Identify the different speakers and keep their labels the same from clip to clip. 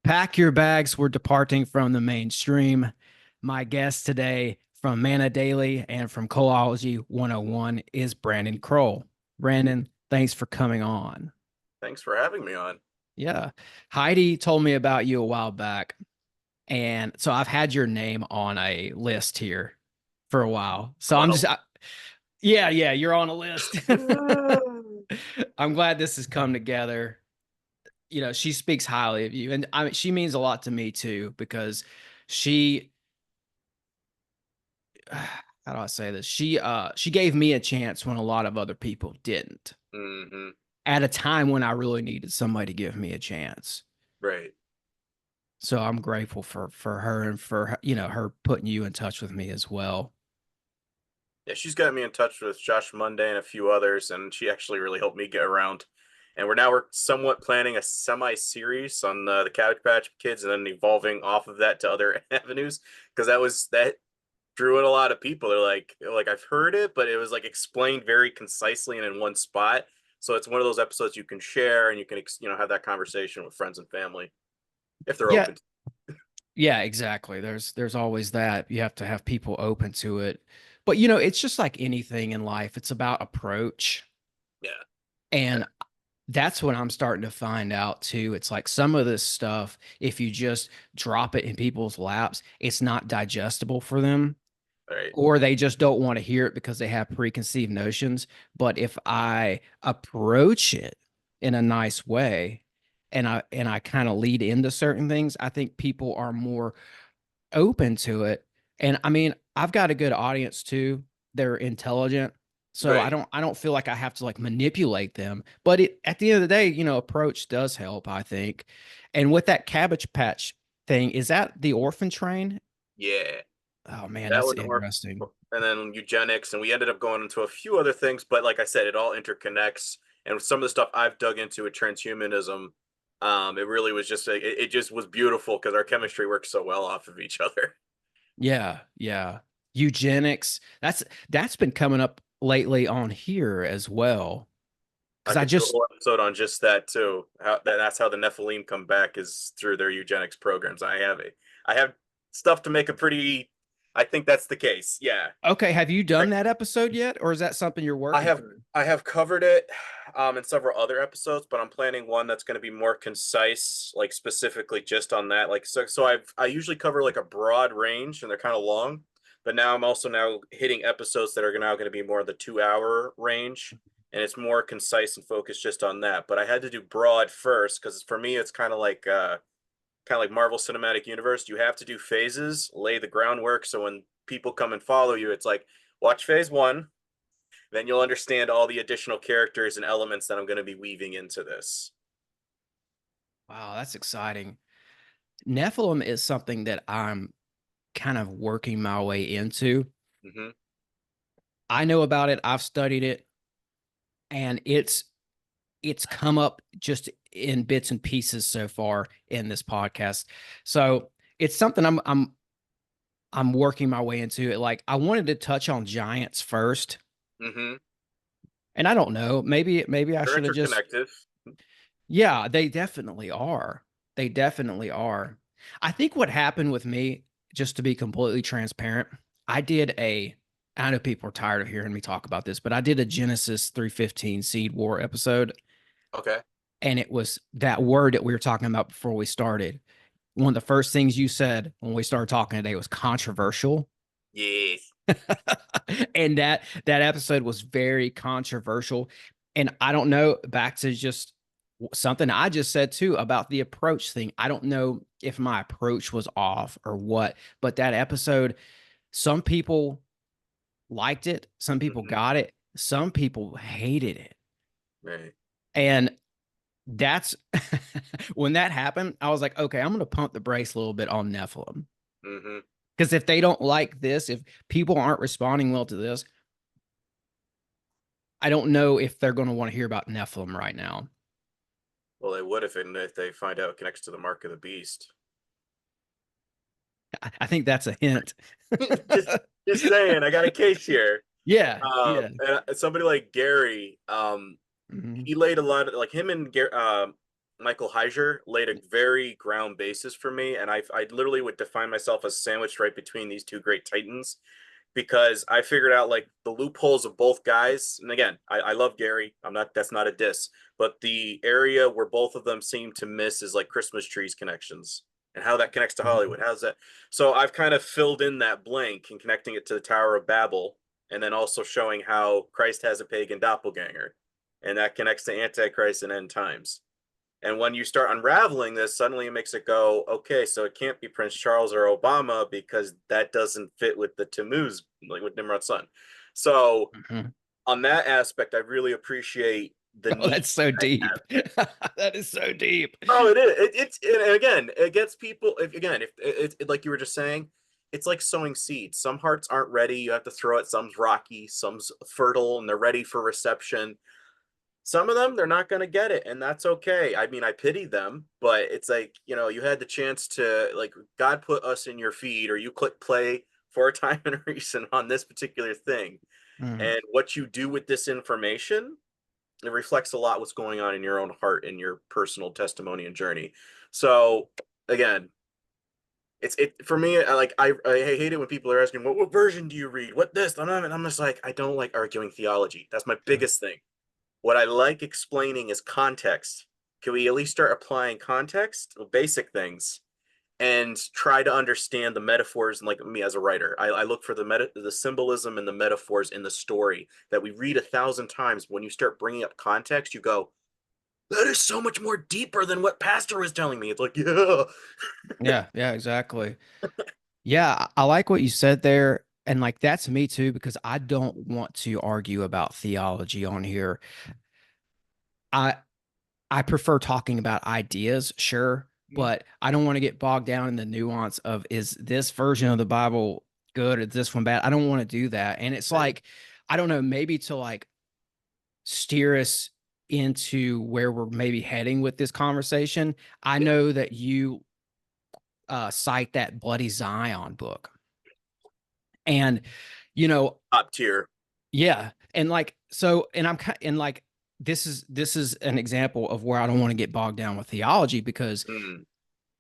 Speaker 1: Pack your bags. We're departing from the mainstream. My guest today from Mana Daily and from Coology 101 is Brandon Kroll. Brandon, thanks for coming on.
Speaker 2: Thanks for having me on.
Speaker 1: Yeah. Heidi told me about you a while back. And so I've had your name on a list here for a while. So
Speaker 2: I'm
Speaker 1: I'm
Speaker 2: on
Speaker 1: just, yeah, you're on a list.
Speaker 2: a.
Speaker 1: I'm glad this has come together. She speaks highly of you. And I mean, she means a lot to me too, because she, how do I say this? She gave me a chance when a lot of other people didn't,
Speaker 2: hmm
Speaker 1: at a time when I really needed somebody to give me a chance.
Speaker 2: Right.
Speaker 1: So I'm grateful for her and for her putting you in touch with me as well.
Speaker 2: Yeah, she's got me in touch with Josh Monday and a few others, and she actually really helped me get around. And we're somewhat planning a semi-series on the Cabbage Patch Kids, and then evolving off of that to other avenues, because that drew in a lot of people. They're like I've heard it, but it was like explained very concisely and in one spot. So it's one of those episodes you can share and you can have that conversation with friends and family if they're
Speaker 1: Yeah,
Speaker 2: open.
Speaker 1: yeah, exactly. There's always that. You have to have people open to it. But it's just like anything in life. It's about approach.
Speaker 2: Yeah.
Speaker 1: And that's what I'm starting to find out too. It's like some of this stuff, if you just drop it in people's laps, it's not digestible for them,
Speaker 2: All right.
Speaker 1: or they just don't want to hear it because they have preconceived notions. But if I approach it in a nice way and I kind of lead into certain things, I think people are more open to it. And I mean, I've got a good audience too. They're intelligent. So I
Speaker 2: Right.
Speaker 1: don't I don't feel like I have to like manipulate them. But at the end of the day, approach does help, I think. And with that Cabbage Patch thing, is that the orphan train?
Speaker 2: Yeah.
Speaker 1: Oh man,
Speaker 2: That
Speaker 1: that's
Speaker 2: was more,
Speaker 1: interesting.
Speaker 2: and then eugenics, and we ended up going into a few other things. But like I said, it all interconnects. And some of the stuff I've dug into with transhumanism, it really was it just was beautiful because our chemistry works so well off of each other.
Speaker 1: Yeah, yeah. Eugenics. That's been coming up lately on here as well.
Speaker 2: I
Speaker 1: Because I
Speaker 2: could do a
Speaker 1: just
Speaker 2: whole episode on just that too. That's how the Nephilim come back is through their eugenics programs. I have stuff to make a pretty. I think that's the case. Yeah.
Speaker 1: Okay, have you done that episode yet, or is that something you're
Speaker 2: I
Speaker 1: working
Speaker 2: have
Speaker 1: through?
Speaker 2: I have covered it in several other episodes, but I'm planning one that's going to be more concise, like specifically just on that. I usually cover like a broad range, and they're kind of long, but now I'm also now hitting episodes that are now going to be more of the 2 hour range, and it's more concise and focused just on that. But I had to do broad first because for me it's kind of like Marvel Cinematic Universe. You have to do phases, lay the groundwork, so when people come and follow you, it's like watch phase one, then you'll understand all the additional characters and elements that I'm going to be weaving into this.
Speaker 1: Wow, that's exciting. Nephilim is something that I'm kind of working my way into.
Speaker 2: Mm-hmm.
Speaker 1: I know about it, I've studied it, and it's come up just in bits and pieces so far in this podcast. So it's something I'm working my way into it. Like I wanted to touch on giants first,
Speaker 2: Mm-hmm.
Speaker 1: and I don't know, maybe I
Speaker 2: They're
Speaker 1: should have just
Speaker 2: interconnected.
Speaker 1: yeah, they definitely are. They definitely are. I think what happened with me, just to be completely transparent, I did a I know people are tired of hearing me talk about this, but I did a Genesis 315 Seed War episode,
Speaker 2: Okay.
Speaker 1: and it was that word that we were talking about before we started. One of the first things you said when we started talking today was controversial.
Speaker 2: Yes.
Speaker 1: And that episode was very controversial. And I don't know, back to just something I just said too about the approach thing. I don't know if my approach was off or what, but that episode, some people liked it, some people
Speaker 2: Mm-hmm.
Speaker 1: got it, some people hated it.
Speaker 2: Right.
Speaker 1: And that's when that happened, I was like, okay, I'm going to pump the brakes a little bit on Nephilim.
Speaker 2: Mm-hmm.
Speaker 1: Because if they don't like this, if people aren't responding well to this, I don't know if they're going to want to hear about Nephilim right now.
Speaker 2: Well, they would if they find out it connects to the mark of the beast.
Speaker 1: I think that's a hint.
Speaker 2: just just saying, I got a case here.
Speaker 1: Yeah, yeah.
Speaker 2: And somebody like Gary,
Speaker 1: Mhm.
Speaker 2: he laid a lot of like him and Gary. Michael Heiser laid a very ground basis for me, and I literally would define myself as sandwiched right between these two great titans because I figured out like the loopholes of both guys. And again, I love Gary. I'm not that's not a diss, but the area where both of them seem to miss is like Christmas trees connections and how that connects to
Speaker 1: Mhm.
Speaker 2: Hollywood. How's that? So I've kind of filled in that blank and connecting it to the Tower of Babel, and then also showing how Christ has a pagan doppelganger, and that connects to Antichrist and end times. And when you start unraveling this, suddenly it makes it go, okay, so it can't be Prince Charles or Obama because that doesn't fit with the Tammuz, like with Nimrod's son. So
Speaker 1: Mhm.
Speaker 2: on that aspect, I really appreciate the
Speaker 1: Oh,
Speaker 2: need.
Speaker 1: that's so deep. That is so deep.
Speaker 2: Oh, it is. It's and again, it gets people. If again, if like you were just saying, it's like sowing seeds. Some hearts aren't ready. You have to throw it. Some's rocky. Some's fertile, and they're ready for reception. Some of them they're not going to get it, and that's okay. I mean, I pity them, but it's like, you had the chance to, like, God put us in your feed, or you click play for a time and a reason on this particular thing,
Speaker 1: Mhm.
Speaker 2: and what you do with this information, it reflects a lot what's going on in your own heart and your personal testimony and journey. So again, it for me. I hate it when people are asking, what version do you read, what this, I'm just like, I don't like arguing theology. That's my
Speaker 1: Sure.
Speaker 2: biggest thing. What I like explaining is context. Can we at least start applying context, basic things, and try to understand the metaphors? And like me as a writer, I look for the symbolism and the metaphors in the story that we read 1,000 times. When you start bringing up context, you go, that is so much more deeper than what Pastor was telling me. It's like, yeah.
Speaker 1: Yeah, yeah, exactly. Yeah, I like what you said there. And like that's me too, because I don't want to argue about theology on here. I I prefer talking about ideas, sure, but I don't want to get bogged down in the nuance of is this version of the Bible good or this one bad. I don't want to do that. And it's
Speaker 2: Right.
Speaker 1: like, I don't know, maybe to like steer us into where we're maybe heading with this conversation. I
Speaker 2: Yeah.
Speaker 1: know that you cite that Bloody Zion book. And, you know,
Speaker 2: Top tier.
Speaker 1: yeah. And like, so, and and like, this is an example of where I don't want to get bogged down with theology because
Speaker 2: Mm,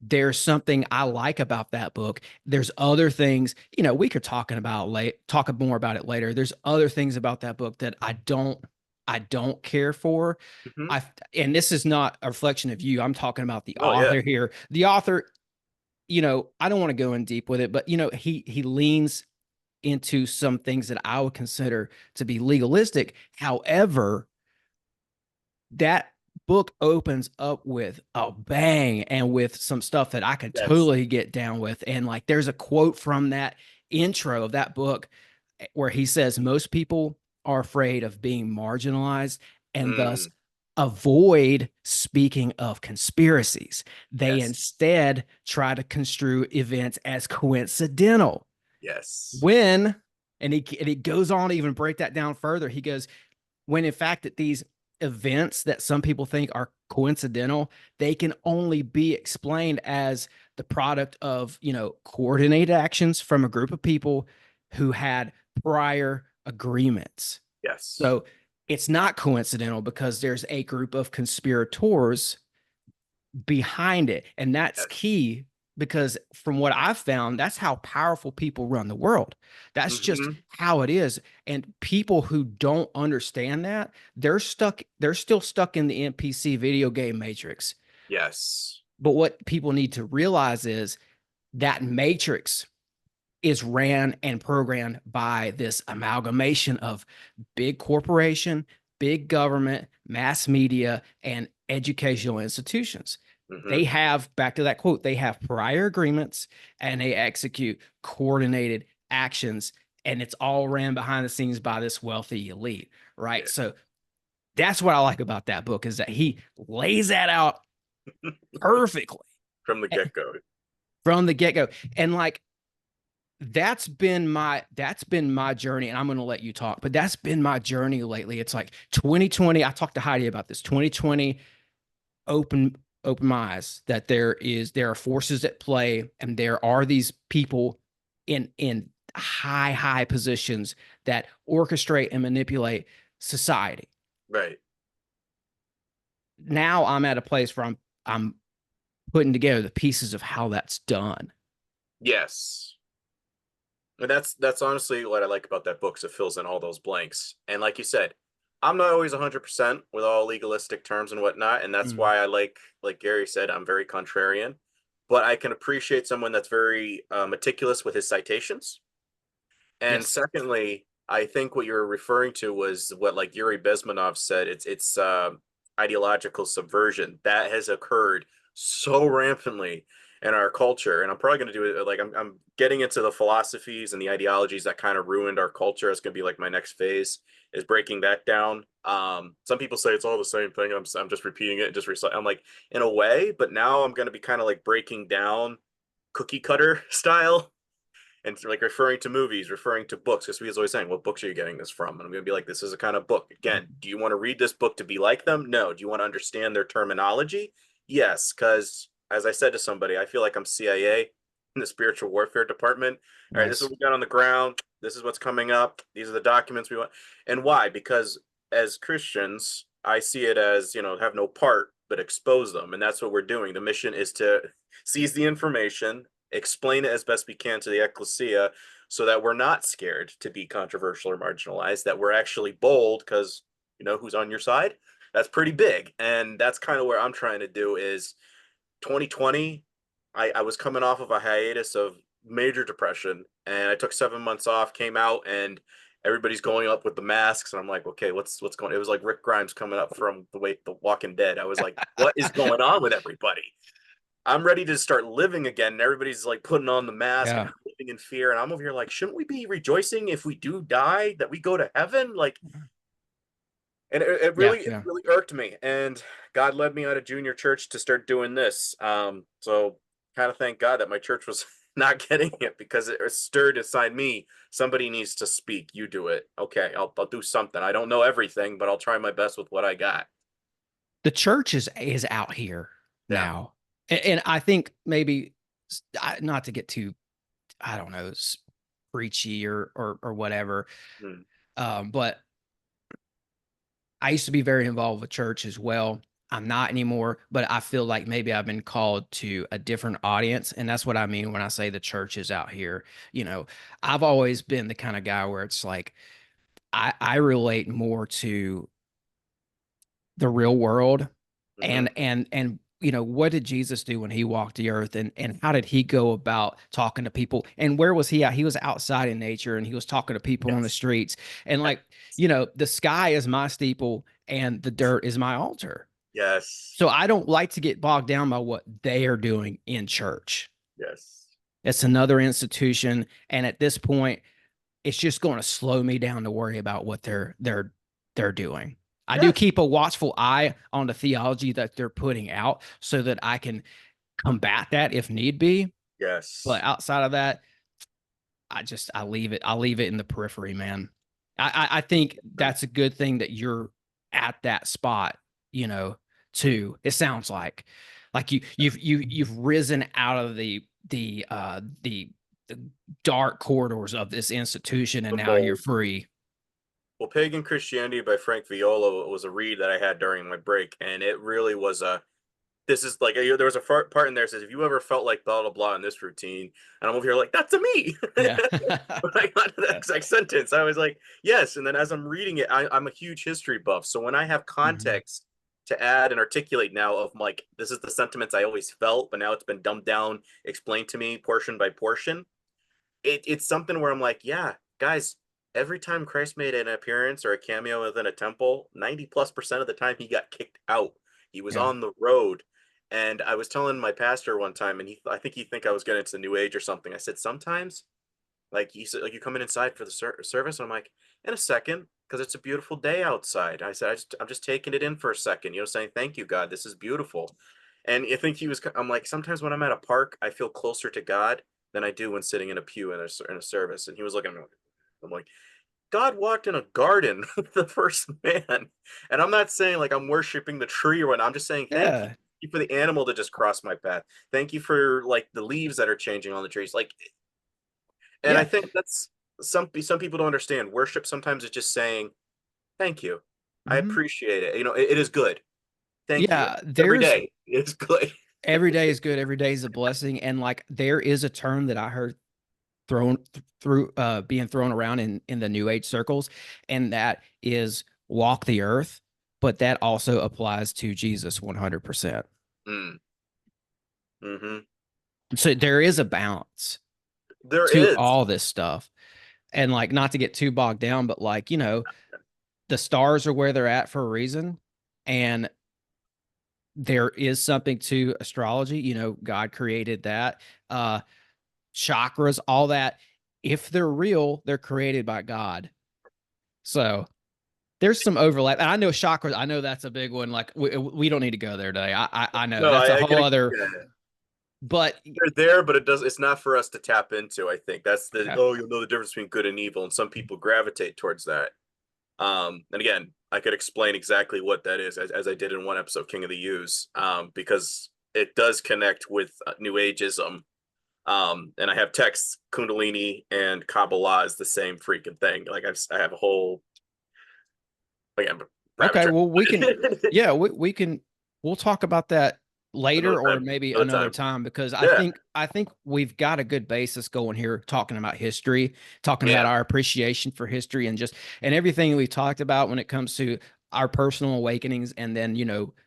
Speaker 1: there's something I like about that book. There's other things, we could talk more about it later. There's other things about that book that I don't care for.
Speaker 2: hmm.
Speaker 1: I and this is not a reflection of you. I'm talking about the
Speaker 2: Oh yeah.
Speaker 1: author here. The author, I don't want to go in deep with it, but he leans into some things that I would consider to be legalistic. However, that book opens up with a bang and with some stuff that I could
Speaker 2: Yes.
Speaker 1: totally get down with. And like there's a quote from that intro of that book where he says most people are afraid of being marginalized and thus
Speaker 2: Mm,
Speaker 1: avoid speaking of conspiracies. They
Speaker 2: yes.
Speaker 1: instead try to construe events as coincidental.
Speaker 2: Yes.
Speaker 1: When and he goes on to even break that down further. He goes, when in fact that these events that some people think are coincidental, they can only be explained as the product of, coordinated actions from a group of people who had prior agreements.
Speaker 2: Yes.
Speaker 1: So it's not coincidental because there's a group of conspirators behind it. And that's
Speaker 2: Yes.
Speaker 1: key because from what I've found, that's how powerful people run the world. That's just
Speaker 2: Hmm.
Speaker 1: how it is. And people who don't understand that, they're still stuck in the NPC video game matrix.
Speaker 2: Yes.
Speaker 1: But what people need to realize is that matrix is ran and programmed by this amalgamation of big corporation, big government, mass media, and educational institutions. They
Speaker 2: Hmm.
Speaker 1: have, back to that quote, they have prior agreements and they execute coordinated actions. And it's all ran behind the scenes by this wealthy elite, right?
Speaker 2: Yeah.
Speaker 1: So that's what I like about that book is that he lays that out perfectly
Speaker 2: From the get-go.
Speaker 1: from the get go. And like, that's been my journey, and I'm going to let you talk, but that's been my journey lately. It's like 2020. I talked to Heidi about this. 2020 open open my eyes that there are forces at play, and there are these people in high positions that orchestrate and manipulate society.
Speaker 2: Right.
Speaker 1: Now I'm at a place where I'm I'm putting together the pieces of how that's done.
Speaker 2: Yes. And that's honestly what I like about that book. So it fills in all those blanks. And like you said, I'm not always 100% with all legalistic terms and whatnot, and that's
Speaker 1: Mm.
Speaker 2: why I like Gary said, I'm very contrarian. But I can appreciate someone that's very meticulous with his citations. And
Speaker 1: Yes.
Speaker 2: secondly, I think what you're referring to was what like Yuri Bezmenov said. It's ideological subversion that has occurred so rampantly in our culture, and I'm probably going to do it. Like I'm getting into the philosophies and the ideologies that kind of ruined our culture. It's going to be like my next phase is breaking that down. Some people say it's all the same thing. I'm just repeating it, just I'm like in a way, but now I'm going to be kind of like breaking down cookie cutter style and like referring to movies, referring to books, because he's always saying, "What books are you getting this from?" And I'm going to be like, "This is a kind of book." Again, do you want to read this book to be like them? No. Do you want to understand their terminology? Yes, because as I said to somebody, I feel like I'm CIA in the spiritual warfare department. All right, this is
Speaker 1: Nice.
Speaker 2: what we got on the ground. This is what's coming up. These are the documents we want. And why? Because as Christians, I see it as, have no part but expose them. And that's what we're doing. The mission is to seize the information, explain it as best we can to the ecclesia so that we're not scared to be controversial or marginalized, that we're actually bold because you know who's on your side. That's pretty big. And that's kind of where I'm trying to do is 2020. I was coming off of a hiatus of major depression and I took 7 months off, came out and everybody's going up with the masks and I'm like, okay, what's going on? It was like Rick Grimes coming up from the Walking Dead. I was like, what is going on with everybody? I'm ready to start living again. And everybody's like putting on the mask and
Speaker 1: Yeah.
Speaker 2: living in fear. And I'm over here like, shouldn't we be rejoicing if we do die that we go to heaven? Like, and it
Speaker 1: Yeah.
Speaker 2: really, it
Speaker 1: Yeah.
Speaker 2: really irked me. And God led me out of junior church to start doing this. So kind of thank God that my church was not getting it because it stirred inside me. Somebody needs to speak. You do it. Okay, I'll do something. I don't know everything, but I'll try my best with what I got.
Speaker 1: The church is out here
Speaker 2: Yeah.
Speaker 1: now. And I think maybe not to get too, I don't know, preachy or whatever.
Speaker 2: Hmm.
Speaker 1: But I used to be very involved with church as well. I'm not anymore, but I feel like maybe I've been called to a different audience. And that's what I mean when I say the church is out here. You know, I've always been the kind of guy where it's like I relate more to the real world
Speaker 2: Hmm.
Speaker 1: and what did Jesus do when he walked the earth and how did he go about talking to people and where was he at? He was outside in nature and he was talking to people on the
Speaker 2: Yes.
Speaker 1: streets and like the sky is my steeple and the dirt is my altar.
Speaker 2: Yes.
Speaker 1: So I don't like to get bogged down by what they are doing in church.
Speaker 2: Yes.
Speaker 1: It's another institution and at this point it's just going to slow me down to worry about what they're doing. I do
Speaker 2: Yes.
Speaker 1: keep a watchful eye on the theology that they're putting out so that I can combat that if need be. But
Speaker 2: Yes.
Speaker 1: outside of that, I leave it. I'll leave it in the periphery, man. I think that's a good thing that you're at that spot, you know, too. It sounds like you've risen out of the dark corridors of this institution and
Speaker 2: The
Speaker 1: now you're
Speaker 2: mold.
Speaker 1: free.
Speaker 2: Well, Pagan Christianity by Frank Viola was a read that I had during my break, and it really was a. This is like there was a part in there that says, "If you ever felt like blah blah blah in this routine," and I'm over here like, "That's a me."
Speaker 1: Yeah.
Speaker 2: When I got to that
Speaker 1: Yeah.
Speaker 2: exact sentence, I was like, "Yes." And then as I'm reading it, I'm a huge history buff, so when I have
Speaker 1: Mhm.
Speaker 2: context to add and articulate now of like this is the sentiments I always felt, but now it's been dumbed down, explained to me portion by portion it's something where I'm like, yeah, guys, every time Christ made an appearance or a cameo within a temple, 90+% of the time he got kicked out. He was
Speaker 1: Yeah.
Speaker 2: on the road. And I was telling my pastor one time, and I think he think I was getting into the New Age or something. I said, sometimes, like he said, like you coming inside for the service. And I'm like, in a second, because it's a beautiful day outside. I said, I'm just taking it in for a second, saying thank you, God, this is beautiful. And I think I'm like, sometimes when I'm at a park, I feel closer to God than I do when sitting in a pew in a service. And he was looking at me, I'm like, God walked in a garden with the first man. And I'm not saying like I'm worshiping the tree or what. I'm just saying thank you.
Speaker 1: Yeah.
Speaker 2: Thank you for the animal that just crossed my path. Thank you for like the leaves that are changing on the trees. Like, and I
Speaker 1: Yeah.
Speaker 2: think that's some people don't understand. Worship sometimes is just saying thank you. I
Speaker 1: Hmm.
Speaker 2: appreciate it. It is good. Thank you.
Speaker 1: Yeah,
Speaker 2: Every
Speaker 1: there's
Speaker 2: day is good.
Speaker 1: every day is good, every day is a blessing. And like there is a term that I heard thrown through being thrown around in the new age circles, and that is walk the earth, but that also applies to Jesus 100%.
Speaker 2: Mm. Hmm.
Speaker 1: So there is a balance
Speaker 2: There
Speaker 1: to
Speaker 2: is.
Speaker 1: all this stuff. And like not to get too bogged down, but like, the stars are where they're at for a reason. And there is something to astrology. God created that. Chakras, all that. If they're real, they're created by God. So there's some overlap. And I know chakras, I know that's a big one. Like we don't need to go there today. I know
Speaker 2: No,
Speaker 1: that's a
Speaker 2: I
Speaker 1: whole
Speaker 2: get it.
Speaker 1: other,
Speaker 2: Yeah.
Speaker 1: but
Speaker 2: They're there, but it's not for us to tap into. I think that's the
Speaker 1: yeah.
Speaker 2: oh, you'll know the difference between good and evil, and some people gravitate towards that. And again, I could explain exactly what that is as I did in one episode, King of the U's, because it does connect with New Ageism. And I have texts, Kundalini and Kabbalah is the same freaking thing. Like I have a whole again rabbit
Speaker 1: Okay,
Speaker 2: trail.
Speaker 1: well yeah, we'll talk about that
Speaker 2: Another
Speaker 1: later or
Speaker 2: time.
Speaker 1: maybe
Speaker 2: Another
Speaker 1: another
Speaker 2: time.
Speaker 1: time because I
Speaker 2: Yeah.
Speaker 1: think I think we've got a good basis going here talking about history, talking about
Speaker 2: Yeah.
Speaker 1: our appreciation for history and just and everything we've talked about when it comes to our personal awakenings and then,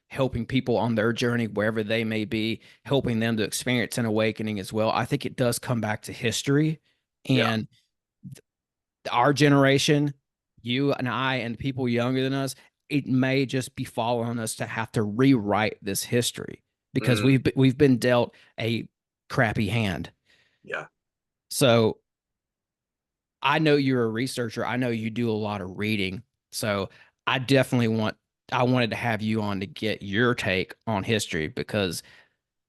Speaker 1: helping people on their journey wherever they may be, helping them to experience an awakening as well. I think it does come back to history
Speaker 2: Yeah.
Speaker 1: and our generation, you and I, and people younger than us, it may just be following us to have to rewrite this history because
Speaker 2: Mm,
Speaker 1: we've been dealt a crappy hand.
Speaker 2: yeah.
Speaker 1: So I know you're a researcher. I know you do a lot of reading. So I definitely I wanted to have you on to get your take on history because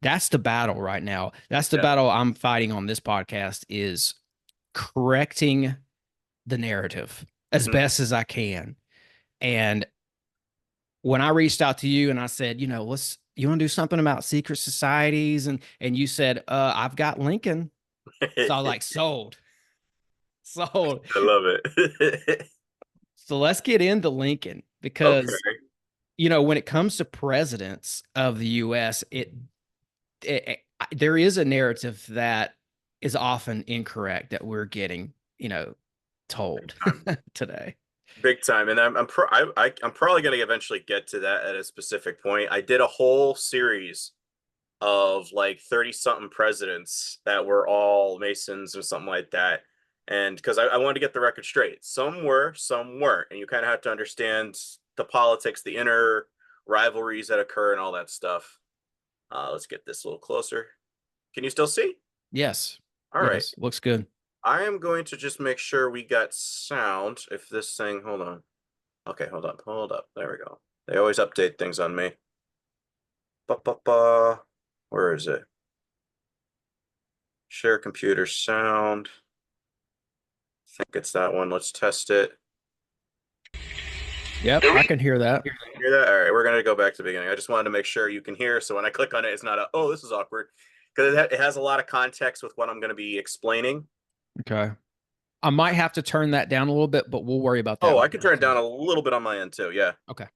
Speaker 1: that's the battle right now. That's the
Speaker 2: Yeah.
Speaker 1: battle I'm fighting on this podcast is correcting the narrative as
Speaker 2: Hmm.
Speaker 1: best as I can. And when I reached out to you and I said, you want to do something about secret societies? And you said, I've got Lincoln. So I was like, sold, sold.
Speaker 2: I love it.
Speaker 1: So let's get into Lincoln
Speaker 2: Okay.
Speaker 1: because, when it comes to presidents of the US, there is a narrative that is often incorrect that we're getting, told today.
Speaker 2: Big time, and I'm probably going to eventually get to that at a specific point. I did a whole series of like 30 something presidents that were all Masons or something like that, and because I wanted to get the record straight, some were, some weren't, and you kind of have to understand the politics, the inner rivalries that occur, and all that stuff. Let's get this a little closer. Can you still see?
Speaker 1: Yes.
Speaker 2: All right.
Speaker 1: Yes. Looks good.
Speaker 2: I am going to just make sure we got sound. If this thing, hold on. Okay, hold up, hold up. There we go. They always update things on me. Ba, ba, ba. Where is it? Share computer sound. I think it's that one. Let's test it.
Speaker 1: Yep. I can hear that.
Speaker 2: Hear that? All right, we're gonna go back to the beginning. I just wanted to make sure you can hear, so when I click on it, it's not a oh, this is awkward, because it has a lot of context with what I'm going to be explaining.
Speaker 1: Okay. I might have to turn that down a little bit, but we'll worry about that
Speaker 2: Oh, I
Speaker 1: when
Speaker 2: can
Speaker 1: we get
Speaker 2: turn it
Speaker 1: to
Speaker 2: down
Speaker 1: it.
Speaker 2: a little bit on my end too. Yeah,
Speaker 1: Okay.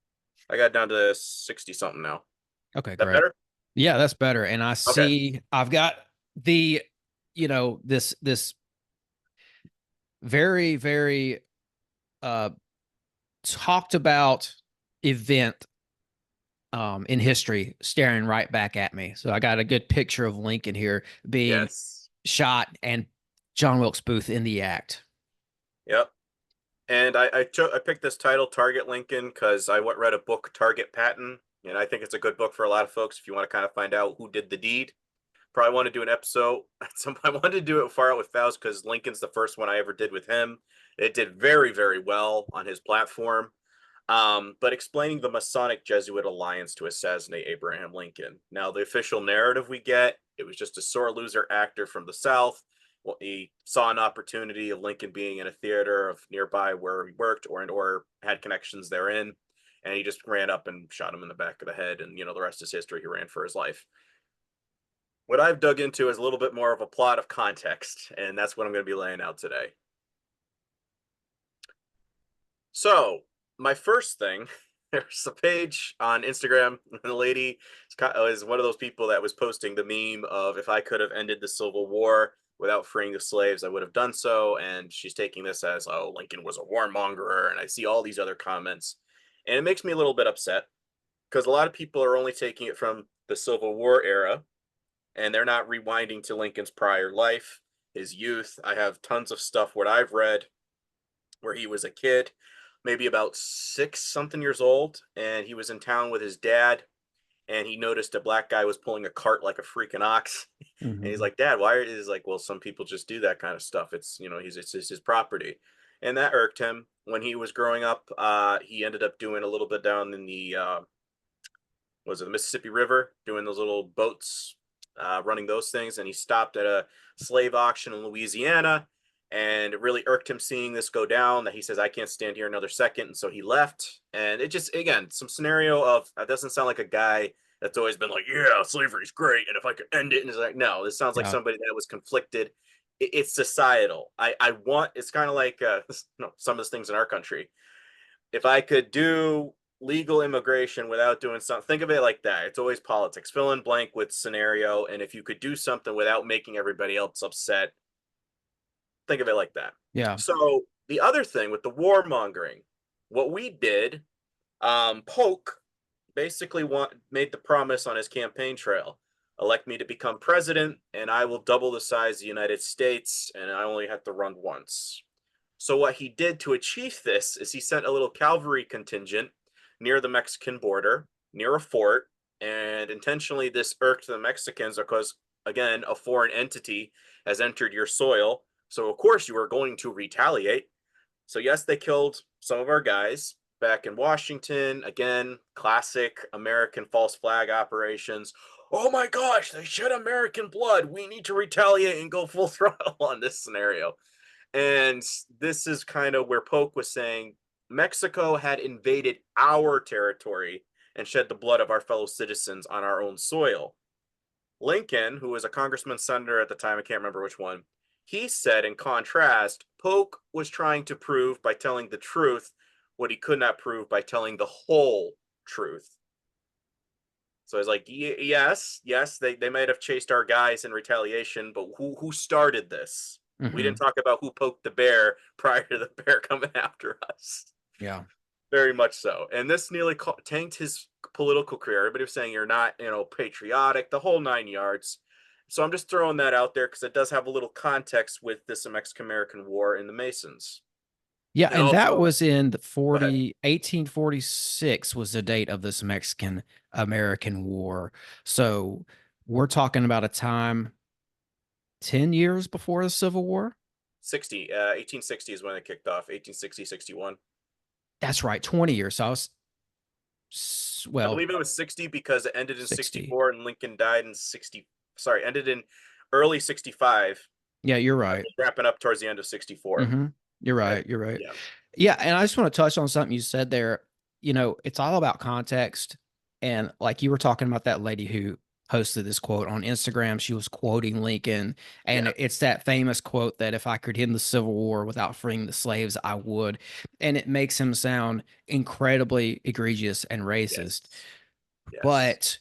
Speaker 2: I got down to 60 something now.
Speaker 1: Okay,
Speaker 2: That
Speaker 1: great.
Speaker 2: better?
Speaker 1: Yeah, that's better. And I
Speaker 2: Okay.
Speaker 1: see I've got the, this very, very uh talked about event in history staring right back at me. So I got a good picture of Lincoln here being
Speaker 2: Yes.
Speaker 1: shot and John Wilkes Booth in the act.
Speaker 2: Yep. And I picked this title, Target Lincoln, because I read a book, Target Patton, and I think it's a good book for a lot of folks if you want to kind of find out who did the deed. Probably want to do an episode at some point. I wanted to do it far out with Faust because Lincoln's the first one I ever did with him. It did very, very well on his platform. But explaining the Masonic Jesuit alliance to assassinate Abraham Lincoln. Now, the official narrative we get, it was just a sore loser actor from the South. Well, he saw an opportunity of Lincoln being in a theater of nearby where he worked or had connections therein, and he just ran up and shot him in the back of the head. And the rest is history. He ran for his life. What I've dug into is a little bit more of a plot of context, and that's what I'm going to be laying out today. So, my first thing there's a page on Instagram. The lady is one of those people that was posting the meme of, if I could have ended the Civil War without freeing the slaves, I would have done so. And she's taking this as, oh, Lincoln was a warmonger. And I see all these other comments. And it makes me a little bit upset because a lot of people are only taking it from the Civil War era and they're not rewinding to Lincoln's prior life, his youth. I have tons of stuff what I've read where he was a kid, maybe about 6 something years old, and he was in town with his dad, and he noticed a black guy was pulling a cart like a freaking ox, and he's
Speaker 1: Hmm.
Speaker 2: like, "Dad, why?" Is like, "Well, some people just do that kind of stuff. It's it's his property," and that irked him. When he was growing up, he ended up doing a little bit down in the was it the Mississippi River, doing those little boats, running those things. And he stopped at a slave auction in Louisiana, and it really irked him seeing this go down. That he says, "I can't stand here another second," and so he left. And it just, again, some scenario of, it doesn't sound like a guy that's always been like, "Yeah, slavery's great, and if I could end it," and it's like, no, this sounds like
Speaker 1: Yeah.
Speaker 2: somebody that was conflicted. It's societal. I want. It's kind of like some of the things in our country. If I could do legal immigration without doing something, think of it like that. It's always politics. Fill in blank with scenario. And if you could do something without making everybody else upset, think of it like that.
Speaker 1: Yeah.
Speaker 2: So the other thing with the warmongering, what we did, Polk basically made the promise on his campaign trail: elect me to become president, and I will double the size of the United States, and I only have to run once. So what he did to achieve this is he sent a little cavalry contingent near the Mexican border, near a fort, and intentionally this irked the Mexicans because, again, a foreign entity has entered your soil. So of course you are going to retaliate. So yes, they killed some of our guys back in Washington. Again, classic American false flag operations. Oh my gosh, they shed American blood. We need to retaliate and go full throttle on this scenario. And this is kind of where Polk was saying Mexico had invaded our territory and shed the blood of our fellow citizens on our own soil. Lincoln, who was a congressman, senator at the time, I can't remember which one, he said in contrast, Polk was trying to prove by telling the truth what he could not prove by telling the whole truth. So it's like, yes, yes, they might have chased our guys in retaliation, but who started this? We didn't
Speaker 1: Hmm.
Speaker 2: talk about who poked the bear prior to the bear coming after us.
Speaker 1: Yeah.
Speaker 2: Very much so. And this nearly tanked his political career. Everybody was saying you're not, patriotic, the whole 9 yards. So I'm just throwing that out there because it does have a little context with this Mexican American War in the Masons.
Speaker 1: Yeah,
Speaker 2: And
Speaker 1: and that
Speaker 2: also,
Speaker 1: was in the
Speaker 2: go ahead.
Speaker 1: 1846 was the date of this Mexican American War. So we're talking about a time 10 years before the Civil War.
Speaker 2: 1860 is when it kicked off. 1860, 61.
Speaker 1: That's right, 20 years. So I was,
Speaker 2: I
Speaker 1: well,
Speaker 2: believe it was 60 because it ended in
Speaker 1: 60.
Speaker 2: 64 and Lincoln died in 60. Sorry, ended in early 65,
Speaker 1: Yeah, you're right.
Speaker 2: wrapping up towards the end of 64.
Speaker 1: Hmm. You're
Speaker 2: Uh,
Speaker 1: right. You're right.
Speaker 2: yeah,
Speaker 1: Yeah, and I just want to touch on something you said there. It's all about context. And like you were talking about that lady who posted this quote on Instagram, she was quoting Lincoln. And
Speaker 2: yeah,
Speaker 1: it's that famous quote that if I could end the Civil War without freeing the slaves, I would. And it makes him sound incredibly egregious and racist.
Speaker 2: yes, yes.
Speaker 1: But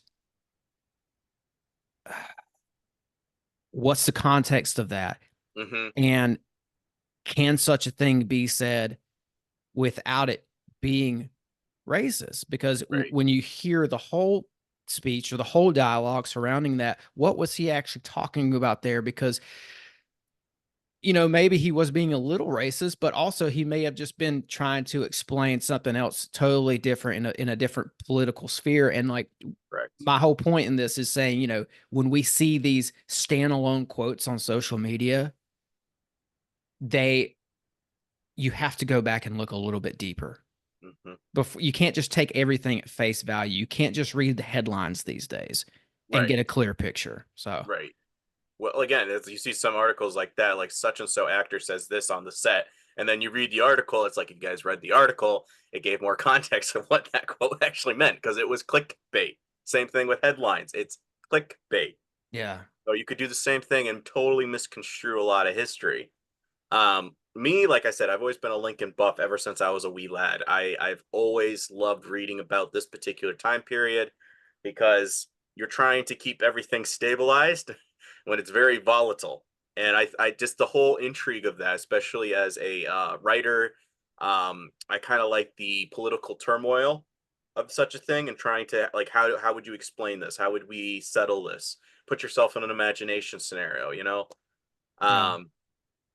Speaker 1: what's the context of that?
Speaker 2: Mm-hmm.
Speaker 1: And can such a thing be said without it being racist? Because
Speaker 2: Right,
Speaker 1: when you hear the whole speech or the whole dialogue surrounding that, what was he actually talking about there? Because maybe he was being a little racist, but also he may have just been trying to explain something else totally different in a different political sphere. And like
Speaker 2: correct.
Speaker 1: my whole point in this is saying, when we see these standalone quotes on social media, they you have to go back and look a little bit deeper.
Speaker 2: Mm-hmm.
Speaker 1: Before you can't just take everything at face value. You can't just read the headlines these days and
Speaker 2: Right,
Speaker 1: get a clear picture. So,
Speaker 2: right. Well, again, as you see some articles like that, like such and so actor says this on the set, and then you read the article. It's like, if you guys read the article, it gave more context of what that quote actually meant because it was clickbait. Same thing with headlines. It's clickbait.
Speaker 1: yeah.
Speaker 2: So you could do the same thing and totally misconstrue a lot of history. me, like I said, I've always been a Lincoln buff ever since I was a wee lad. I've always loved reading about this particular time period because you're trying to keep everything stabilized when it's very volatile. And I just the whole intrigue of that, especially as a writer, I kind of like the political turmoil of such a thing and trying to like how would you explain this? How would we settle this? Put yourself in an imagination scenario, you know?
Speaker 1: Yeah.
Speaker 2: Um,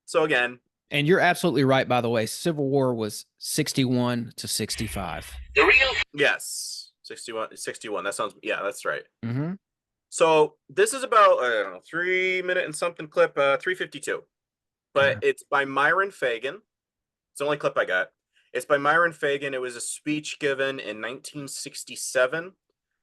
Speaker 2: so again,
Speaker 1: And you're absolutely right, by the way. Civil War was 61 to 65.
Speaker 3: The real
Speaker 2: yes, 61. That sounds, yeah, that's right.
Speaker 1: Mm-hmm.
Speaker 2: So this is about, I don't know, 3 minute and something clip, 352. But
Speaker 1: Okay.
Speaker 2: it's by Myron Fagan. It's the only clip I got. It's by Myron Fagan. It was a speech given in 1967.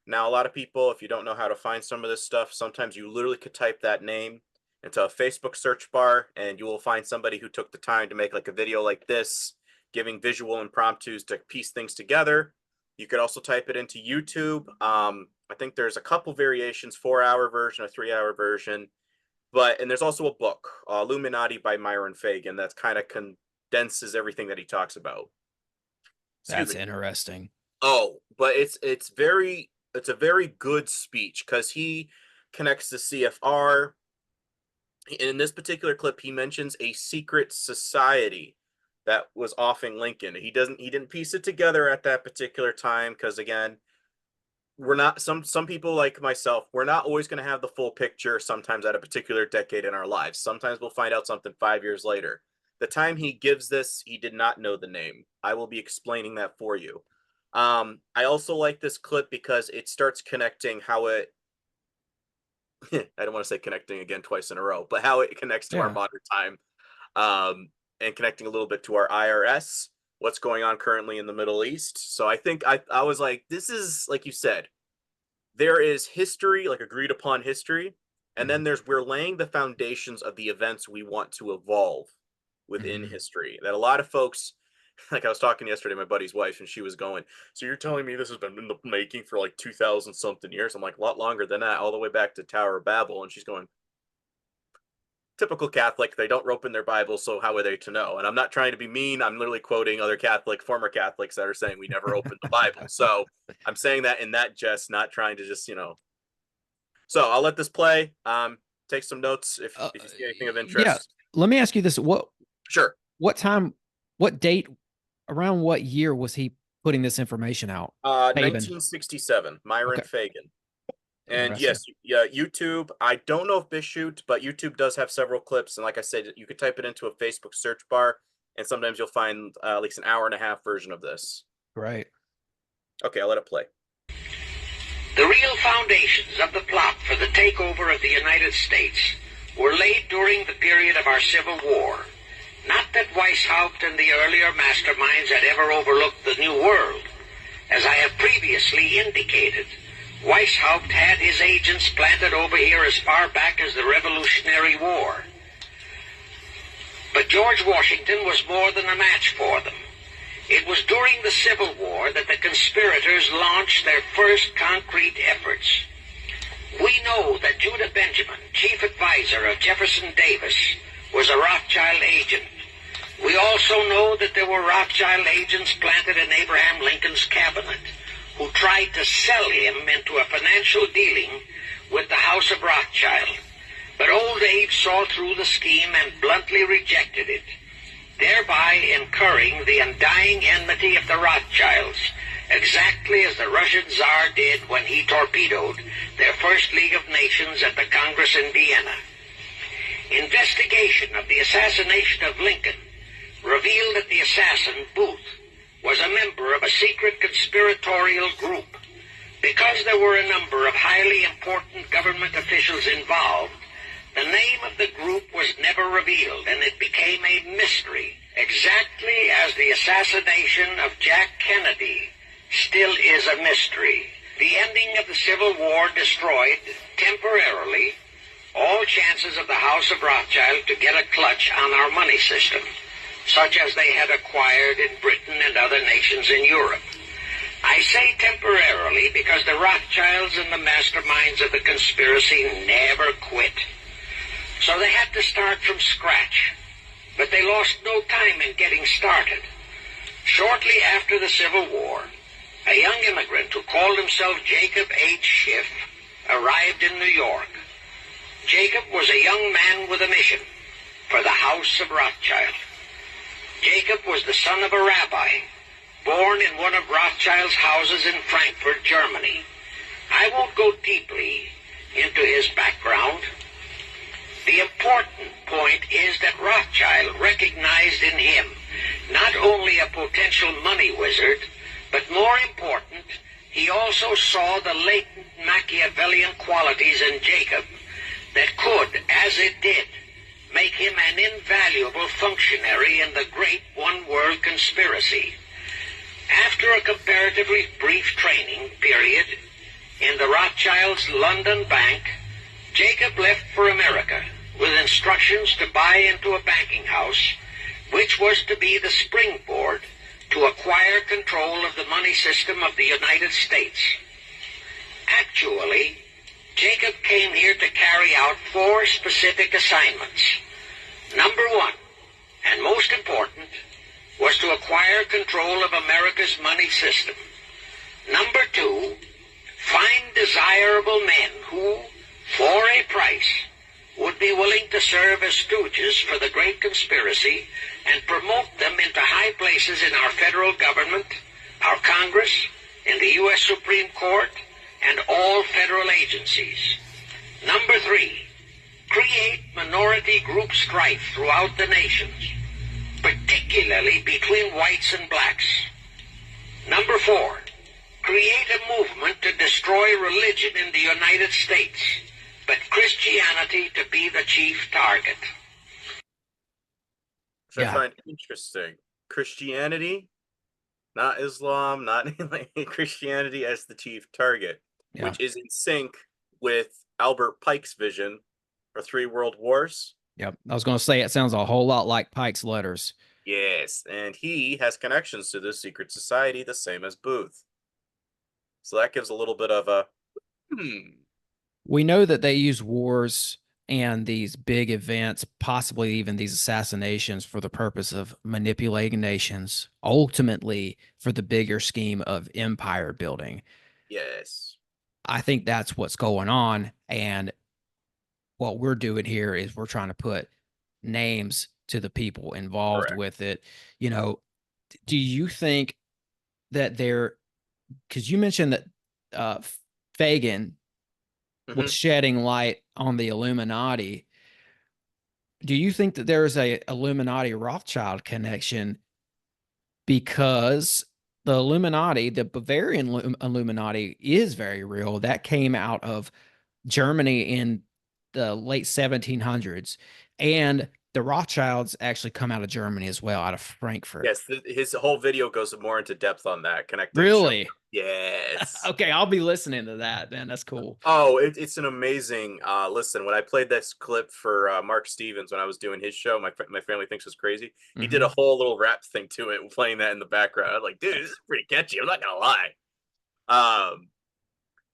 Speaker 2: Now, a lot of people, if you don't know how to find some of this stuff, sometimes you literally could type that name into a Facebook search bar and you will find somebody who took the time to make like a video like this, giving visual impromptus to piece things together. You could also type it into YouTube. I think there's a couple variations, 4-hour version, a 3-hour version. And there's also a book, Illuminati by Myron Fagan, that kind of condenses everything that he talks about.
Speaker 1: That's interesting.
Speaker 2: Oh, but it's a very good speech because he connects the CFR. In this particular clip, he mentions a secret society that was offing Lincoln. He didn't piece it together at that particular time because again, we're not some people like myself, we're not always going to have the full picture sometimes at a particular decade in our lives. Sometimes we'll find out something 5 years later. The time he gives this, he did not know the name. I will be explaining that for you. I also like this clip because it starts connecting how it I don't want to say connecting again twice in a row, but how it connects to our
Speaker 1: Yeah.
Speaker 2: modern time, and connecting a little bit to our IRS, what's going on currently in the Middle East. So I think I was like, this is like you said, there is history, like agreed upon history, and then we're laying the foundations of the events we want to evolve within
Speaker 1: Mm-hmm.
Speaker 2: history. That a lot of folks, like I was talking yesterday to my buddy's wife, and she was going, "So you're telling me this has been in the making for like 2,000 something years?" I'm like, a lot longer than that, all the way back to Tower of Babel. And she's going, typical Catholic, they don't open their Bible, so how are they to know? And I'm not trying to be mean. I'm literally quoting other former Catholics that are saying we never opened the Bible. So I'm saying that in that jest, not trying to just, So I'll let this play. Take some notes if you see anything of
Speaker 1: Yeah.
Speaker 2: interest.
Speaker 1: Let me ask you this.
Speaker 2: Sure.
Speaker 1: What time, what date, around what year was he putting this information out? Fagan.
Speaker 2: 1967, Myron
Speaker 1: Okay.
Speaker 2: Fagan. And
Speaker 1: Interesting.
Speaker 2: yes, yeah, YouTube. I don't know if BitChute, but YouTube does have several clips. And like I said, you could type it into a Facebook search bar, and sometimes you'll find at least an hour and a half version of this.
Speaker 1: Great.
Speaker 2: Okay, I'll let it play.
Speaker 3: The real foundations of the plot for the takeover of the United States were laid during the period of our Civil War. Not that Weishaupt and the earlier masterminds had ever overlooked the New World. As I have previously indicated, Weishaupt had his agents planted over here as far back as the Revolutionary War. But George Washington was more than a match for them. It was during the Civil War that the conspirators launched their first concrete efforts. We know that Judah Benjamin, chief advisor of Jefferson Davis, was a Rothschild agent. We also know that there were Rothschild agents planted in Abraham Lincoln's cabinet who tried to sell him into a financial dealing with the House of Rothschild. But old age saw through the scheme and bluntly rejected it, thereby incurring the undying enmity of the Rothschilds, exactly as the Russian Tsar did when he torpedoed their first League of Nations at the Congress in Vienna. Investigation of the assassination of Lincoln revealed that the assassin, Booth, was a member of a secret conspiratorial group. Because there were a number of highly important government officials involved, the name of the group was never revealed, and it became a mystery, exactly as the assassination of Jack Kennedy still is a mystery. The ending of the Civil War destroyed, temporarily, all chances of the House of Rothschild to get a clutch on our money system, such as they had acquired in Britain and other nations in Europe. I say temporarily because the Rothschilds and the masterminds of the conspiracy never quit. So they had to start from scratch. but they lost no time in getting started. Shortly after the Civil War, a young immigrant who called himself Jacob H. Schiff arrived in New York. Jacob was a young man with a mission for the House of Rothschild. Jacob was the son of a rabbi, born in one of Rothschild's houses in Frankfurt, Germany. I won't go deeply into his background. The important point is that Rothschild recognized in him not only a potential money wizard, but more important, he also saw the latent Machiavellian qualities in Jacob that could, as it did, make him an invaluable functionary in the great one-world conspiracy. After a comparatively brief training period in the Rothschilds' London bank, Jacob left for America with instructions to buy into a banking house, which was to be the springboard to acquire control of the money system of the United States. Actually, Jacob came here to carry out 4 specific assignments. Number 1, and most important, was to acquire control of America's money system. Number 2, find desirable men who, for a price, would be willing to serve as stooges for the great conspiracy and promote them into high places in our federal government, our Congress, in the U.S. Supreme Court, and all federal agencies. Number 3, create minority group strife throughout the nations, particularly between whites and blacks. Number 4, create a movement to destroy religion in the United States, but Christianity to be the chief target.
Speaker 2: Which I find interesting. Christianity, not Islam, not Christianity as the chief target, which is in sync with Albert Pike's vision for 3 world wars.
Speaker 1: Yep. I was going to say, it sounds a whole lot like Pike's letters.
Speaker 2: Yes, and he has connections to this secret society, the same as Booth. So that gives a little bit of a,
Speaker 1: We know that they use wars and these big events, possibly even these assassinations, for the purpose of manipulating nations, ultimately for the bigger scheme of empire building.
Speaker 2: Yes.
Speaker 1: I think that's what's going on. And what we're doing here is we're trying to put names to the people involved with it. You know, do you think that because you mentioned that Fagin was shedding light on the Illuminati. Do you think that there's a Illuminati Rothschild connection? Because the Illuminati, the Bavarian Illuminati, is very real. That came out of Germany in the late 1700s, and the Rothschilds actually come out of Germany as well, out of Frankfurt.
Speaker 2: Yes, his whole video goes more into depth on that.
Speaker 1: Really?
Speaker 2: Yes.
Speaker 1: Okay, I'll be listening to that, man. That's cool.
Speaker 2: Oh, it's an amazing listen. When I played this clip for Mark Stevens when I was doing his show, my family thinks it's crazy. He did a whole little rap thing to it, playing that in the background. I was like, dude, this is pretty catchy. I'm not gonna lie.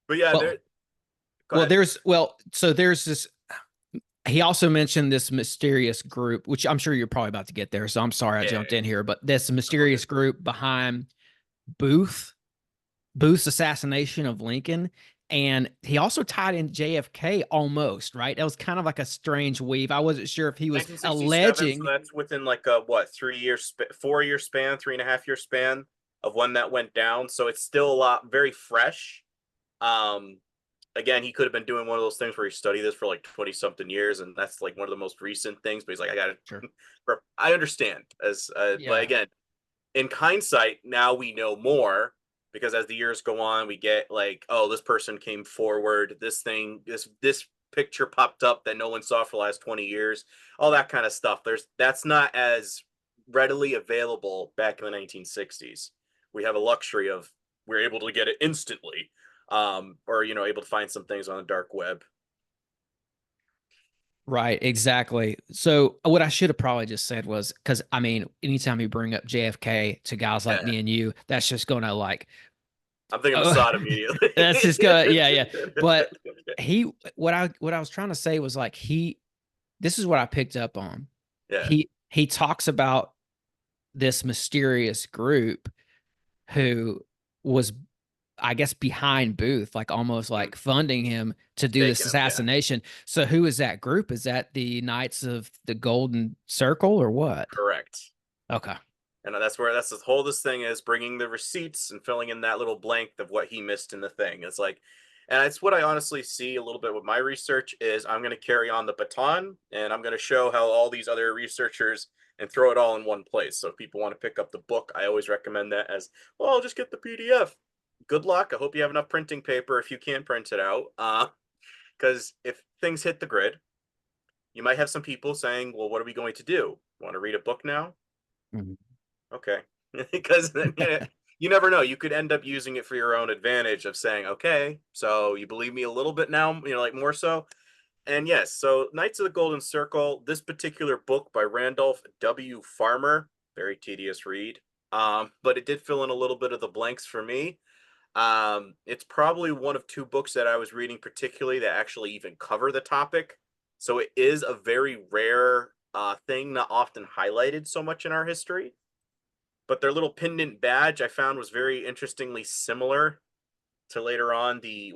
Speaker 2: But yeah,
Speaker 1: so there's this. He also mentioned this mysterious group, which I'm sure you're probably about to get there. So I'm sorry I jumped in here, but this mysterious group behind Booth's assassination of Lincoln. And he also tied in JFK almost, right? That was kind of like a strange weave. I wasn't sure if he was alleging.
Speaker 2: So that's within like a 4-year 3.5 year span of when that went down. So it's still very fresh. Again, he could have been doing one of those things where he studied this for like 20 something years, and that's like one of the most recent things. But he's like, I got it. I understand. But again, in hindsight, now we know more, because as the years go on, we get like, oh, this person came forward, this picture popped up that no one saw for the last 20 years, all that kind of stuff. That's not as readily available back in the 1960s. We have a luxury of, we're able to get it instantly. Or able to find some things on the dark web.
Speaker 1: Right, exactly. So what I should have probably just said was, because I mean, anytime you bring up JFK to guys like me and you, that's just gonna like,
Speaker 2: I'm thinking Assad immediately.
Speaker 1: That's just gonna, But what I was trying to say was like, this is what I picked up on.
Speaker 2: Yeah.
Speaker 1: he talks about this mysterious group who was, I guess, behind Booth, like almost like funding him to do this
Speaker 2: Taking him, yeah.
Speaker 1: assassination. So who is that group? Is that the Knights of the Golden Circle or what?
Speaker 2: Correct.
Speaker 1: Okay.
Speaker 2: And that's the whole this thing is, bringing the receipts and filling in that little blank of what he missed in the thing. It's like, and it's what I honestly see a little bit with my research is I'm going to carry on the baton, and I'm going to show how all these other researchers and throw it all in one place. So if people want to pick up the book, I always recommend that as, well, I'll just get the PDF. Good luck. I hope you have enough printing paper if you can't print it out. Because if things hit the grid, you might have some people saying, well, what are we going to do? Want to read a book now?
Speaker 1: Mhm.
Speaker 2: Okay. Because you never know. You could end up using it for your own advantage of saying, okay, so you believe me a little bit now, like more so. And yes, so Knights of the Golden Circle, this particular book by Randolph W. Farmer, very tedious read. But it did fill in a little bit of the blanks for me. It's probably one of two books that I was reading particularly that actually even cover the topic. So it is a very rare thing, not often highlighted so much in our history. But their little pendant badge I found was very interestingly similar to later on the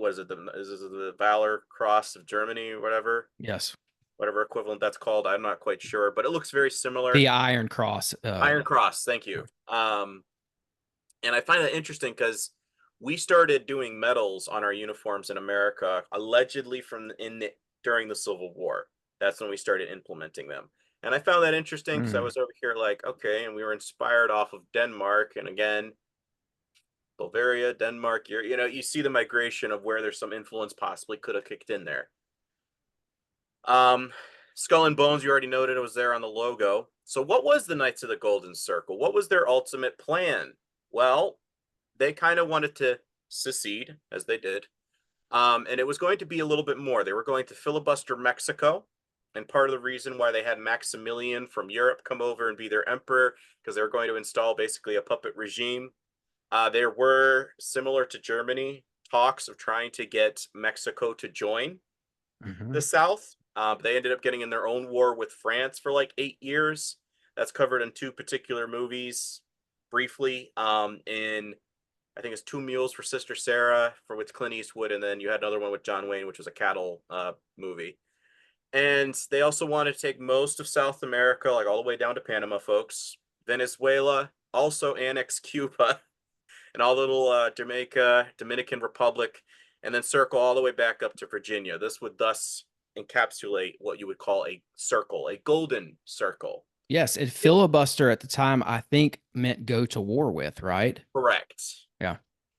Speaker 2: Valor Cross of Germany or whatever.
Speaker 1: Yes.
Speaker 2: Whatever equivalent that's called, I'm not quite sure, but it looks very similar.
Speaker 1: The Iron Cross.
Speaker 2: Iron Cross, thank you. And I find that interesting because we started doing medals on our uniforms in America allegedly during the Civil War. That's when we started implementing them. And I found that interesting because I was over here like, okay, and we were inspired off of Denmark. And again, Bavaria, Denmark, you see the migration of where there's some influence possibly could have kicked in there. Skull and Bones, you already noted it was there on the logo. So what was the Knights of the Golden Circle? What was their ultimate plan? Well, they kind of wanted to secede, as they did. And it was going to be a little bit more. They were going to filibuster Mexico. And part of the reason why they had Maximilian from Europe come over and be their emperor, because they were going to install basically a puppet regime. There were, similar to Germany, talks of trying to get Mexico to join the South. They ended up getting in their own war with France for like 8 years. That's covered in two particular movies briefly. I think it's Two Mules for Sister Sarah with Clint Eastwood, and then you had another one with John Wayne, which was a cattle movie. And they also wanted to take most of South America, like all the way down to Panama, folks. Venezuela, also annex Cuba, and all the little Jamaica, Dominican Republic, and then circle all the way back up to Virginia. This would thus encapsulate what you would call a circle, a golden circle.
Speaker 1: Yes, and filibuster at the time, I think, meant go to war with, right?
Speaker 2: Correct.
Speaker 1: Yeah.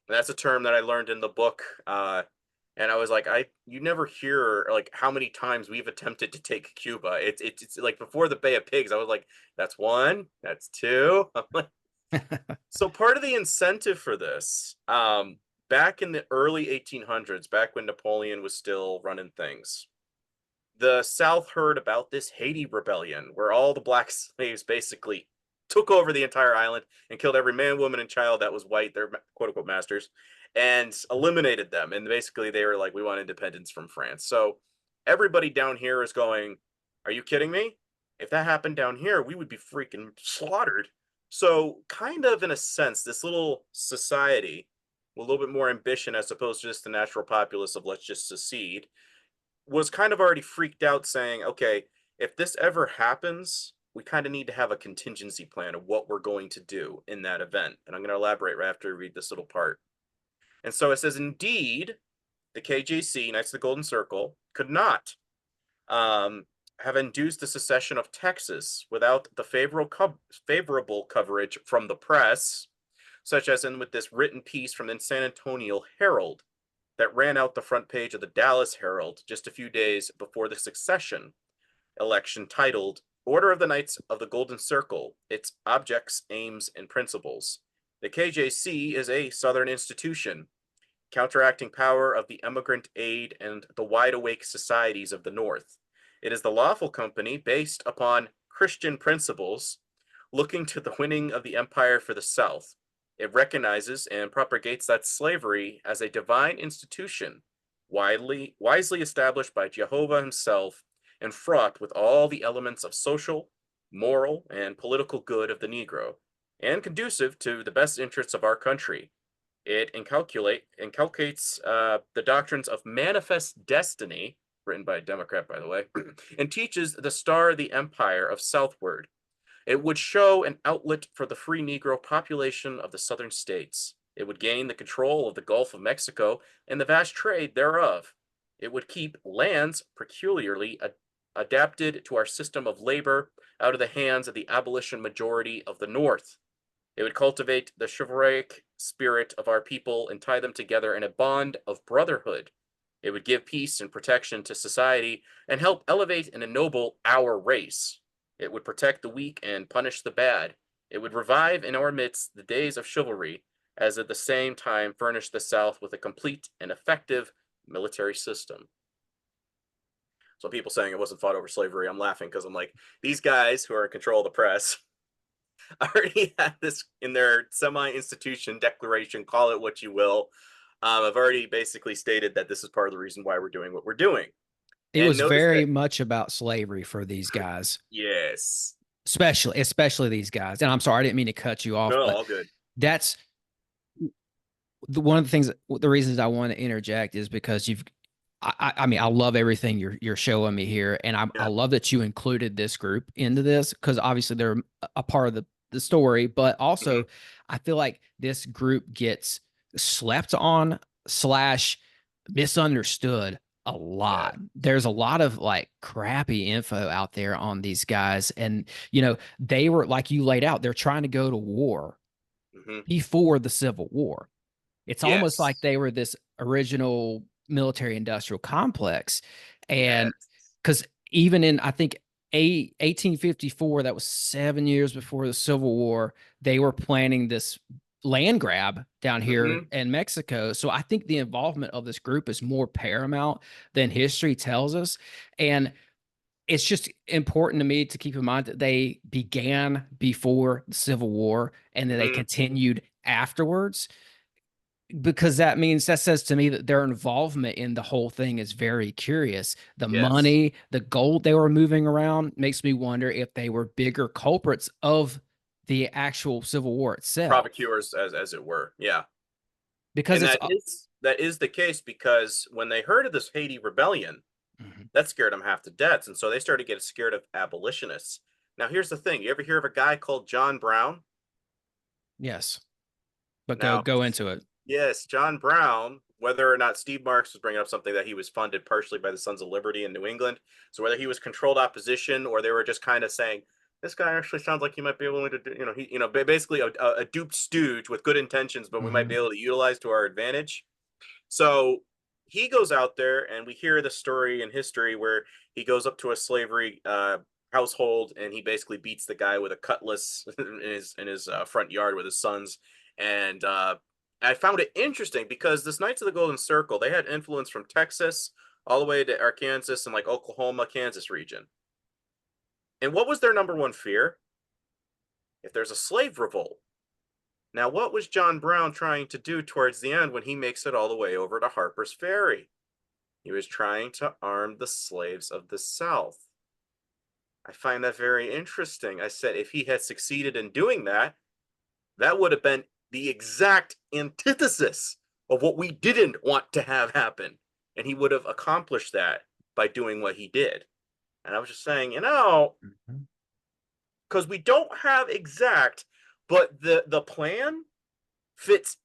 Speaker 2: That's a term that I learned in the book. And I was like, you never hear like how many times we've attempted to take Cuba. It's like before the Bay of Pigs, I was like, that's one, that's two. So part of the incentive for this, back in the early 1800s, back when Napoleon was still running things, the South heard about this Haiti rebellion where all the black slaves basically took over the entire island and killed every man, woman, and child that was white, their quote unquote masters, and eliminated them. And basically they were like, we want independence from France. So everybody down here is going, are you kidding me? If that happened down here, we would be freaking slaughtered. So kind of in a sense, this little society with a little bit more ambition as opposed to just the natural populace of let's just secede was kind of already freaked out saying, okay, if this ever happens, we kind of need to have a contingency plan of what we're going to do in that event. And I'm going to elaborate right after I read this little part. And so it says, indeed, the KJC, Knights of the Golden Circle, could not have induced the secession of Texas without the favorable coverage from the press, such as in with this written piece from the San Antonio Herald that ran out the front page of the Dallas Herald just a few days before the succession election, titled Order of the Knights of the Golden Circle, Its Objects, Aims, and Principles. The KJC is a Southern institution, counteracting power of the emigrant aid and the wide-awake societies of the North. It is the lawful company based upon Christian principles, looking to the winning of the empire for the South. It recognizes and propagates that slavery as a divine institution, wisely established by Jehovah himself, and fraught with all the elements of social, moral, and political good of the Negro, and conducive to the best interests of our country. It inculcates the doctrines of manifest destiny, written by a Democrat, by the way, and teaches the star of the empire of southward. It would show an outlet for the free Negro population of the southern states. It would gain the control of the Gulf of Mexico and the vast trade thereof. It would keep lands peculiarly adapted to our system of labor out of the hands of the abolition majority of the North. It would cultivate the chivalric spirit of our people and tie them together in a bond of brotherhood. It would give peace and protection to society and help elevate and ennoble our race. It would protect the weak and punish the bad. It would revive in our midst the days of chivalry, as at the same time furnish the South with a complete and effective military system. So people saying it wasn't fought over slavery, I'm laughing because I'm like, these guys who are in control of the press already had this in their semi-institution declaration, call it what you will. I've already basically stated that this is part of the reason why we're doing what we're doing.
Speaker 1: It
Speaker 2: And
Speaker 1: was
Speaker 2: notice
Speaker 1: very
Speaker 2: that,
Speaker 1: much about slavery for these guys,
Speaker 2: yes,
Speaker 1: especially these guys. And I'm sorry, I didn't mean to cut you off,
Speaker 2: no,
Speaker 1: but
Speaker 2: all good.
Speaker 1: that's one of the things, the reasons I want to interject is because I mean, I love everything you're showing me here, and I
Speaker 2: Yeah.
Speaker 1: love that you included this group into this because obviously they're a part of the story, but also I feel like this group gets slept on slash misunderstood a
Speaker 2: Yeah.
Speaker 1: lot. There's a lot of like crappy info out there on these guys, and they were like you laid out. They're trying to go to war before the Civil War. It's almost like
Speaker 2: Yes.
Speaker 1: they were this original military industrial complex. And
Speaker 2: Yes.
Speaker 1: because even in, I think, 1854, that was 7 years before the Civil War, they were planning this land grab down here in Mexico. So I think the involvement of this group is more paramount than history tells us. And it's just important to me to keep in mind that they began before the Civil War and that they continued afterwards, because that says to me that their involvement in the whole thing is very curious. The
Speaker 2: Yes.
Speaker 1: money, the gold they were moving around makes me wonder if they were bigger culprits of the actual Civil War itself.
Speaker 2: Provocateurs, as it were. Yeah.
Speaker 1: Because
Speaker 2: And
Speaker 1: it's
Speaker 2: that is the case because when they heard of this Haiti rebellion,
Speaker 1: Mhm.
Speaker 2: that scared them half to death. And so they started getting scared of abolitionists. Now, here's the thing. You ever hear of a guy called John Brown?
Speaker 1: Yes, but go
Speaker 2: Now,
Speaker 1: go into it.
Speaker 2: yes, John Brown, whether or not Steve Marks was bringing up something that he was funded partially by the Sons of Liberty in New England. So whether he was controlled opposition or they were just kind of saying, this guy actually sounds like he might be willing to do, basically a duped stooge with good intentions, but we might be
Speaker 1: Mhm.
Speaker 2: able to utilize to our advantage. So he goes out there, and we hear the story in history where he goes up to a slavery household, and he basically beats the guy with a cutlass in his front yard with his sons. And I found it interesting because this Knights of the Golden Circle, they had influence from Texas all the way to Arkansas and like Oklahoma, Kansas region. And what was their number one fear? If there's a slave revolt. Now, what was John Brown trying to do towards the end when he makes it all the way over to Harper's Ferry? He was trying to arm the slaves of the South. I find that very interesting. I said if he had succeeded in doing that, that would have been the exact antithesis of what we didn't want to have happen. And he would have accomplished that by doing what he did. And I was just saying,
Speaker 1: Mhm.
Speaker 2: because we don't have exact, but the plan fits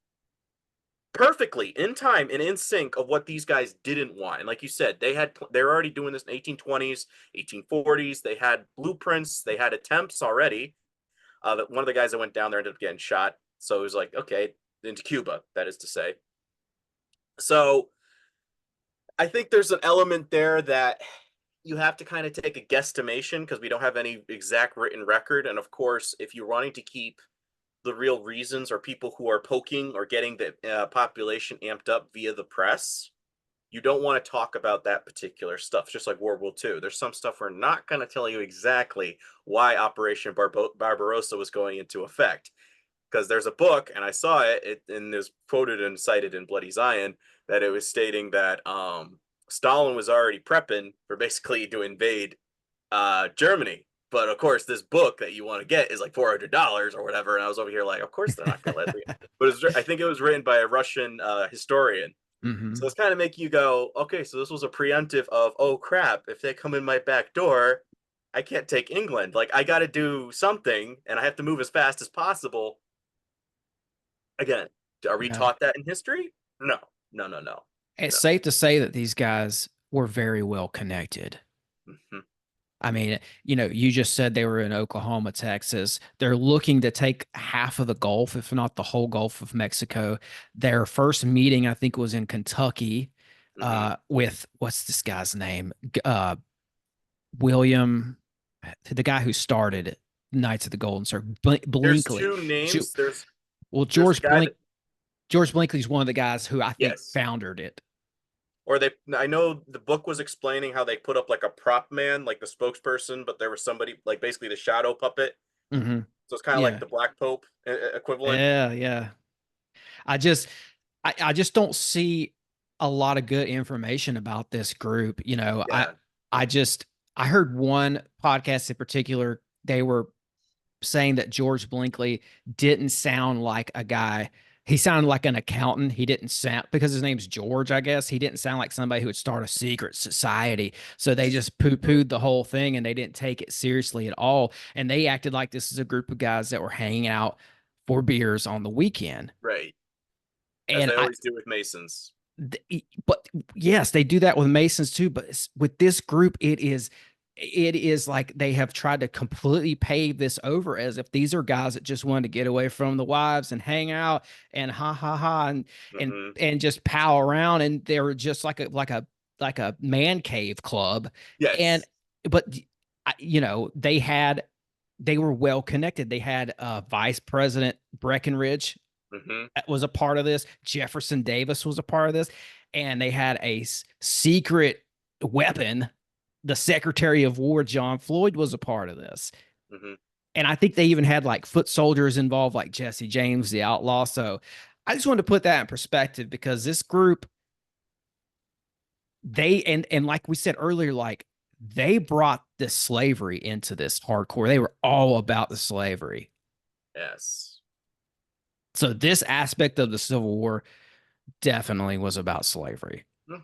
Speaker 2: perfectly in time and in sync of what these guys didn't want. And like you said, they're already doing this in 1820s, 1840s. They had blueprints, they had attempts already. One of the guys that went down there ended up getting shot. So it was like, okay, into Cuba, that is to say. So I think there's an element there that you have to kind of take a guesstimation because we don't have any exact written record. And of course, if you're wanting to keep the real reasons or people who are poking or getting the population amped up via the press, you don't want to talk about that particular stuff. It's just like World War II. There's some stuff we're not going to tell you exactly why Operation Barbarossa was going into effect. Because there's a book, and I saw it, and it was quoted and cited in Bloody Zion, that it was stating that Stalin was already prepping for basically to invade Germany. But of course, this book that you want to get is like $400 or whatever. And I was over here like, of course they're not going to let me. But I think it was written by a Russian historian. So it's kind of making you go, okay, so this was a preemptive of, oh crap, if they come in my back door, I can't take England. Like I got to do something, and I have to move as fast as possible. Again, are we
Speaker 1: Yeah.
Speaker 2: taught that in history? No, no, no, no.
Speaker 1: It's
Speaker 2: No.
Speaker 1: safe to say that these guys were very well connected.
Speaker 2: Mhm.
Speaker 1: I mean, you just said they were in Oklahoma, Texas. They're looking to take half of the Gulf, if not the whole Gulf of Mexico. Their first meeting, I think, was in Kentucky,
Speaker 2: Mhm.
Speaker 1: with what's this guy's name? William, the guy who started Knights of the Golden Circle,
Speaker 2: There's
Speaker 1: Blinkley.
Speaker 2: two names.
Speaker 1: Well,
Speaker 2: There's a guy that,
Speaker 1: George Blinkley's one of the guys who I think
Speaker 2: yes.
Speaker 1: founded it.
Speaker 2: Or I know the book was explaining how they put up like a prop man, like the spokesperson, but there was somebody like basically the shadow puppet.
Speaker 1: Hmm.
Speaker 2: So it's kind of like
Speaker 1: Yeah,
Speaker 2: the Black Pope equivalent.
Speaker 1: yeah, yeah. I just, I just don't see a lot of good information about this group.
Speaker 2: Yeah.
Speaker 1: I just, I heard one podcast in particular. They were saying that George Blinkley didn't sound like a guy. He sounded like an accountant. He didn't sound, because his name's George, I guess. He didn't sound like somebody who would start a secret society. So they just poo-pooed the whole thing and they didn't take it seriously at all. And they acted like this is a group of guys that were hanging out for beers on the weekend.
Speaker 2: Right. As
Speaker 1: And
Speaker 2: they always do with Masons.
Speaker 1: but yes, they do that with Masons too. But with this group, it is like they have tried to completely pave this over as if these are guys that just wanted to get away from the wives and hang out and ha ha ha and
Speaker 2: Hmm.
Speaker 1: and just pal around, and they were just like a man cave club. And
Speaker 2: Yes.
Speaker 1: but they were well connected. They had Vice President Breckinridge
Speaker 2: Hmm.
Speaker 1: was a part of this. Jefferson Davis was a part of this, and they had a secret weapon. The Secretary of War, John Floyd, was a part of this.
Speaker 2: Hmm.
Speaker 1: And I think they even had like foot soldiers involved, like Jesse James, the outlaw. So I just wanted to put that in perspective, because this group, and like we said earlier, like they brought this slavery into this hardcore. They were all about the slavery.
Speaker 2: Yes.
Speaker 1: So this aspect of the Civil War definitely was about slavery.
Speaker 2: Hmm.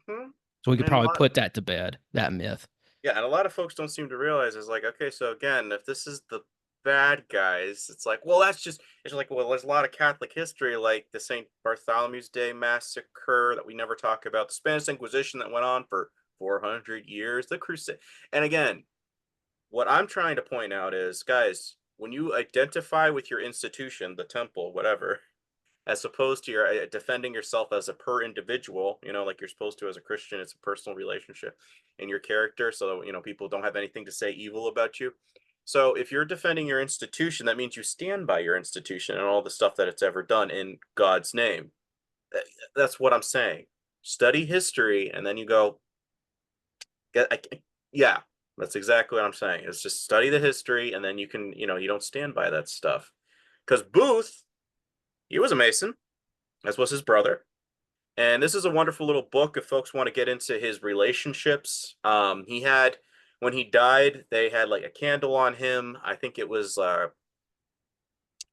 Speaker 1: So we could
Speaker 2: And a
Speaker 1: probably
Speaker 2: lot,
Speaker 1: put that to bed, that myth.
Speaker 2: yeah, and a lot of folks don't seem to realize is like, okay, so again, if this is the bad guys, it's like, well, it's like, well, there's a lot of Catholic history, like the St. Bartholomew's Day massacre that we never talk about, the Spanish Inquisition that went on for 400 years, the Crusade. And again, what I'm trying to point out is, guys, when you identify with your institution, the temple, whatever, as opposed to your defending yourself as a per individual, like you're supposed to as a Christian, it's a personal relationship in your character. So, people don't have anything to say evil about you. So if you're defending your institution, that means you stand by your institution and all the stuff that it's ever done in God's name. That's what I'm saying. Study history, and then you go, yeah, that's exactly what I'm saying. It's just study the history, and then you can, you don't stand by that stuff. Because Booth, he was a Mason, as was his brother. And this is a wonderful little book if folks want to get into his relationships. He had, when he died, they had like a candle on him. I think it was, can't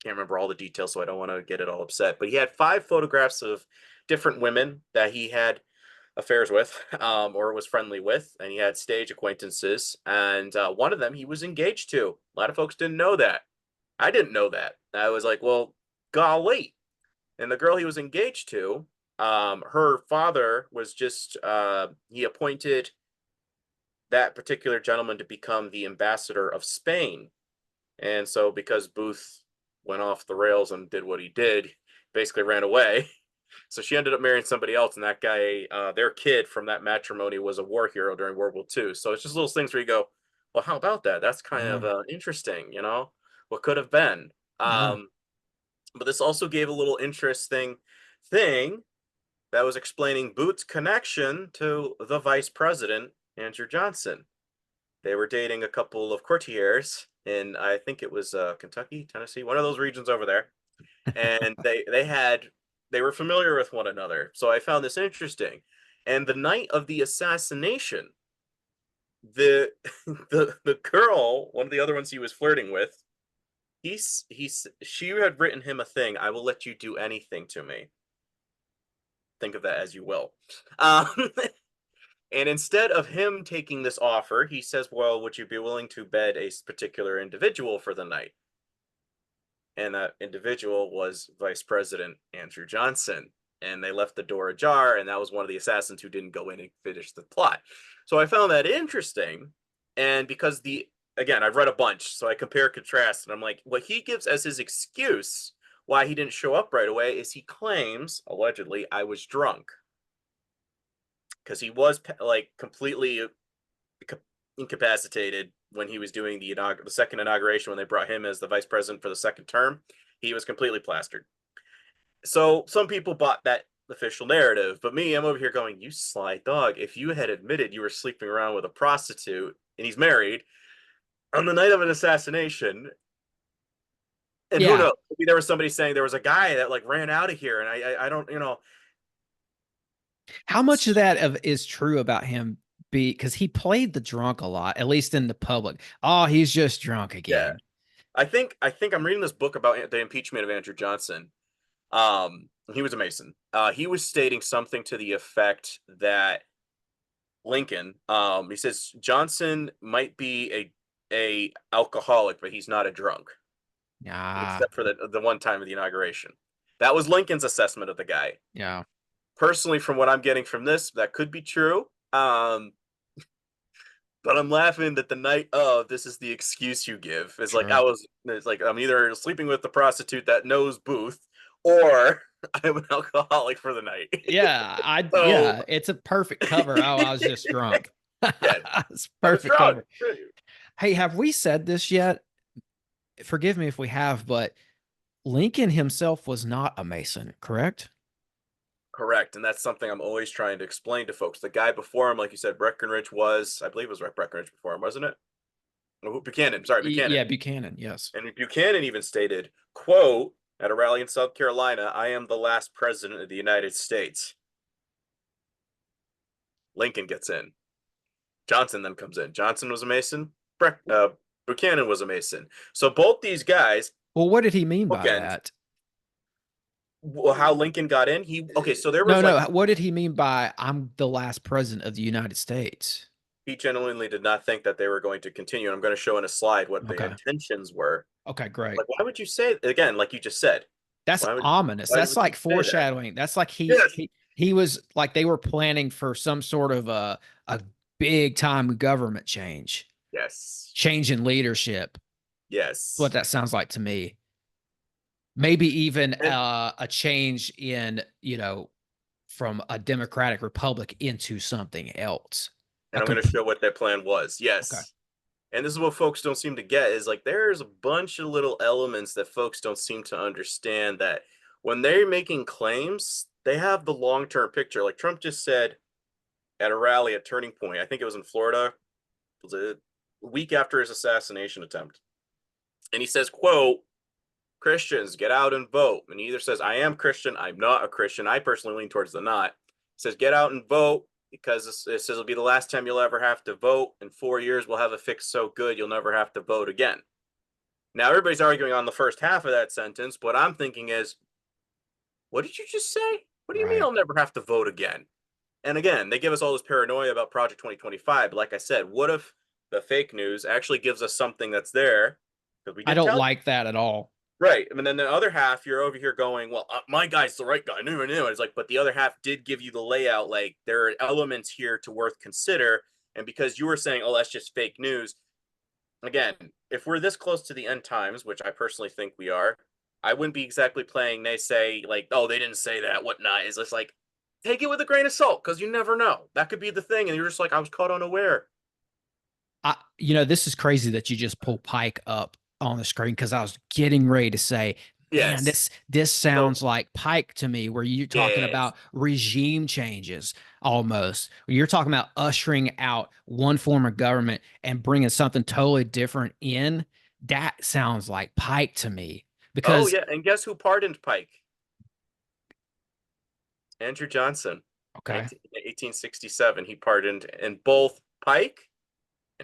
Speaker 2: remember all the details, so I don't want to get it all upset. But he had 5 photographs of different women that he had affairs with, or was friendly with, and he had stage acquaintances. And one of them he was engaged to. A lot of folks didn't know that. I didn't know that. I was like, well, golly. And the girl he was engaged to, her father was just he appointed that particular gentleman to become the ambassador of Spain. And so because Booth went off the rails and did what he did, basically ran away. So she ended up marrying somebody else, and that guy, their kid from that matrimony, was a war hero during World War II. So it's just little things where you go, well, how about that? That's kind
Speaker 1: Yeah.
Speaker 2: of interesting, what could have been.
Speaker 1: Yeah.
Speaker 2: But this also gave a little interesting thing that was explaining Booth's connection to the vice president, Andrew Johnson. They were dating a couple of courtiers in, I think it was Kentucky, Tennessee, one of those regions over there. And they were familiar with one another. So I found this interesting. And the night of the assassination, the the girl, one of the other ones he was flirting with, she had written him a thing. I will let you do anything to me. Think of that as you will. Um, and instead of him taking this offer, he says, "Well, would you be willing to bed a particular individual for the night?" And that individual was Vice President Andrew Johnson. And they left the door ajar, and that was one of the assassins who didn't go in and finish the plot. So I found that interesting. And because again, I've read a bunch, so I compare contrast, and I'm like, what he gives as his excuse why he didn't show up right away is he claims, allegedly, I was drunk. Because he was like completely incapacitated when he was doing the second inauguration when they brought him as the vice president for the second term. He was completely plastered. So some people bought that official narrative, but me, I'm over here going, you sly dog. If you had admitted you were sleeping around with a prostitute and he's married on the night of an assassination, and who
Speaker 1: Yeah.
Speaker 2: knows, maybe there was somebody saying there was a guy that like ran out of here, and I don't,
Speaker 1: How much of that is true about him? Because he played the drunk a lot, at least in the public. Oh, he's just drunk
Speaker 2: yeah.
Speaker 1: again.
Speaker 2: I think I'm reading this book about the impeachment of Andrew Johnson. He was a Mason. He was stating something to the effect that Lincoln, he says Johnson might be a alcoholic, but he's not a drunk,
Speaker 1: Yeah.
Speaker 2: except for the one time of the inauguration. That was Lincoln's assessment of the guy.
Speaker 1: Yeah.
Speaker 2: Personally, from what I'm getting from this, that could be true. But I'm laughing that the night of this is the excuse you give. It's like
Speaker 1: Sure.
Speaker 2: it's like I'm either sleeping with the prostitute that knows Booth, or I'm an alcoholic for the night.
Speaker 1: Yeah.
Speaker 2: So
Speaker 1: Yeah. It's a perfect cover. Oh, I was just drunk.
Speaker 2: yeah,
Speaker 1: It's
Speaker 2: I was
Speaker 1: perfect
Speaker 2: drunk.
Speaker 1: cover. Hey, have we said this yet? Forgive me if we have, but Lincoln himself was not a Mason, correct?
Speaker 2: Correct, and that's something I'm always trying to explain to folks. The guy before him, like you said, Breckinridge was, I believe it was Breckinridge before him, wasn't it? No, Buchanan. Sorry, Buchanan.
Speaker 1: Yeah, Buchanan. Yes.
Speaker 2: And Buchanan even stated, "quote at a rally in South Carolina, I am the last president of the United States." Lincoln gets in. Johnson then comes in. Johnson was a Mason. Buchanan was a Mason. So both these guys,
Speaker 1: Well, what did he mean by
Speaker 2: bookend.
Speaker 1: that?
Speaker 2: How Lincoln got in. So there was
Speaker 1: No. What did he mean by "I'm the last president of the United States"?
Speaker 2: he genuinely did not think that they were going to continue. And I'm going to show in a slide what the
Speaker 1: Okay.
Speaker 2: intentions were.
Speaker 1: Okay, great.
Speaker 2: Like, why would you say again, like you just said?
Speaker 1: That's
Speaker 2: Why would
Speaker 1: ominous.
Speaker 2: why
Speaker 1: That's
Speaker 2: would you
Speaker 1: like
Speaker 2: say that?
Speaker 1: foreshadowing. That's like
Speaker 2: Yes.
Speaker 1: he was like they were planning for some sort of a big time government change in leadership. What
Speaker 2: Yes.
Speaker 1: that sounds like to me. Maybe even
Speaker 2: And
Speaker 1: a change in, from a democratic republic into something else.
Speaker 2: I'm going to show what that plan was.
Speaker 1: Okay.
Speaker 2: Yes. And this is what folks don't seem to get is like there's a bunch of little elements that folks don't seem to understand that when they're making claims, they have the long-term picture. Like Trump just said at a rally at Turning Point, I think it was in Florida, was it a week after his assassination attempt. And he says, quote, Christians, get out and vote. And he either says, I am Christian, I'm not a Christian. I personally lean towards the not. He says, get out and vote because it says it'll be the last time you'll ever have to vote. In 4 years, we'll have a fix so good you'll never have to vote again. Now, everybody's arguing on the first half of that sentence. What I'm thinking is, what did you just say? What do you mean
Speaker 1: Right.
Speaker 2: I'll never have to vote again? And again, they give us all this paranoia about Project 2025. But like I said, what if the fake news actually gives us something that's there? Because we
Speaker 1: I
Speaker 2: did
Speaker 1: don't
Speaker 2: tell
Speaker 1: like that at all.
Speaker 2: right. And then the other half, you're over here going, well, my guy's the right guy. No. It's like, but the other half did give you the layout. Like there are elements here to worth consider. And because you were saying, oh, that's just fake news. Again, if we're this close to the end times, which I personally think we are, I wouldn't be exactly playing. They say like, oh, they didn't say that, whatnot. It's just like, take it with a grain of salt because you never know. That could be the thing. And you're just like, I was caught unaware.
Speaker 1: This is crazy that you just pull Pike up on the screen because I was getting ready to say, man,
Speaker 2: Yes.
Speaker 1: this
Speaker 2: So,
Speaker 1: sounds like Pike to me, where you're talking
Speaker 2: yes.
Speaker 1: about regime changes almost. You're talking about ushering out one form of government and bringing something totally different in. That sounds like Pike to me
Speaker 2: Oh,
Speaker 1: because,
Speaker 2: yeah. And guess who pardoned Pike? Andrew Johnson.
Speaker 1: okay,
Speaker 2: 1867, he pardoned, and both Pike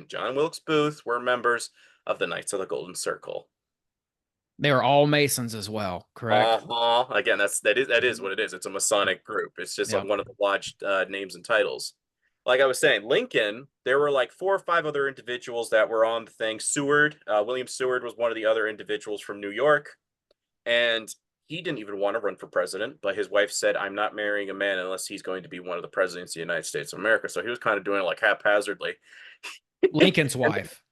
Speaker 2: John Wilkes Booth were members of the Knights of the Golden Circle.
Speaker 1: They were all Masons as well, correct?
Speaker 2: Again, that is what it is. It's a Masonic group. It's just
Speaker 1: Yep.
Speaker 2: one of the lodged names and titles. Like I was saying, Lincoln, there were like 4 or 5 other individuals that were on the thing. Seward, William Seward was one of the other individuals from New York. And he didn't even want to run for president, but his wife said, I'm not marrying a man unless he's going to be one of the presidents of the United States of America. So he was kind of doing it like haphazardly.
Speaker 1: Lincoln's wife.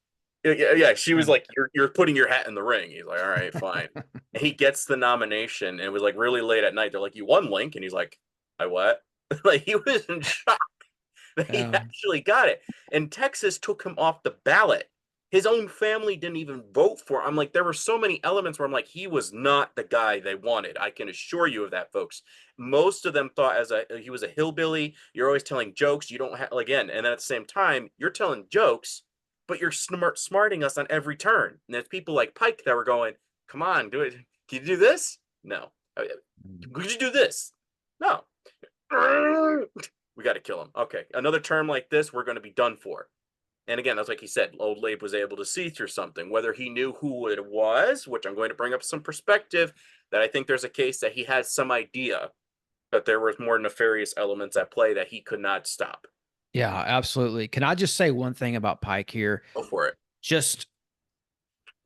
Speaker 2: Yeah, she was like, you're putting your hat in the ring. He's like, all right, fine. And he gets the nomination, and it was like really late at night. They're like, you won, Link. And he's like, I what? Like, he was in shock that he actually got it. And Texas took him off the ballot. His own family didn't even vote for him. I'm like, there were so many elements where I'm like, he was not the guy they wanted. I can assure you of that, folks. Most of them thought he was a hillbilly. You're always telling jokes. You don't have, again, and then at the same time, you're telling jokes, but you're smarting us on every turn. And there's people like Pike that were going, come on, do it. Can you do this? No. Could you do this? No. We got to kill him. Okay. Another term like this, we're going to be done for. And again, that's like he said, old Labe was able to see through something, whether he knew who it was, which I'm going to bring up some perspective, that I think there's a case that he had some idea that there was more nefarious elements at play that he could not stop.
Speaker 1: Yeah, absolutely. Can I just say one thing about Pike here?
Speaker 2: Go for it.
Speaker 1: Just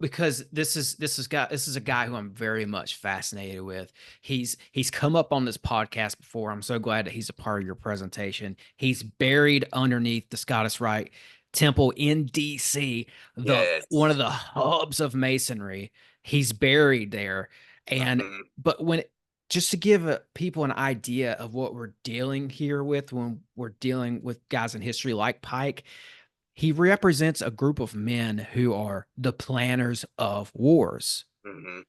Speaker 1: because this is a guy who I'm very much fascinated with. He's come up on this podcast before. I'm so glad that he's a part of your presentation. He's buried underneath the Scottish Rite Temple in DC, one of the hubs of Masonry. He's buried there. And but just to give people an idea of what we're dealing here with when we're dealing with guys in history like Pike, he represents a group of men who are the planners of wars,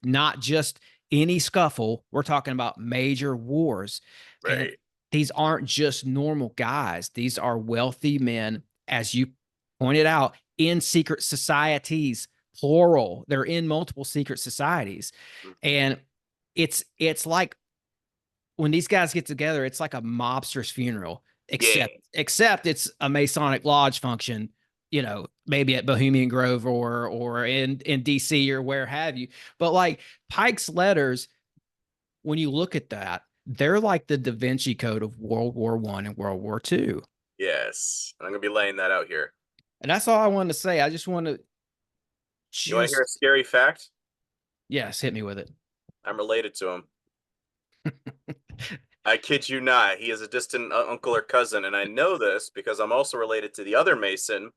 Speaker 1: not just any scuffle. We're talking about major wars.
Speaker 2: Right.
Speaker 1: And these aren't just normal guys. These are wealthy men, as you pointed out, in secret societies, plural. They're in multiple secret societies. And it's like when these guys get together, it's like a mobster's funeral, except it's a Masonic lodge function, you know, maybe at Bohemian Grove or in DC or where have you. But like Pike's letters, when you look at that, they're like the Da Vinci Code of World War I and World War II.
Speaker 2: Yes. I'm going to be laying that out here.
Speaker 1: And that's all I wanted to say. I just want to.
Speaker 2: You want to hear a scary fact?
Speaker 1: Yes, hit me with it.
Speaker 2: I'm related to him. I kid you not. He is a distant uncle or cousin, and I know this because I'm also related to the other Mason,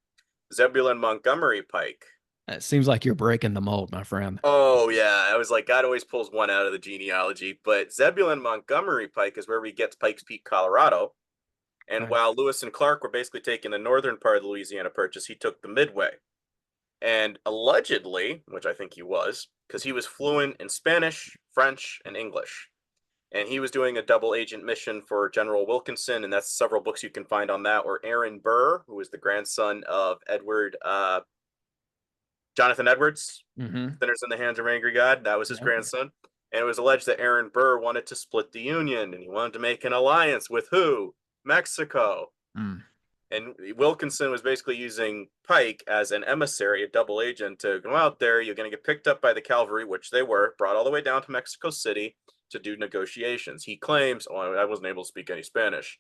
Speaker 2: Zebulon Montgomery Pike.
Speaker 1: It seems like you're breaking the mold, my friend.
Speaker 2: Oh, yeah. I was like, God always pulls one out of the genealogy. But Zebulon Montgomery Pike is where we get to Pikes Peak, Colorado. And while Lewis and Clark were basically taking the northern part of the Louisiana Purchase, he took the Midway. And allegedly, which I think he was, because he was fluent in Spanish, French, and English. And he was doing a double agent mission for General Wilkinson, and that's several books you can find on that, or Aaron Burr, who is the grandson of Jonathan Edwards, Sinners in the Hands of Angry God. That was his grandson. And it was alleged that Aaron Burr wanted to split the Union, and he wanted to make an alliance with who? Mexico. And Wilkinson was basically using Pike as an emissary, a double agent, to go out there. You're going to get picked up by the cavalry, which they were, brought all the way down to Mexico City to do negotiations. He claims, oh, I wasn't able to speak any Spanish.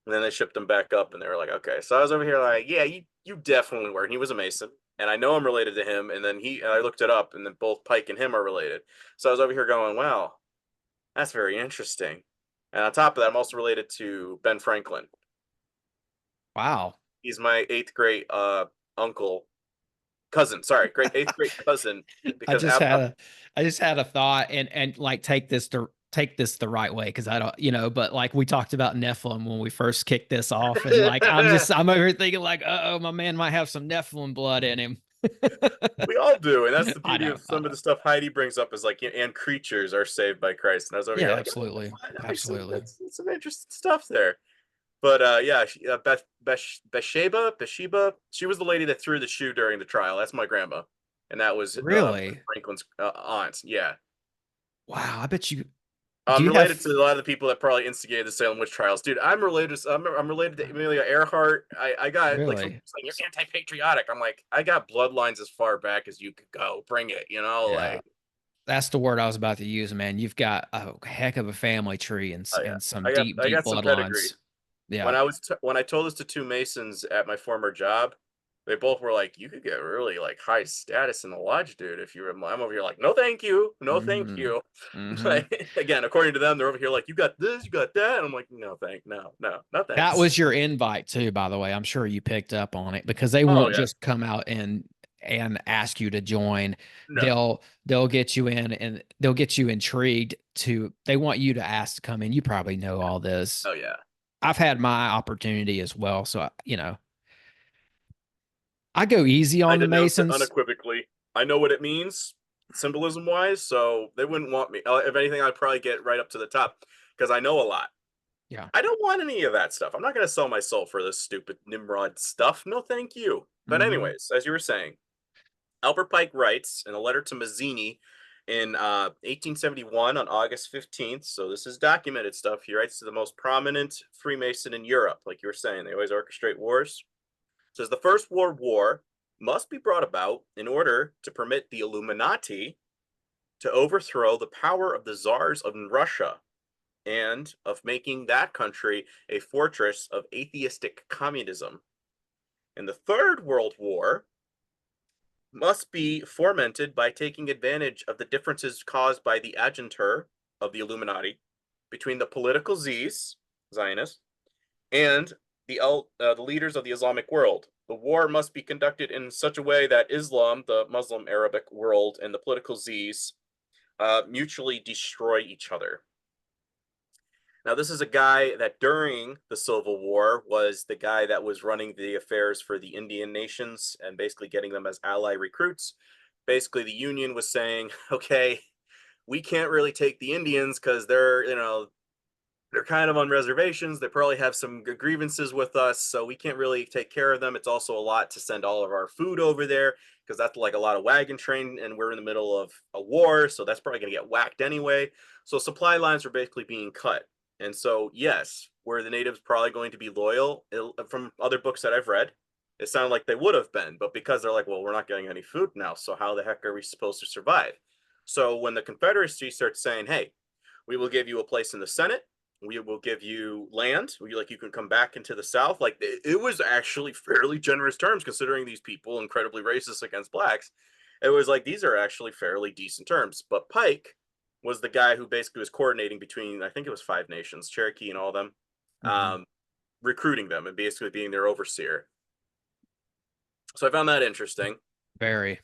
Speaker 2: And then they shipped him back up, and they were like, okay. So I was over here like, yeah, you definitely were. And he was a Mason, and I know I'm related to him. And then I looked it up, and then both Pike and him are related. So I was over here going, wow, that's very interesting. And on top of that, I'm also related to Ben Franklin.
Speaker 1: Wow.
Speaker 2: He's my 8th grade cousin. Sorry, great 8th grade cousin.
Speaker 1: Because I just had a thought and like take this the right way, because I don't, but like we talked about Nephilim when we first kicked this off, and like I'm over here thinking like, oh, my man might have some Nephilim blood in him.
Speaker 2: We all do, and that's the beauty of some of the stuff Heidi brings up is like, and creatures are saved by Christ. And I was over here like,
Speaker 1: absolutely, absolutely,
Speaker 2: that's some interesting stuff there. But Bathsheba, she was the lady that threw the shoe during the trial. That's my grandma, and that was
Speaker 1: really
Speaker 2: Franklin's aunt. Yeah.
Speaker 1: Wow, I bet you. Do
Speaker 2: I'm
Speaker 1: you
Speaker 2: related
Speaker 1: have
Speaker 2: to a lot of the people that probably instigated the Salem witch trials, dude. I'm related to Amelia Earhart. I got like some
Speaker 1: really?
Speaker 2: saying you're anti-patriotic. I'm like, I got bloodlines as far back as you could go. Bring it,
Speaker 1: Yeah.
Speaker 2: like.
Speaker 1: That's the word I was about to use, man. You've got a heck of a family tree and
Speaker 2: Oh yeah,
Speaker 1: and some
Speaker 2: I got
Speaker 1: deep,
Speaker 2: I
Speaker 1: deep
Speaker 2: got some pedigree.
Speaker 1: bloodlines. Yeah.
Speaker 2: When I told this to two Masons at my former job, they both were like, "You could get really like high status in the lodge, dude. If you were." I'm over here like, "No, thank you, no, thank
Speaker 1: Hmm.
Speaker 2: you."
Speaker 1: Hmm.
Speaker 2: Like, again, according to them, they're over here like, "You got this, you got that," and I'm like, "No, no,
Speaker 1: That
Speaker 2: thanks."
Speaker 1: was your invite too, by the way. I'm sure you picked up on it because they
Speaker 2: Oh
Speaker 1: won't
Speaker 2: yeah,
Speaker 1: just come out and ask you to join.
Speaker 2: no,
Speaker 1: They'll get you in and they'll get you intrigued to they want you to ask to come in. You probably know all this.
Speaker 2: oh yeah.
Speaker 1: I've had my opportunity as well, so I go easy
Speaker 2: I
Speaker 1: on the
Speaker 2: denounced it
Speaker 1: Masons.
Speaker 2: unequivocally. I know what it means, symbolism wise, so they wouldn't want me. If anything, I'd probably get right up to the top because I know a lot.
Speaker 1: Yeah.
Speaker 2: I don't want any of that stuff. I'm not going to sell my soul for this stupid Nimrod stuff. No, thank you. But
Speaker 1: Hmm.
Speaker 2: anyways, as you were saying, Albert Pike writes in a letter to Mazzini in 1871 on August 15th. So this is documented stuff. He writes to the most prominent Freemason in Europe. Like you were saying, they always orchestrate wars. Says the First World War must be brought about in order to permit the Illuminati to overthrow the power of the czars of Russia and of making that country a fortress of atheistic communism. And the Third World War must be fomented by taking advantage of the differences caused by the agenter of the Illuminati between the political Z's, Zionists, and the leaders of the Islamic world. The war must be conducted in such a way that Islam, the Muslim Arabic world, and the political Z's mutually destroy each other. Now, this is a guy that during the Civil War was the guy that was running the affairs for the Indian nations and basically getting them as ally recruits. Basically, the Union was saying, okay, we can't really take the Indians because they're kind of on reservations. They probably have some grievances with us, so we can't really take care of them. It's also a lot to send all of our food over there because that's like a lot of wagon train, and we're in the middle of a war, so that's probably going to get whacked anyway. So supply lines are basically being cut. And so, yes, were the natives probably going to be loyal? From other books that I've read, it sounded like they would have been, but because they're like, well, we're not getting any food now, so how the heck are we supposed to survive? So when the Confederacy starts saying, hey, we will give you a place in the Senate, we will give you land, you can come back into the South, like it was actually fairly generous terms considering these people incredibly racist against blacks. It was like these are actually fairly decent terms. But Pike was the guy who basically was coordinating between, I think it was five nations, Cherokee and all of them,
Speaker 1: Hmm.
Speaker 2: recruiting them and basically being their overseer. So I found that interesting.
Speaker 1: Very.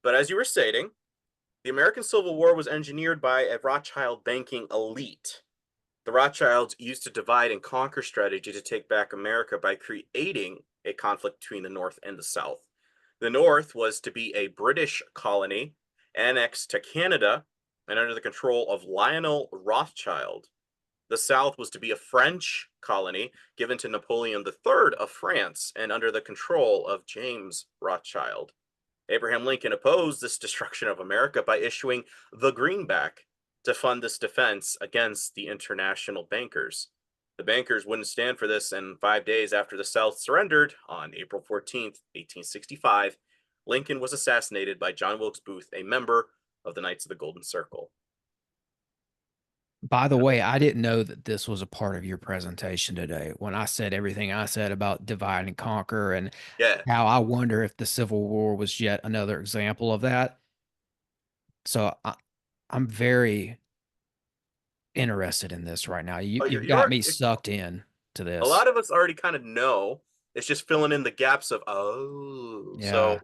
Speaker 2: But as you were stating, the American Civil War was engineered by a Rothschild banking elite. The Rothschilds used a divide and conquer strategy to take back America by creating a conflict between the North and the South. The North was to be a British colony annexed to Canada and under the control of Lionel Rothschild. The South was to be a French colony given to Napoleon III of France and under the control of James Rothschild. Abraham Lincoln opposed this destruction of America by issuing the greenback to fund this defense against the international bankers. The bankers wouldn't stand for this, and 5 days after the South surrendered, on April 14th, 1865, Lincoln was assassinated by John Wilkes Booth, a member of the Knights of the Golden Circle.
Speaker 1: By the way, I didn't know that this was a part of your presentation today. When I said everything I said about divide and conquer and
Speaker 2: Yeah.
Speaker 1: how I wonder if the Civil War was yet another example of that. So I'm very interested in this right now.
Speaker 2: Oh,
Speaker 1: You've got me sucked in to
Speaker 2: a
Speaker 1: this.
Speaker 2: lot of us already kind of know. It's just filling in the gaps of, oh,
Speaker 1: Yeah.
Speaker 2: so.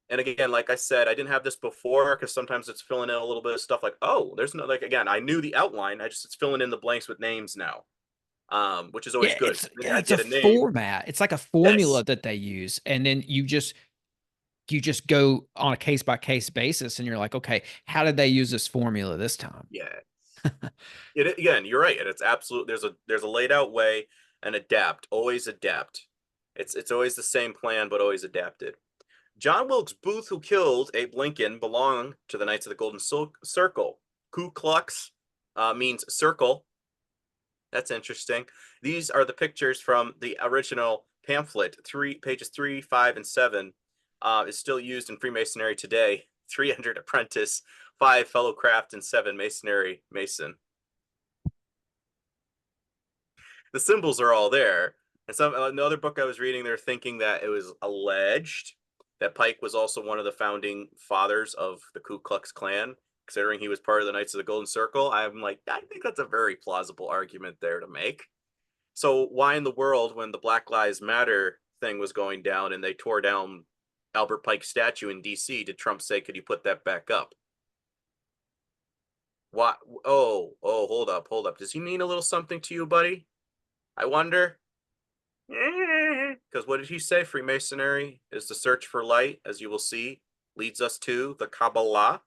Speaker 2: And again, like I said, I didn't have this before because sometimes it's filling in a little bit of stuff like, oh, there's no, like, again, I knew the outline. It's filling in the blanks with names now, which is always
Speaker 1: Yeah,
Speaker 2: good. Then I
Speaker 1: it's a
Speaker 2: get a name.
Speaker 1: format. It's like a formula
Speaker 2: Yes.
Speaker 1: that they use, and then you just go on a case by case basis, and you're like, okay, how did they use this formula this time?
Speaker 2: Yeah. Again, you're right. And it's absolute. There's a laid out way and adapt. Always adapt. It's always the same plan, but always adapted. John Wilkes Booth, who killed Abe Lincoln, belonged to the Knights of the Golden Circle. Ku Klux means circle. That's interesting. These are the pictures from the original pamphlet. Pages 3, 5, and 7 is still used in Freemasonry today. 300 apprentice, 5 fellow craft, and 7 masonry mason. The symbols are all there. And another book I was reading, they're thinking that it was alleged that Pike was also one of the founding fathers of the Ku Klux Klan, considering he was part of the Knights of the Golden Circle. I'm like, I think that's a very plausible argument there to make. So why in the world, when the Black Lives Matter thing was going down and they tore down Albert Pike's statue in DC, did Trump say, could you put that back up? What? Oh, hold up. Does he mean a little something to you, buddy? I wonder. Because what did he say? Freemasonry is the search for light, as you will see, leads us to the Kabbalah.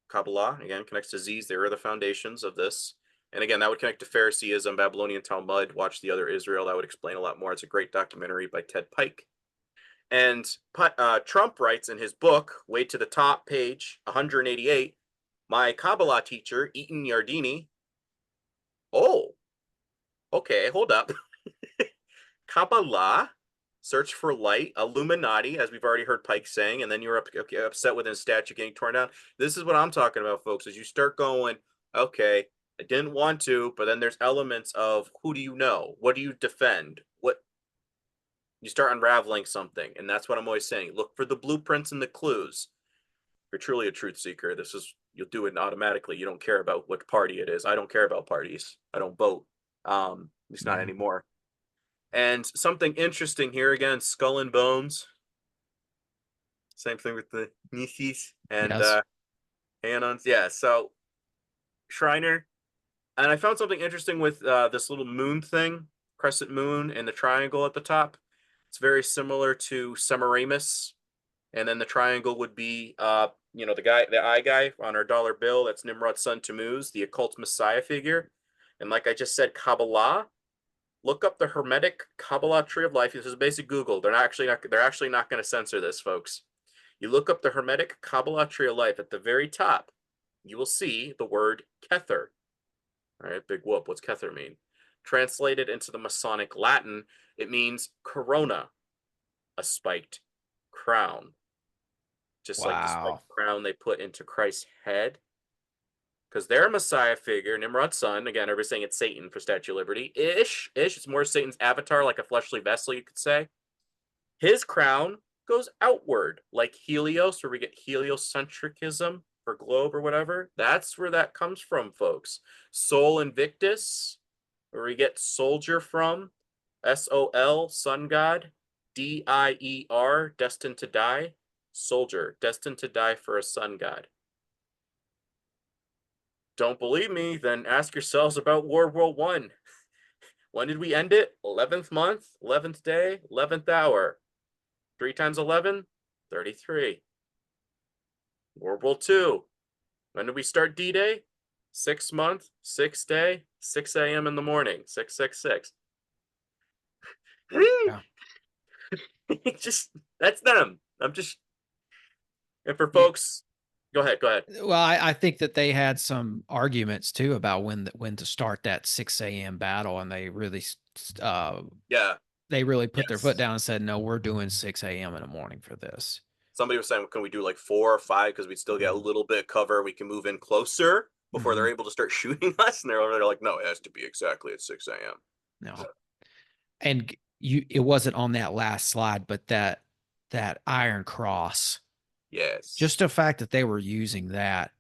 Speaker 2: Kabbalah, again, connects to Z's. They are the foundations of this. And again, that would connect to Phariseeism, Babylonian Talmud. Watch The Other Israel. That would explain a lot more. It's a great documentary by Ted Pike. And Trump writes in his book, way to the top, page 188, my Kabbalah teacher, Eaton Yardini. Oh, okay, hold up. Kabbalah, search for light, Illuminati, as we've already heard Pike saying, and then you're upset with his statue getting torn down. This is what I'm talking about, folks, as you start going, okay, I didn't want to, but then there's elements of who do you know? What do you defend? What you start unraveling something, and that's what I'm always saying. Look for the blueprints and the clues. If you're truly a truth seeker, you'll do it automatically. You don't care about what party it is. I don't care about parties. I don't vote. At least not anymore. And something interesting here again, skull and bones. Same thing with the Nisis and Hanons. Yeah, so Shriner. And I found something interesting with this little moon thing, crescent moon, and the triangle at the top. It's very similar to Semiramis. And then the triangle would be, the eye guy on our dollar bill. That's Nimrod's son Tammuz, the occult messiah figure. And like I just said, Kabbalah. Look up the Hermetic Kabbalah Tree of Life. This is basic Google. They're actually not going to censor this, folks. You look up the Hermetic Kabbalah Tree of Life at the very top. You will see the word Kether. All right, big whoop. What's Kether mean? Translated into the Masonic Latin, it means corona, a spiked crown. Just like the spiked crown they put into Christ's head. Because they're a Messiah figure, Nimrod's son. Again, everybody's saying it's Satan for Statue of Liberty. Ish. It's more Satan's avatar, like a fleshly vessel, you could say. His crown goes outward, like Helios, where we get heliocentricism for globe or whatever. That's where that comes from, folks. Sol Invictus, where we get soldier from. S-O-L, sun god. D-I-E-R, destined to die. Soldier, destined to die for a sun god. Don't believe me? Then ask yourselves about World War I. When did we end it? 11th month, 11th day, 11th hour. 3 times 11? 33. World War II. When did we start D-Day? 6th month, 6th day, 6 a.m. in the morning. 666. Yeah. That's them. And for folks... Go ahead.
Speaker 1: Well, I think that they had some arguments too about when to start that 6 a.m. battle, and they really, they really put their foot down and said, "No, we're doing 6 a.m. in the morning for this."
Speaker 2: Somebody was saying, "Can we do like 4 or 5 because we'd still get a little bit of cover? We can move in closer before they're able to start shooting us." And they're like, "No, it has to be exactly at 6 a.m."
Speaker 1: No, and it wasn't on that last slide, but that Iron Cross.
Speaker 2: Yes.
Speaker 1: Just the fact that they were using that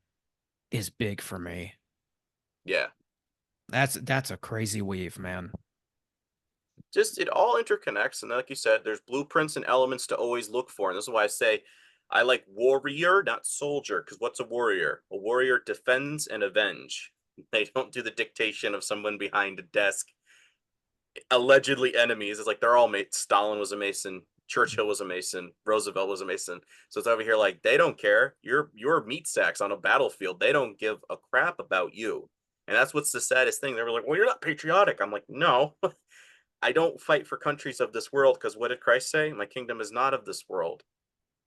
Speaker 1: is big for me.
Speaker 2: Yeah.
Speaker 1: That's a crazy weave, man.
Speaker 2: Just it all interconnects. And like you said, there's blueprints and elements to always look for. And this is why I say I like warrior, not soldier. Because what's a warrior? A warrior defends and avenge. They don't do the dictation of someone behind a desk. Allegedly enemies. It's like they're all mates. Stalin was a Mason. Churchill was a Mason. Roosevelt was a Mason. So it's over here like, they don't care. You're meat sacks on a battlefield. They don't give a crap about you. And that's what's the saddest thing. They were like, well, you're not patriotic. I'm like, no. I don't fight for countries of this world because what did Christ say? My kingdom is not of this world.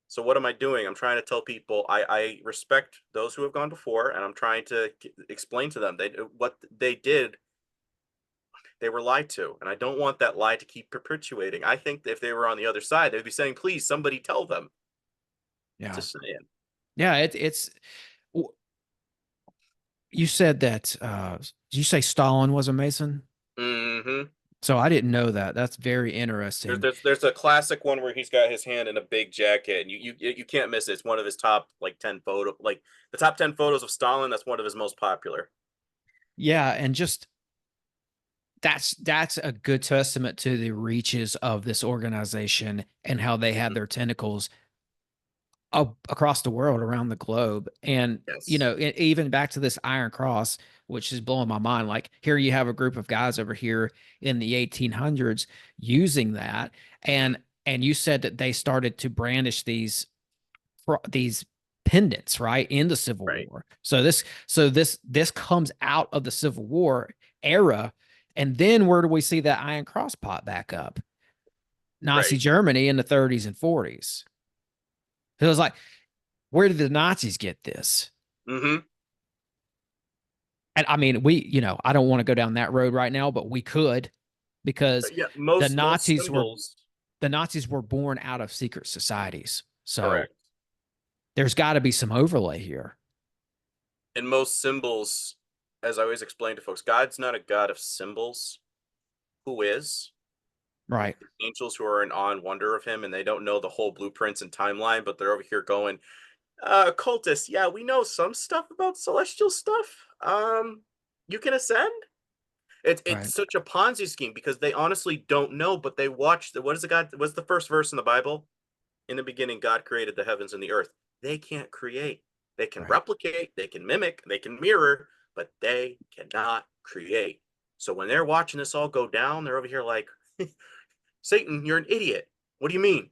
Speaker 2: So what am I doing? I'm trying to tell people I respect those who have gone before, and I'm trying to explain to them what they did. They were lied to, and I don't want that lie to keep perpetuating. I think if they were on the other side, they'd be saying, "Please, somebody tell them."
Speaker 1: Yeah.
Speaker 2: Just saying.
Speaker 1: Yeah. It's, you said that, did you say Stalin was a Mason?
Speaker 2: Hmm.
Speaker 1: So I didn't know that. That's very
Speaker 2: There's,
Speaker 1: interesting.
Speaker 2: there's there's a classic one where he's got his hand in a big jacket, and you can't miss it. It's one of his top like 10 photo, like the top 10 photos of Stalin. That's one of his most popular.
Speaker 1: Yeah. And just, that's a good testament to the reaches of this organization and how they had
Speaker 2: Mhm.
Speaker 1: their tentacles across the world, around the globe. And,
Speaker 2: Yes.
Speaker 1: even back to this Iron Cross, which is blowing my mind. Like, here you have a group of guys over here in the 1800s using that.
Speaker 2: Hmm.
Speaker 1: And you said that they started to brandish these pendants, right, in the Civil
Speaker 2: Right.
Speaker 1: War. So this comes out of the Civil War era. And then where do we see that Iron Cross pop back up? Nazi
Speaker 2: Right.
Speaker 1: Germany in the 30s and 40s. So it was like, where did the Nazis get this?
Speaker 2: Hmm.
Speaker 1: And I mean, I don't want to go down that road right now, but we could, because
Speaker 2: Yeah.
Speaker 1: the
Speaker 2: Most
Speaker 1: Nazis were
Speaker 2: symbols.
Speaker 1: the Nazis were born out of secret societies. So
Speaker 2: Correct.
Speaker 1: there's got to be some overlay here.
Speaker 2: And most symbols, as I always explain to folks, God's not a God of symbols. Who is?
Speaker 1: Right.
Speaker 2: Angels who are in awe and wonder of him, and they don't know the whole blueprints and timeline, but they're over here going, cultists, yeah, we know some stuff about celestial stuff. You can ascend. It's
Speaker 1: Right.
Speaker 2: such a Ponzi scheme because they honestly don't know, but they watch what is the God? What's the first verse in the Bible? In the beginning, God created the heavens and the earth. They can't create. They can
Speaker 1: Right.
Speaker 2: replicate, they can mimic, they can mirror, but they cannot create. So when they're watching this all go down, they're over here like, Satan, you're an idiot. What do you mean?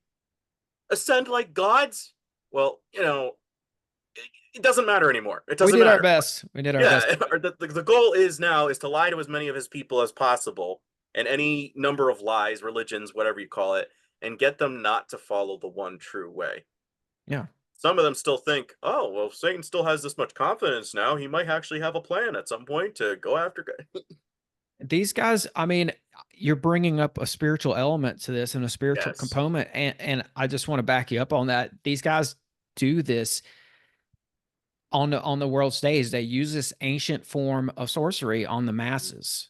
Speaker 2: Ascend like gods? Well, it doesn't matter anymore. It
Speaker 1: We
Speaker 2: doesn't
Speaker 1: did our
Speaker 2: matter.
Speaker 1: best. We did our best.
Speaker 2: Yeah, the goal is now is to lie to as many of his people as possible, and any number of lies, religions, whatever you call it, and get them not to follow the one true way.
Speaker 1: Yeah.
Speaker 2: Some of them still think, oh, well, if Satan still has this much confidence now, he might actually have a plan at some point to go after.
Speaker 1: These guys, I mean, you're bringing up a spiritual element to this and a spiritual
Speaker 2: Yes.
Speaker 1: component. And I just want to back you up on that. These guys do this on the world stage. They use this ancient form of sorcery on the masses.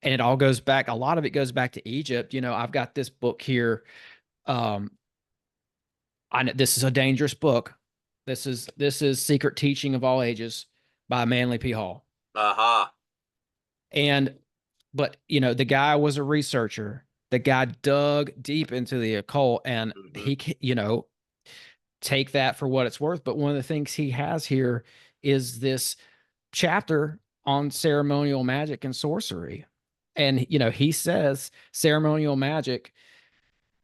Speaker 1: And it all goes back, a lot of it goes back to Egypt. I've got this book here. Um, I know this is a dangerous book. This is Secret Teaching of All Ages by Manly P. Hall.
Speaker 2: Aha.
Speaker 1: And but the guy was a researcher. The guy dug deep into the occult, and
Speaker 2: Hmm.
Speaker 1: he take that for what it's worth. But one of the things he has here is this chapter on ceremonial magic and sorcery. And he says ceremonial magic,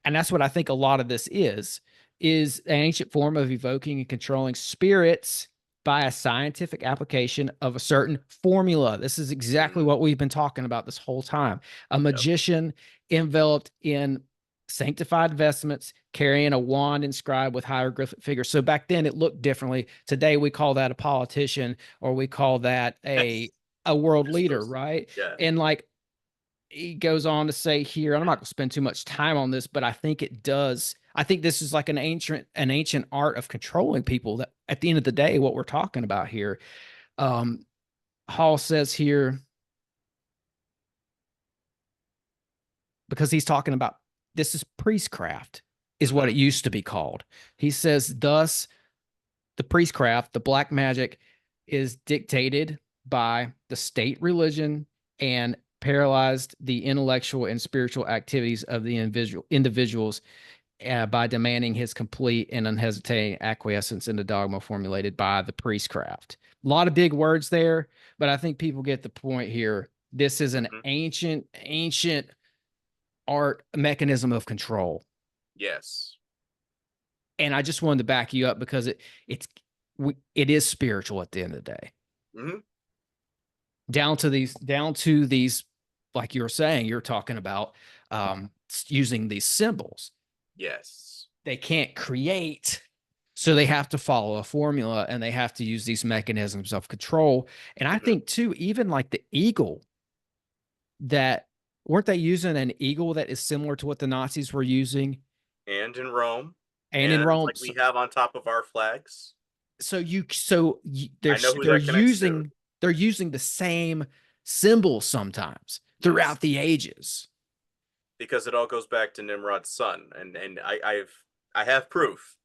Speaker 1: and that's what I think a lot of this is an ancient form of evoking and controlling spirits by a scientific application of a certain formula. This is exactly
Speaker 2: Hmm.
Speaker 1: what we've been talking about this whole time. A
Speaker 2: Yep.
Speaker 1: magician enveloped in sanctified vestments, carrying a wand inscribed with hieroglyphic figures. So back then it looked differently. Today we call that a politician, or we call that a
Speaker 2: Yes.
Speaker 1: a world
Speaker 2: Just
Speaker 1: leader,
Speaker 2: those.
Speaker 1: right?
Speaker 2: Yeah.
Speaker 1: And like, he goes on to say here, and I'm not going to spend too much time on this, but I think it does. I think this is like an ancient art of controlling people. That at the end of the day, what we're talking about here, um, Hall says here, because he's talking about, this is priestcraft, is what
Speaker 2: Hmm.
Speaker 1: it used to be called. He says, thus, the priestcraft, the black magic, is dictated by the state religion and paralyzed the intellectual and spiritual activities of the individuals by demanding his complete and unhesitating acquiescence in the dogma formulated by the priestcraft. A lot of big words there, but I think people get the point here. This is an
Speaker 2: Hmm.
Speaker 1: ancient art mechanism of control.
Speaker 2: Yes.
Speaker 1: And I just wanted to back you up because it is spiritual at the end of the day.
Speaker 2: Hmm.
Speaker 1: Down to these, like you were saying, you're talking about using these symbols.
Speaker 2: Yes.
Speaker 1: they can't create. So they have to follow a formula and they have to use these mechanisms of control. And I think too, even like the eagle, that weren't they using an eagle that is similar to what the Nazis were using?
Speaker 2: And in Rome,
Speaker 1: And in
Speaker 2: and
Speaker 1: Rome,
Speaker 2: like we have on top of our flags.
Speaker 1: they're
Speaker 2: I know who
Speaker 1: they're
Speaker 2: that connects to
Speaker 1: using the same symbols sometimes
Speaker 2: yes,
Speaker 1: throughout the ages.
Speaker 2: because it all goes back to Nimrod's son, and I have proof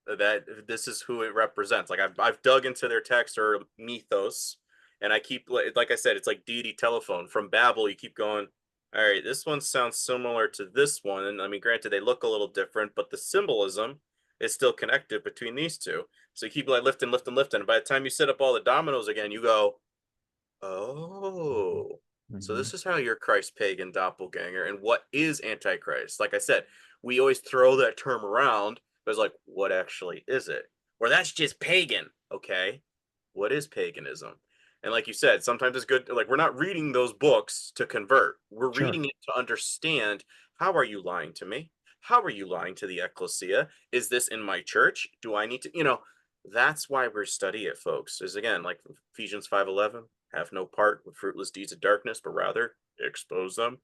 Speaker 2: that this is who it represents. Like I've dug into their text or mythos, and I keep, like I said, it's like deity telephone from Babel. You keep going. All right, this one sounds similar to this one, and I mean, granted, they look a little different, but the symbolism is still connected between these two. So you keep like lifting, lifting, lifting. And by the time you set up all the dominoes again, you go, oh, so
Speaker 1: Mhm.
Speaker 2: this is how you're Christ pagan doppelganger. And what is Antichrist? Like I said, we always throw that term around, but it's like, what actually is it? Or that's just pagan. Okay. What is paganism? And like you said, sometimes it's good. Like, we're not reading those books to convert. We're
Speaker 1: Sure.
Speaker 2: reading it to understand, how are you lying to me? How are you lying to the ecclesia? Is this in my church? Do I need to, that's why we're studying it, folks. Is again, like Ephesians 5:11, have no part with fruitless deeds of darkness, but rather expose them.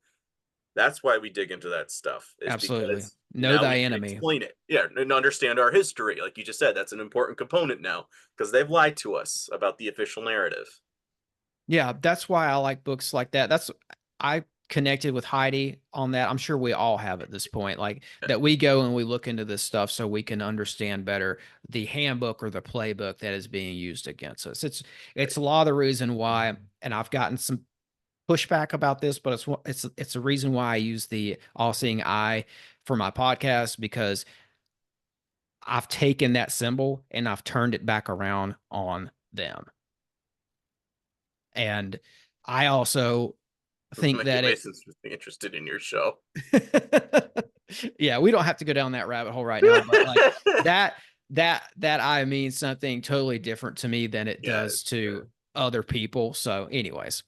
Speaker 2: That's why we dig into that stuff, is
Speaker 1: Absolutely.
Speaker 2: because
Speaker 1: Know
Speaker 2: now we
Speaker 1: thy
Speaker 2: can
Speaker 1: enemy.
Speaker 2: explain it. Yeah, and understand our history. Like you just said, that's an important component now, because they've lied to us about the official narrative.
Speaker 1: Yeah, that's why I like books like that. I connected with Heidi on that. I'm sure we all have at this point, like that we go and we look into this stuff so we can understand better the handbook or the playbook that is being used against us. It's a lot of the reason why, and I've gotten some pushback about this, but it's a reason why I use the all-seeing eye for my podcast, because I've taken that symbol and I've turned it back around on them. And I also think
Speaker 2: Mickey
Speaker 1: that it
Speaker 2: Mason's really interested in your show.
Speaker 1: yeah, we don't have to go down that rabbit hole right now, but like that I means something totally different to me than it
Speaker 2: Yeah,
Speaker 1: does to other people. So anyways,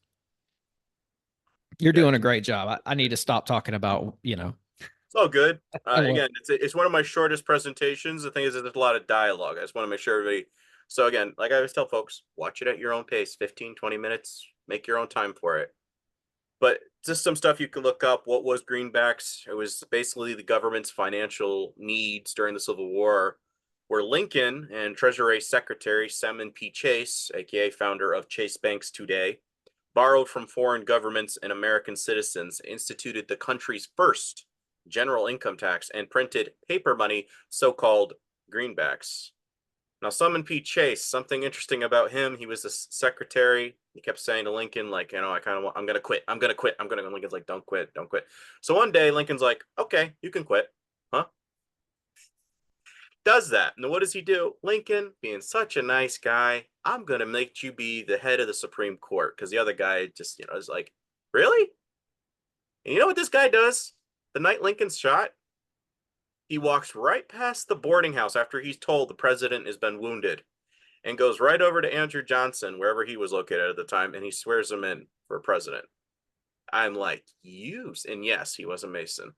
Speaker 1: you're
Speaker 2: yeah.
Speaker 1: doing a great job. I need to stop talking about,
Speaker 2: It's all good.
Speaker 1: what
Speaker 2: Again, it's one of my shortest presentations. The thing is, there's a lot of dialogue. I just want to make sure everybody. So again, like I always tell folks, watch it at your own pace, 15, 20 minutes, make your own time for it. But just some stuff you can look up. What was greenbacks? It was basically the government's financial needs during the Civil War, where Lincoln and Treasury Secretary Salmon P. Chase, aka founder of Chase Banks today, borrowed from foreign governments and American citizens, instituted the country's first general income tax, and printed paper money, so-called greenbacks. Now, Salmon P. Chase, something interesting about him, he was the secretary. He kept saying to Lincoln, like, I kind of want, I'm going to quit. I'm going to quit. I'm going to, Lincoln's like, don't quit. Don't quit. So one day, Lincoln's like, okay, you can quit. Huh? Does that. And what does he do? Lincoln, being such a nice guy, I'm going to make you be the head of the Supreme Court. Because the other guy just, is like, really? And you know what this guy does? The night Lincoln's shot, he walks right past the boarding house after he's told the president has been wounded, and goes right over to Andrew Johnson, wherever he was located at the time, and he swears him in for president. I'm like, and yes, he was a Mason.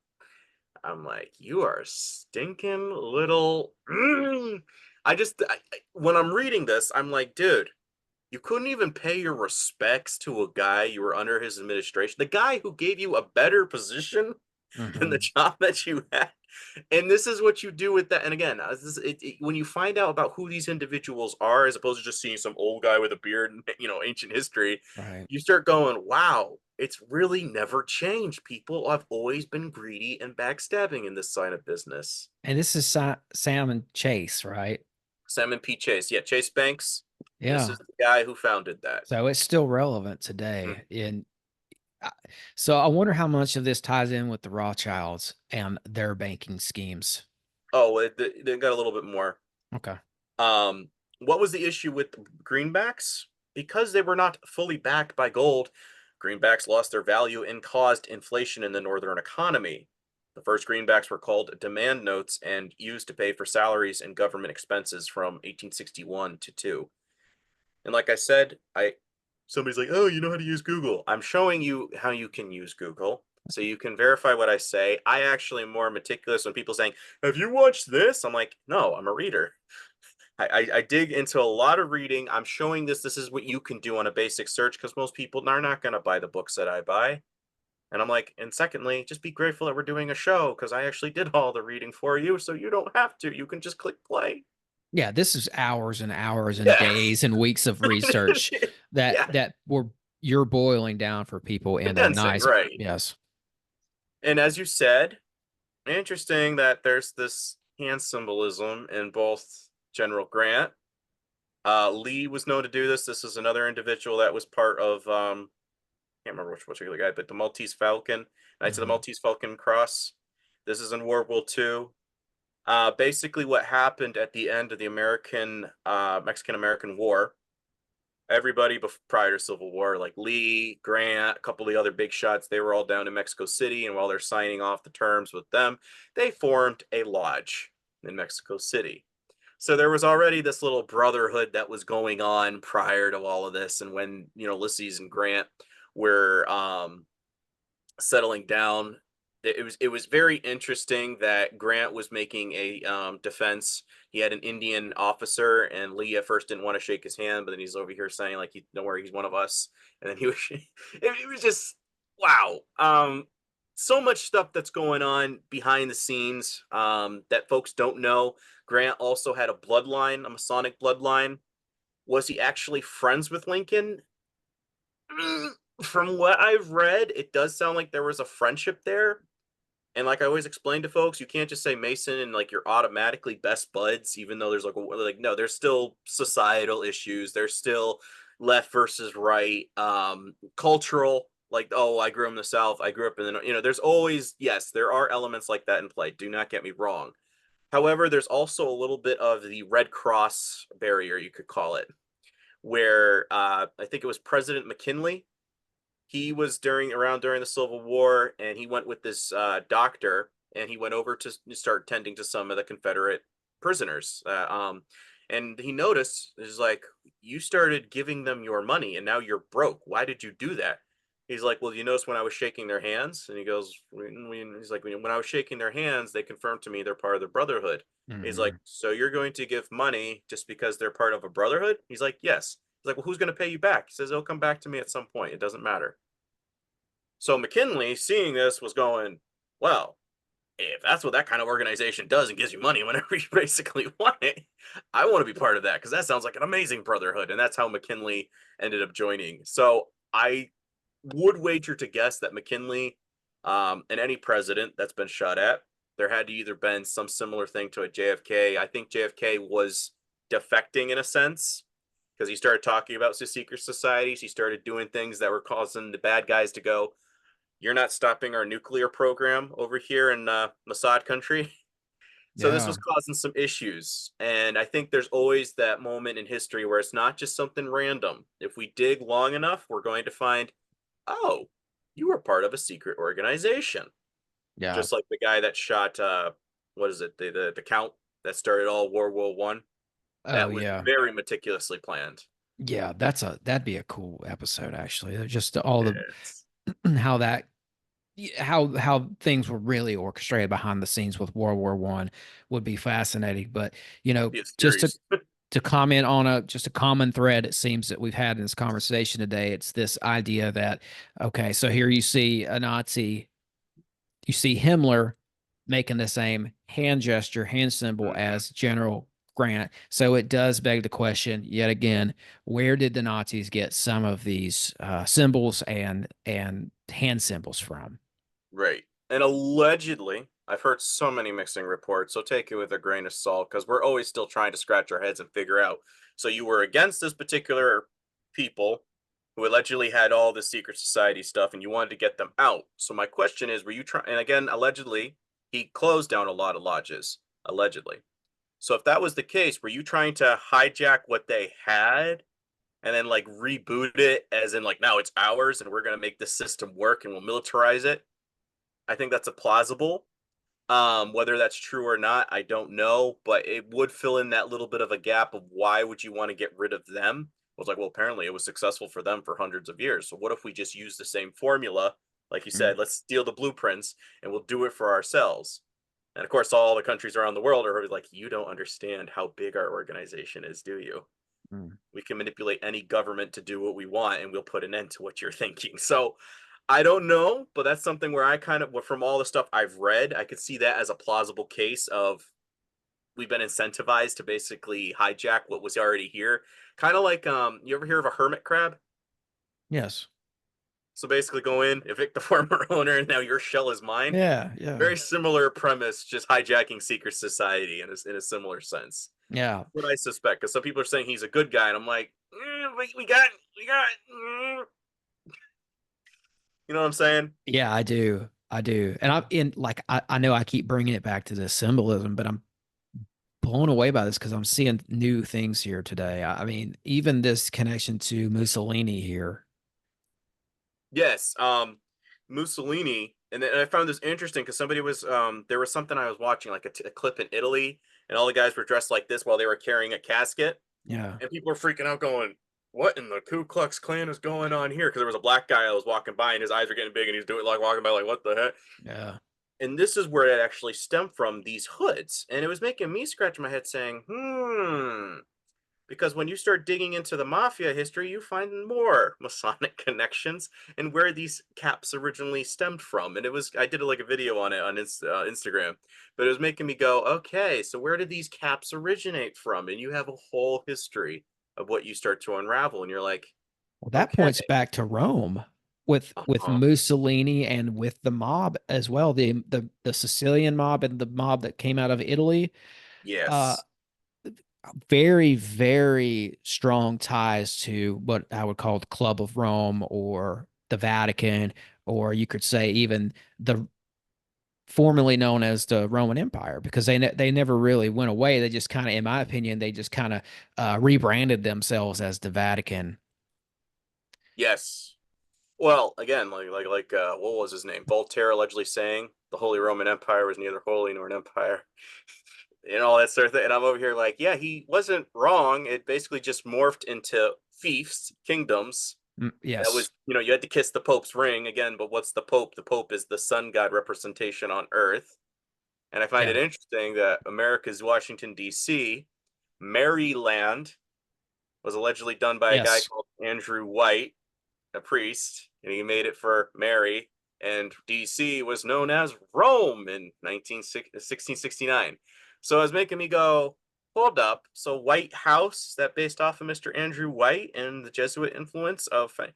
Speaker 2: I'm like, you are a stinking little. When I'm reading this, I'm like, dude, you couldn't even pay your respects to a guy you were under his administration, the guy who gave you a better position than the
Speaker 1: Mhm.
Speaker 2: job that you had. And this is what you do with that. And again, when you find out about who these individuals are, as opposed to just seeing some old guy with a beard and ancient history,
Speaker 1: Right.
Speaker 2: you start going, wow, it's really never changed. People have always been greedy and backstabbing in this side of business.
Speaker 1: And this is Sam and Chase, right?
Speaker 2: Salmon P. Chase. Yeah, Chase Banks. This
Speaker 1: Yeah.
Speaker 2: is the guy who founded that.
Speaker 1: So it's still relevant
Speaker 2: Mhm.
Speaker 1: today. So I wonder how much of this ties in with the Rothschilds and their banking schemes.
Speaker 2: Oh, they got a little bit more.
Speaker 1: Okay.
Speaker 2: Um, what was the issue with the greenbacks? Because they were not fully backed by gold, greenbacks lost their value and caused inflation in the northern economy. The first greenbacks were called demand notes and used to pay for salaries and government expenses from 1861 to 2. And like I said, somebody's like, "Oh, you know how to use Google." I'm showing you how you can use Google. so you can verify what I say. I actually am more meticulous when people saying, "Have you watched this?" I'm like, "No, I'm a reader." I dig into a lot of reading. I'm showing this. This is what you can do on a basic search because most people are not going to buy the books that I buy. And I'm like, and secondly, just be grateful that we're doing a show because I actually did all the reading for you, so you don't have to. You can just click play.
Speaker 1: Yeah, this is hours and hours and
Speaker 2: Yeah,
Speaker 1: days and weeks of research that
Speaker 2: yeah,
Speaker 1: you're boiling down for people in a
Speaker 2: condensing,
Speaker 1: nice,
Speaker 2: right?
Speaker 1: yes.
Speaker 2: And as you said, interesting that there's this hand symbolism in both General Grant. Lee was known to do this. This is another individual that was part of can't remember which particular guy, but the Maltese Falcon, Knights of the
Speaker 1: Mhm.
Speaker 2: Maltese Falcon Cross. This is in World War II. Basically, what happened at the end of the American Mexican American War, everybody prior to Civil War, like Lee, Grant, a couple of the other big shots, they were all down in Mexico City, and while they're signing off the terms with them, they formed a lodge in Mexico City. So there was already this little brotherhood that was going on prior to all of this, and when Ulysses and Grant were settling down, it was very interesting that Grant was making a defense. He had an Indian officer, and Lee at first didn't want to shake his hand, but then he's over here saying like, "Don't worry, he's one of us." And then he was, it was just wow. So much stuff that's going on behind the scenes that folks don't know. Grant also had a bloodline, a Masonic bloodline. Was he actually friends with Lincoln? Mm, From what I've read, it does sound like there was a friendship there. And like I always explain to folks, you can't just say Mason and like you're automatically best buds, even though there's like no, there's still societal issues. There's still left versus right, cultural. Like, oh, I grew up in the South. I grew up in the there's always, yes, there are elements like that in play. Do not get me wrong. However, there's also a little bit of the Red Cross barrier, you could call it, where I think it was President McKinley. He was during the Civil War, and he went with this doctor, and he went over to start tending to some of the Confederate prisoners. And he noticed, is like, you started giving them your money, and now you're broke. Why did you do that? He's like, well, you notice when I was shaking their hands, and he goes, he's like, when I was shaking their hands, they confirmed to me they're part of the Brotherhood. He's like,
Speaker 1: Mhm.
Speaker 2: so you're going to give money just because they're part of a brotherhood? He's like, yes. He's like, well, who's going to pay you back? He says, it'll come back to me at some point. It doesn't matter. So McKinley, seeing this, was going, well, if that's what that kind of organization does and gives you money whenever you basically want it, I want to be part of that because that sounds like an amazing brotherhood. And that's how McKinley ended up joining. So I would wager to guess that McKinley and any president that's been shot at, there had to either been some similar thing to a JFK. I think JFK was defecting in a sense because he started talking about secret societies. He started doing things that were causing the bad guys to go, you're not stopping our nuclear program over here in Mossad country. So this
Speaker 1: Yeah.
Speaker 2: was causing some issues. And I think there's always that moment in history where it's not just something random. If we dig long enough, we're going to find, oh, you were part of a secret organization.
Speaker 1: Yeah.
Speaker 2: Just like the guy that shot, what is it, the count that started all World War One.
Speaker 1: Oh
Speaker 2: That was
Speaker 1: yeah.
Speaker 2: very meticulously planned.
Speaker 1: Yeah, that'd be a cool episode actually. Just all the
Speaker 2: It's
Speaker 1: how that how things were really orchestrated behind the scenes with World War One would be fascinating. But
Speaker 2: be a
Speaker 1: just
Speaker 2: series.
Speaker 1: to comment on just a common thread it seems that we've had in this conversation today, it's this idea that okay, so here you see a Nazi, you see Himmler making the same hand gesture, hand symbol
Speaker 2: Mhm.
Speaker 1: as General Grant. So it does beg the question yet again: where did the Nazis get some of these symbols and hand symbols from?
Speaker 2: Right. And allegedly, I've heard so many mixing reports, so take it with a grain of salt because we're always still trying to scratch our heads and figure out. So you were against this particular people who allegedly had all the secret society stuff and you wanted to get them out. So my question is, were you trying, and again, allegedly, he closed down a lot of lodges, allegedly. So if that was the case, were you trying to hijack what they had and then like reboot it as in like now it's ours and we're going to make this system work and we'll militarize it? I think that's a plausible. Whether that's true or not, I don't know, but it would fill in that little bit of a gap of why would you want to get rid of them? I was like, well, apparently it was successful for them for hundreds of years. So what if we just use the same formula Like you
Speaker 1: Mm.
Speaker 2: said, let's steal the blueprints and we'll do it for ourselves. And of course, all the countries around the world are like, you don't understand how big our organization is, do you?
Speaker 1: Mm.
Speaker 2: We can manipulate any government to do what we want and we'll put an end to what you're thinking. So I don't know, but that's something where I kind of, from all the stuff I've read, I could see that as a plausible case of we've been incentivized to basically hijack what was already here. Kind of like, you ever hear of a hermit crab?
Speaker 1: Yes.
Speaker 2: So basically go in, evict the former owner, and now your shell is mine.
Speaker 1: Yeah. Yeah.
Speaker 2: Very similar premise, just hijacking secret society in a similar sense.
Speaker 1: Yeah.
Speaker 2: What I suspect, because some people are saying he's a good guy, and I'm like, we got, you know what I'm saying?
Speaker 1: Yeah, I do. I do. And I'm in like I know I keep bringing it back to the symbolism, but I'm blown away by this because I'm seeing new things here today. I mean, even this connection to Mussolini here.
Speaker 2: Yes, Mussolini, and I found this interesting because somebody was, there was something I was watching, like a clip in Italy, and all the guys were dressed like this while they were carrying a casket,
Speaker 1: Yeah.
Speaker 2: and people were freaking out, going, "What in the Ku Klux Klan is going on here?" Because there was a black guy that was walking by, and his eyes were getting big, and he's doing like walking by, like, "What the heck?"
Speaker 1: Yeah.
Speaker 2: And this is where it actually stemmed from, these hoods, and it was making me scratch my head, saying, because when you start digging into the mafia history, you find more Masonic connections and where these caps originally stemmed from. And it was, I did like a video on it on Instagram, but it was making me go, okay, so where did these caps originate from? And you have a whole history of what you start to unravel, and you're like,
Speaker 1: Well, that
Speaker 2: okay,
Speaker 1: points back to Rome with
Speaker 2: uh-huh,
Speaker 1: Mussolini and with the mob as well, the Sicilian mob and the mob that came out of Italy. Uh,
Speaker 2: yes,
Speaker 1: very, very strong ties to what I would call the Club of Rome or the Vatican, or you could say even the formerly known as the Roman Empire, because they never really went away. They just kind of, in my opinion, they just kind of rebranded themselves as the Vatican.
Speaker 2: yes. Well, again, what was his name? Voltaire allegedly saying the Holy Roman Empire was neither holy nor an empire, and all that sort of thing. And I'm over here like, yeah, he wasn't wrong. It basically just morphed into fiefs, kingdoms. That
Speaker 1: Yes.
Speaker 2: was, you had to kiss the Pope's ring again. But what's the Pope? The Pope is the sun god representation on Earth. And I find
Speaker 1: Yeah.
Speaker 2: it interesting that America's Washington D.C., Maryland, was allegedly done by a guy
Speaker 1: Yes.
Speaker 2: called Andrew White, a priest, and he made it for Mary. And DC was known as Rome in 1669. So it was making me go, hold up. So White House, that based off of Mr. Andrew White and the Jesuit influence of, and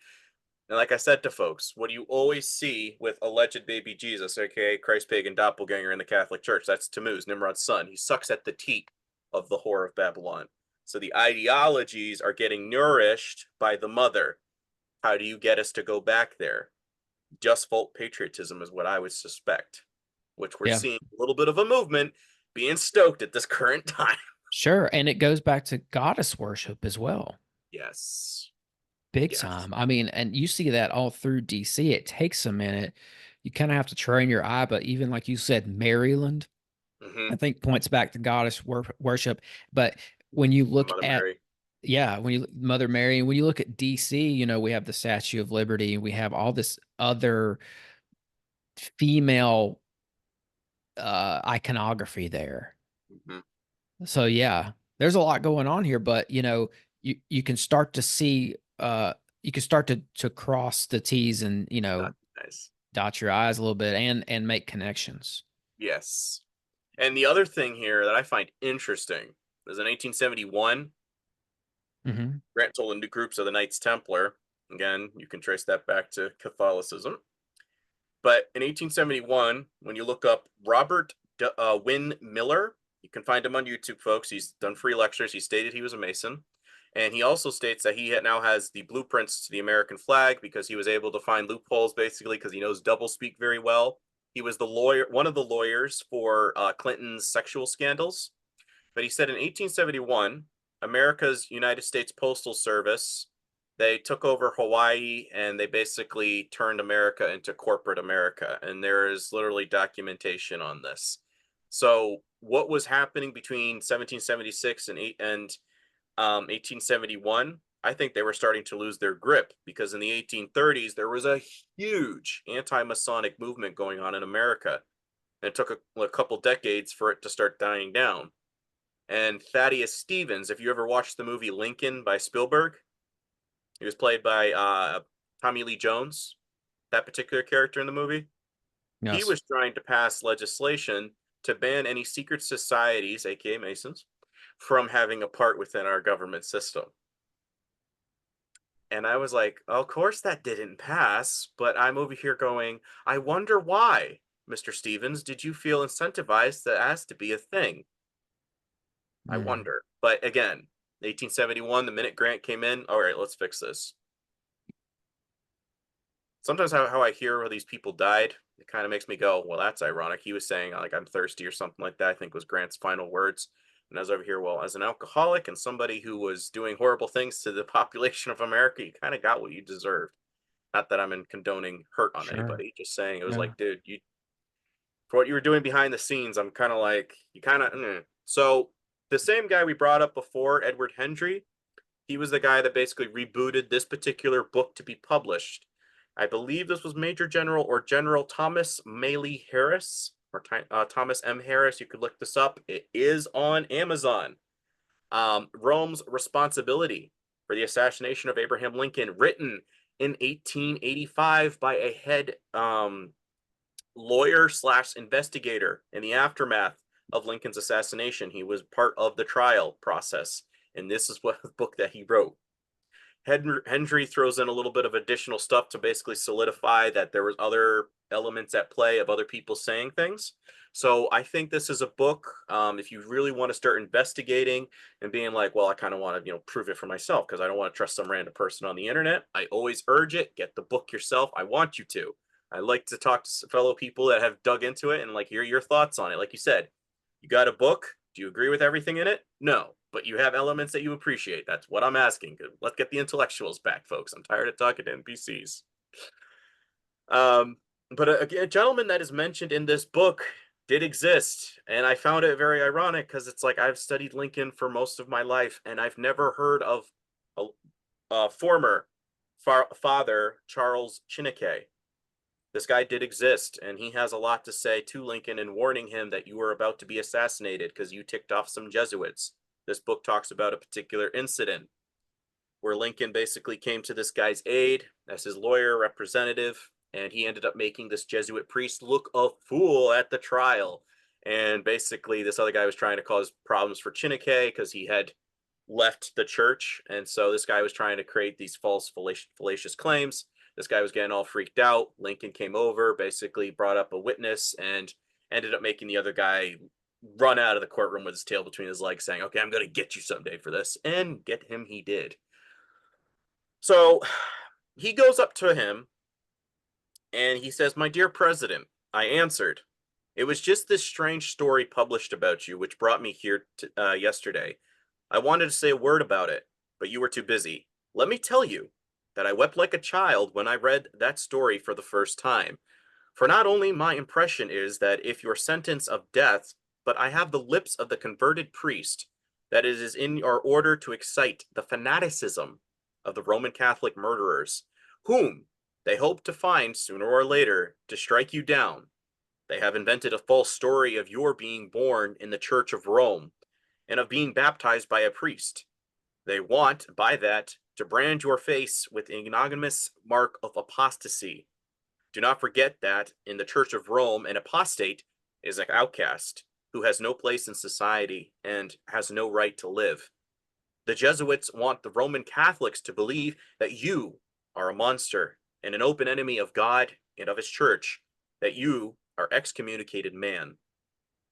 Speaker 2: like I said to folks, what do you always see with alleged baby Jesus, aka Christ pagan doppelganger in the Catholic Church? That's Tammuz, Nimrod's son. He sucks at the teat of the whore of Babylon. So the ideologies are getting nourished by the mother. How do you get us to go back there? Just volt patriotism is what I would suspect, which we're
Speaker 1: Yeah.
Speaker 2: seeing a little bit of a movement being stoked at this current time.
Speaker 1: Sure. And it goes back to goddess worship as well.
Speaker 2: Yes.
Speaker 1: Big
Speaker 2: Yes.
Speaker 1: time. I mean, and you see that all through DC. It takes a minute. You kind of have to train your eye, but even like you said, Maryland,
Speaker 2: Mm-hmm.
Speaker 1: I think points back to goddess worship. But when you look
Speaker 2: Mother
Speaker 1: at,
Speaker 2: Mary.
Speaker 1: yeah, when you Mother Mary, when you look at DC, we have the Statue of Liberty, and we have all this other female iconography there.
Speaker 2: Mm-hmm.
Speaker 1: So yeah, there's a lot going on here, but you can start to see you can start to cross the T's and
Speaker 2: Not nice.
Speaker 1: dot your I's a little bit and make connections.
Speaker 2: Yes. And the other thing here that I find interesting is in 1871,
Speaker 1: Hmm.
Speaker 2: Grant told the new groups of the Knights Templar. Again, you can trace that back to Catholicism. But in 1871, when you look up Robert Wynne Miller, you can find him on YouTube, folks. He's done free lectures. He stated he was a Mason. And he also states that he now has the blueprints to the American flag because he was able to find loopholes, basically, because he knows doublespeak very well. He was one of the lawyers for Clinton's sexual scandals. But he said in 1871, America's United States Postal Service, they took over Hawaii and they basically turned America into corporate America. And there is literally documentation on this. So what was happening between 1776 and 1871? I think they were starting to lose their grip, because in the 1830s, there was a huge anti-Masonic movement going on in America. And it took a couple decades for it to start dying down. And Thaddeus Stevens, if you ever watched the movie Lincoln by Spielberg, he was played by Tommy Lee Jones, that particular character in the movie. He
Speaker 1: Yes.
Speaker 2: was trying to pass legislation to ban any secret societies, aka Masons, from having a part within our government system. And I was like, oh, of course that didn't pass, but I'm over here going, I wonder why, Mr. Stevens, did you feel incentivized that has to be a thing? I
Speaker 1: Mm.
Speaker 2: wonder. But again, 1871, the minute Grant came in, all right, let's fix this. Sometimes how I hear where these people died, it kind of makes me go, well, that's ironic. He was saying, like, I'm thirsty or something like that, I think was Grant's final words. And I was over here, well, as an alcoholic and somebody who was doing horrible things to the population of America, you kind of got what you deserved. Not that I'm in condoning hurt on
Speaker 1: Sure.
Speaker 2: anybody, just saying it was
Speaker 1: Yeah.
Speaker 2: like, dude, you for what you were doing behind the scenes, I'm kind of like, you kind of. So the same guy we brought up before, Edward Hendry, he was the guy that basically rebooted this particular book to be published. I believe this was Major General or General Thomas Maley Harris, or Thomas M. Harris. You could look this up. It is on Amazon. Rome's Responsibility for the Assassination of Abraham Lincoln, written in 1885 by a head lawyer slash investigator in the aftermath of Lincoln's assassination. He was part of the trial process, and this is what the book that he wrote. Hendry throws in a little bit of additional stuff to basically solidify that there was other elements at play of other people saying things. So I think this is a book. If you really want to start investigating and being like, well, I kind of want to, prove it for myself because I don't want to trust some random person on the internet. I always urge it. Get the book yourself. I want you to. I like to talk to fellow people that have dug into it and like hear your thoughts on it. Like you said, you got a book. Do you agree with everything in it? No, but you have elements that you appreciate. That's what I'm asking. Let's get the intellectuals back, folks. I'm tired of talking to NPCs. But a gentleman that is mentioned in this book did exist, and I found it very ironic because it's like I've studied Lincoln for most of my life, and I've never heard of a former father, Charles Chineke. This guy did exist, and he has a lot to say to Lincoln in warning him that you were about to be assassinated because you ticked off some Jesuits. This book talks about a particular incident where Lincoln basically came to this guy's aid as his lawyer representative, and he ended up making this Jesuit priest look a fool at the trial. And basically, this other guy was trying to cause problems for Chineke because he had left the church, and so this guy was trying to create these false fallacious claims. This guy was getting all freaked out. Lincoln came over, basically brought up a witness, and ended up making the other guy run out of the courtroom with his tail between his legs, saying, okay, I'm going to get you someday for this. And get him he did. So he goes up to him and he says, my dear president, I answered. It was just this strange story published about you, which brought me here yesterday. I wanted to say a word about it, but you were too busy. Let me tell you that I wept like a child when I read that story for the first time. For not only my impression is that if your sentence of death, but I have the lips of the converted priest, that it is in your order to excite the fanaticism of the Roman Catholic murderers, whom they hope to find sooner or later to strike you down. They have invented a false story of your being born in the Church of Rome and of being baptized by a priest. They want, by that, to brand your face with an ignominious mark of apostasy. Do not forget that in the Church of Rome, an apostate is an outcast who has no place in society and has no right to live. The Jesuits want the Roman Catholics to believe that you are a monster and an open enemy of God and of his church, that you are excommunicated man.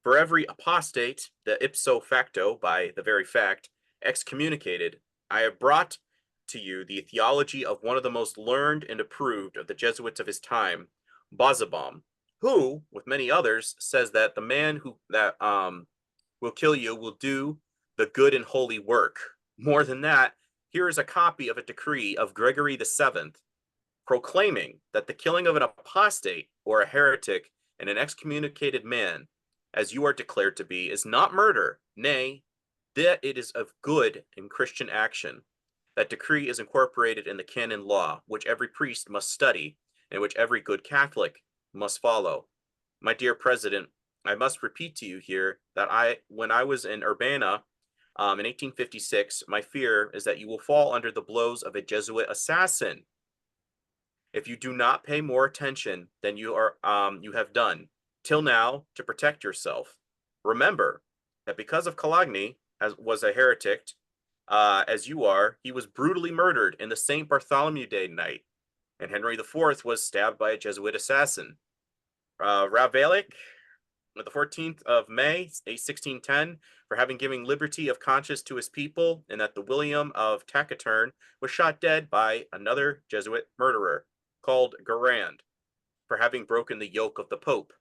Speaker 2: For every apostate, the ipso facto, by the very fact, excommunicated, I have brought to you the theology of one of the most learned and approved of the Jesuits of his time, Bozabaum, who, with many others, says that the man who will kill you will do the good and holy work. More than that, here is a copy of a decree of Gregory VII, proclaiming that the killing of an apostate or a heretic and an excommunicated man, as you are declared to be, is not murder, nay, that it is of good and Christian action. That decree is incorporated in the canon law, which every priest must study, and which every good Catholic must follow. My dear President, I must repeat to you here that when I was in Urbana in 1856, my fear is that you will fall under the blows of a Jesuit assassin if you do not pay more attention than you have done till now to protect yourself. Remember that because of Coligny was a heretic, as you are, he was brutally murdered in the St. Bartholomew Day night, and Henry IV was stabbed by a Jesuit assassin. Ravalik, the 14th of May, 1610, for having given liberty of conscience to his people, and that the William of Taciturn was shot dead by another Jesuit murderer called Garand for having broken the yoke of the Pope.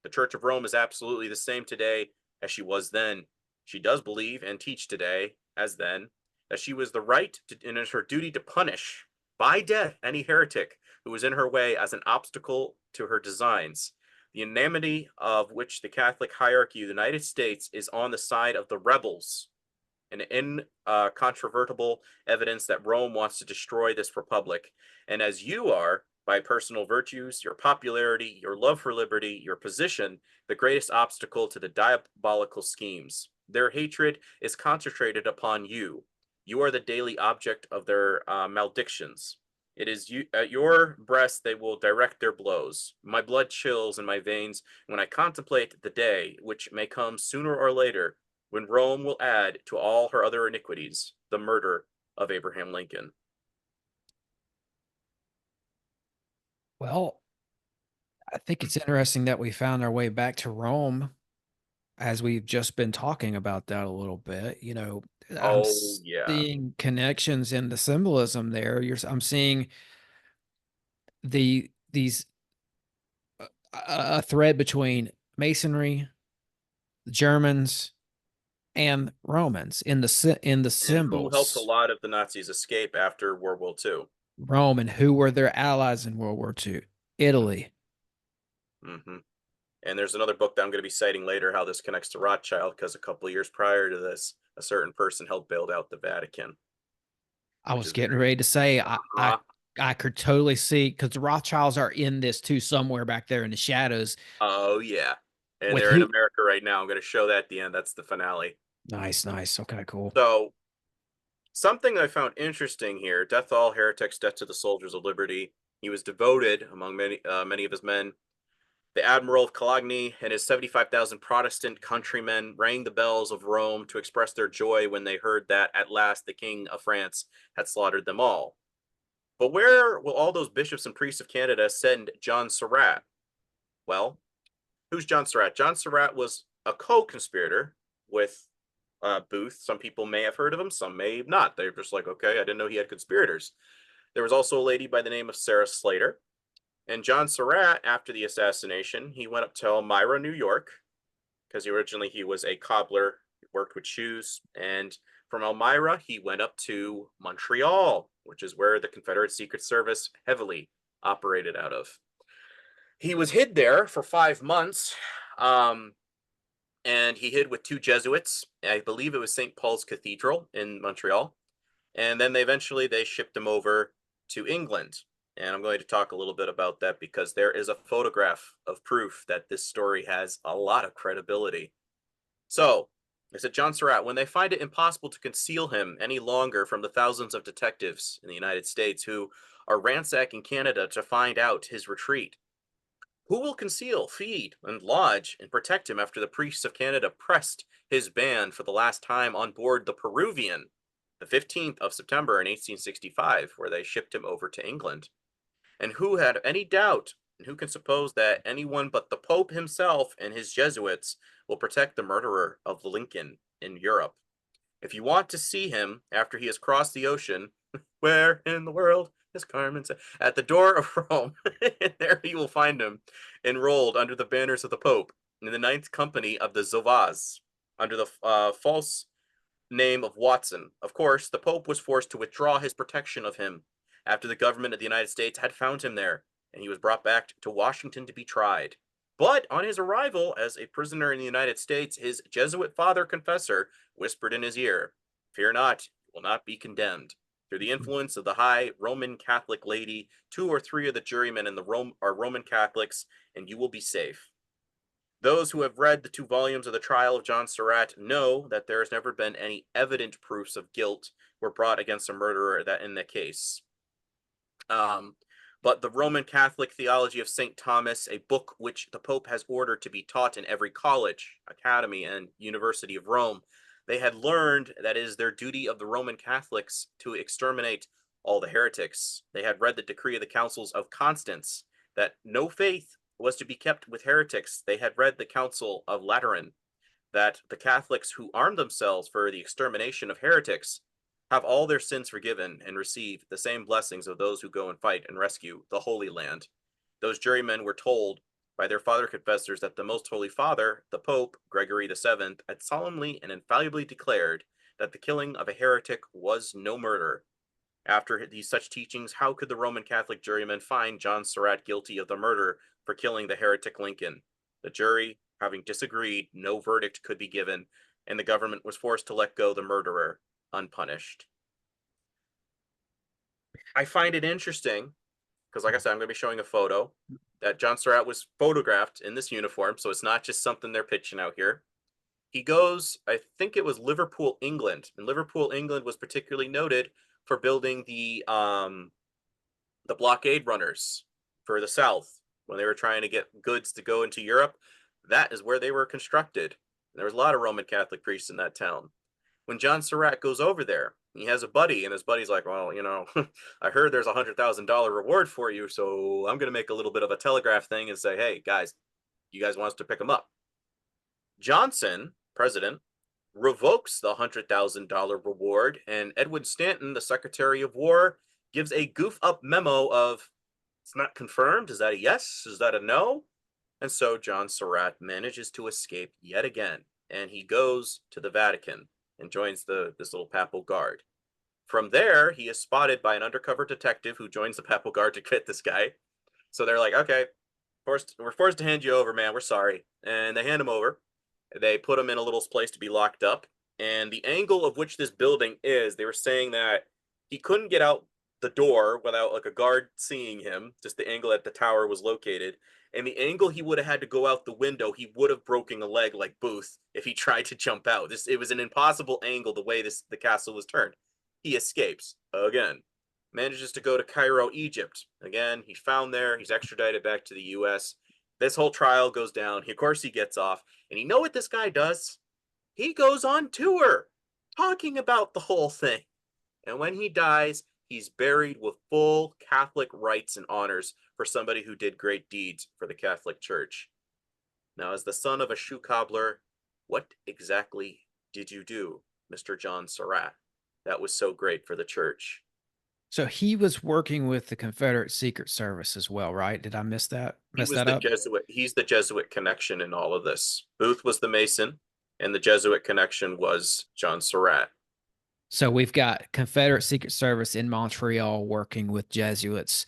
Speaker 2: The Church of Rome is absolutely the same today as she was then. She does believe and teach today, as then, that she was the right and it is her duty to punish by death any heretic who was in her way as an obstacle to her designs. The unanimity of which the Catholic hierarchy of the United States is on the side of the rebels, an incontrovertible evidence that Rome wants to destroy this republic. And as you are, by personal virtues, your popularity, your love for liberty, your position, the greatest obstacle to the diabolical schemes. Their hatred is concentrated upon you. You are the daily object of their maledictions. It is you, at your breast they will direct their blows. My blood chills in my veins when I contemplate the day, which may come sooner or later, when Rome will add to all her other iniquities the murder of Abraham Lincoln.
Speaker 1: Well, I think it's interesting that we found our way back to Rome as we've just been talking about that a little bit. I'm
Speaker 2: Oh, yeah.
Speaker 1: seeing connections in the symbolism there. I'm seeing these a thread between Masonry, the Germans, and Romans in the
Speaker 2: And who helped a
Speaker 1: symbols.
Speaker 2: lot of the Nazis escape after World War II.
Speaker 1: Rome, and who were their allies in World War II? Italy.
Speaker 2: Mm-hmm. And there's another book that I'm going to be citing later how this connects to Rothschild, because a couple of years prior to this, a certain person helped build out the Vatican.
Speaker 1: I
Speaker 2: Which
Speaker 1: was
Speaker 2: is
Speaker 1: getting
Speaker 2: very,
Speaker 1: ready to say
Speaker 2: uh,
Speaker 1: I could totally see because the Rothschilds are in this too somewhere back there in the shadows
Speaker 2: oh yeah. And
Speaker 1: with
Speaker 2: they're in
Speaker 1: who.
Speaker 2: America right now. I'm going to show that at the end. That's the finale.
Speaker 1: Nice, nice. Okay, cool.
Speaker 2: So something I found interesting here: death to all heretics, death to the soldiers of liberty. He was devoted among many of his men. The Admiral of Coligny and his 75,000 Protestant countrymen rang the bells of Rome to express their joy when they heard that at last the King of France had slaughtered them all. But where will all those bishops and priests of Canada send John Surratt? Well, who's John Surratt? John Surratt was a co-conspirator with Booth. Some people may have heard of him, some may not. They're just like, okay, I didn't know he had conspirators. There was also a lady by the name of Sarah Slater. And John Surratt, after the assassination, he went up to Elmira, New York, because originally he was a cobbler, worked with shoes. And from Elmira, he went up to Montreal, which is where the Confederate Secret Service heavily operated out of. He was hid there for 5 months, and he hid with 2 Jesuits. I believe it was St. Paul's Cathedral in Montreal. And then they shipped him over to England. And I'm going to talk a little bit about that because there is a photograph of proof that this story has a lot of credibility. So, I said, John Surratt, when they find it impossible to conceal him any longer from the thousands of detectives in the United States who are ransacking Canada to find out his retreat, who will conceal, feed, and lodge and protect him after the priests of Canada pressed his band for the last time on board the Peruvian, the 15th of September in 1865, where they shipped him over to England? And who had any doubt, and who can suppose that anyone but the Pope himself and his Jesuits will protect the murderer of Lincoln in Europe? If you want to see him after he has crossed the ocean, where in the world is Carmen? At the door of Rome, and there you will find him, enrolled under the banners of the Pope in the Ninth Company of the Zouaves, under the false name of Watson. Of course, the Pope was forced to withdraw his protection of him after the government of the United States had found him there, and he was brought back to Washington to be tried. But on his arrival as a prisoner in the United States, his Jesuit father confessor whispered in his ear, "Fear not, you will not be condemned." Through the influence of the high Roman Catholic lady, 2 or 3 of the jurymen in the are Roman Catholics, and you will be safe. Those who have read the 2 volumes of the trial of John Surratt know that there has never been any evident proofs of guilt were brought against a murderer that in the case. But the Roman Catholic Theology of St. Thomas, a book which the Pope has ordered to be taught in every college, academy, and university of Rome, they had learned that it is their duty of the Roman Catholics to exterminate all the heretics. They had read the decree of the councils of Constance, that no faith was to be kept with heretics. They had read the Council of Lateran, that the Catholics who armed themselves for the extermination of heretics have all their sins forgiven and receive the same blessings of those who go and fight and rescue the Holy Land. Those jurymen were told by their father confessors that the Most Holy Father, the Pope, Gregory VII, had solemnly and infallibly declared that the killing of a heretic was no murder. After these such teachings, how could the Roman Catholic jurymen find John Surratt guilty of the murder for killing the heretic Lincoln? The jury, having disagreed, no verdict could be given, and the government was forced to let go the murderer unpunished. I find it interesting because, like I said, I'm going to be showing a photo that John Surratt was photographed in this uniform, so it's not just something they're pitching out here. He goes, I think it was Liverpool, England, and Liverpool, England was particularly noted for building the blockade runners for the South when they were trying to get goods to go into Europe. That is where they were constructed. And there was a lot of Roman Catholic priests in that town. When John Surratt goes over there, he has a buddy, and his buddy's like, well, you know, I heard there's $100,000 reward for you, so I'm going to make a little bit of a telegraph thing and say, hey, guys, you guys want us to pick him up? Johnson, president, revokes the $100,000 reward, and Edward Stanton, the Secretary of War, gives a goof-up memo of, it's not confirmed, is that a yes, is that a no? And so John Surratt manages to escape yet again, and he goes to the Vatican and joins this little papal guard. From there, he is spotted by an undercover detective who joins the papal guard to get this guy. So they're like, okay, we're forced to hand you over, man, we're sorry. And they hand him over. They put him in a little place to be locked up. And the angle of which this building is, they were saying that he couldn't get out the door without like a guard seeing him, just the angle that the tower was located. And the angle he would have had to go out the window, he would have broken a leg like Booth if he tried to jump out. It was an impossible angle the way the castle was turned. He escapes again, manages to go to Cairo, Egypt. Again, he's found there. He's extradited back to the U.S. This whole trial goes down. Of course, he gets off. And you know what this guy does? He goes on tour talking about the whole thing. And when he dies, he's buried with full Catholic rights and honors for somebody who did great deeds for the Catholic Church. Now, as the son of a shoe cobbler, what exactly did you do, Mr. John Surratt? That was so great for the church.
Speaker 1: So he was working with the Confederate Secret Service as well, right? Did I miss that?
Speaker 2: He was the Jesuit. He's the Jesuit connection in all of this. Booth was the Mason, and the Jesuit connection was John Surratt.
Speaker 1: So we've got Confederate Secret Service in Montreal working with Jesuits,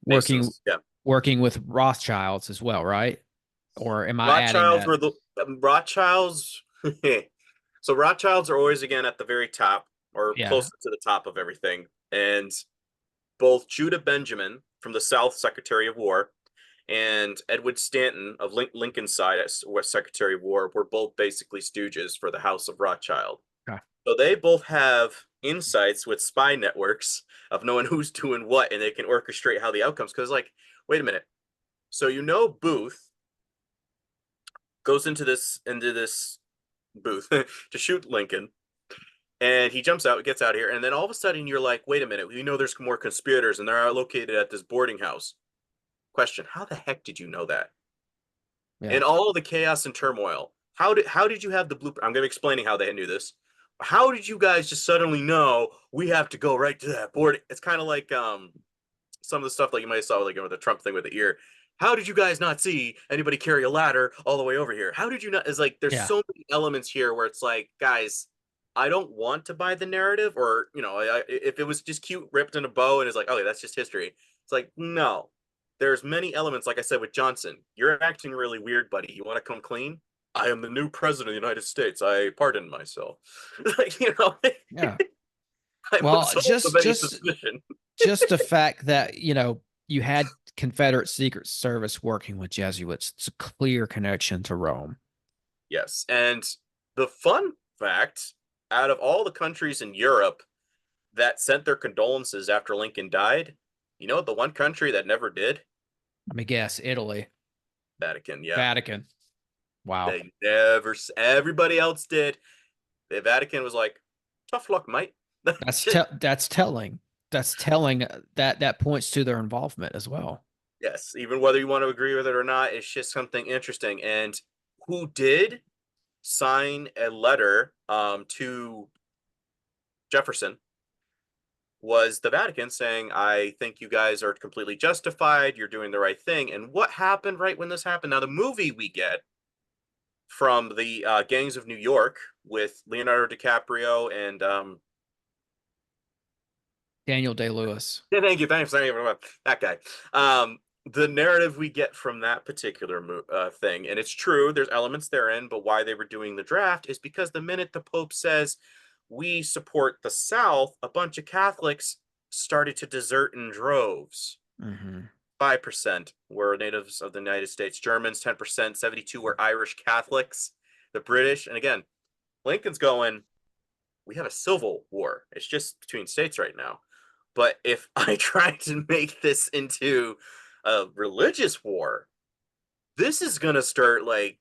Speaker 1: working
Speaker 2: Masons, yeah.
Speaker 1: working with Rothschilds as well, right? Or am I adding
Speaker 2: Rothschilds
Speaker 1: that?
Speaker 2: were the Rothschilds. So Rothschilds are always again at the very top or closer to the top of everything. And both Judah Benjamin from the South, Secretary of War, and Edward Stanton of Lincoln's side as Secretary of War were both basically stooges for the House of Rothschild.
Speaker 1: Okay.
Speaker 2: So they both have insights with spy networks of knowing who's doing what, and they can orchestrate how the outcomes. Because, like, wait a minute. So Booth goes into this booth to shoot Lincoln, and he jumps out, gets out of here, and then all of a sudden you're like, wait a minute, there's more conspirators, and they're located at this boarding house. Question: how the heck did you know that? Yeah. And all of the chaos and turmoil, how did you have the blueprint? I'm going to be explaining how they knew this. How did you guys just suddenly know we have to go right to that board? It's kind of like some of the stuff like you might have saw like with the Trump thing with the ear. How did you guys not see anybody carry a ladder all the way over here? How did you not? It's like there's so many elements here where it's like, guys, I don't want to buy the narrative, or if it was just cute ripped in a bow and it's like, okay, that's just history. It's like, no, there's many elements. Like I said with Johnson, you're acting really weird, buddy. You want to come clean? I am the new president of the United States. I pardon myself. Like,
Speaker 1: Yeah.
Speaker 2: I'm
Speaker 1: Well,
Speaker 2: absolved of any suspicion.
Speaker 1: just the fact that, you had Confederate Secret Service working with Jesuits. It's a clear connection to Rome.
Speaker 2: Yes, and the fun fact, out of all the countries in Europe that sent their condolences after Lincoln died, you know the one country that never did?
Speaker 1: Let me guess, Italy,
Speaker 2: Vatican. Yeah,
Speaker 1: Vatican. Wow.
Speaker 2: they never. Everybody else did. The Vatican was like, "Tough luck, mate."
Speaker 1: That's telling. That's telling that points to their involvement as well.
Speaker 2: Yes, even whether you want to agree with it or not, it's just something interesting. And who did sign a letter to Jefferson was the Vatican saying, I think you guys are completely justified. You're doing the right thing. And what happened right when this happened? Now, the movie we get from the Gangs of New York with Leonardo DiCaprio and
Speaker 1: Daniel Day-Lewis.
Speaker 2: yeah, thank you, that guy. The narrative we get from that particular thing, and it's true, there's elements therein, but why they were doing the draft is because the minute the Pope says we support the South, a bunch of Catholics started to desert in droves.
Speaker 1: Mm-hmm.
Speaker 2: 5% were natives of the United States, Germans 10%, 72 were Irish Catholics, the British, and again, Lincoln's going, we have a civil war. It's just between states right now. But if I try to make this into a religious war, this is gonna start like,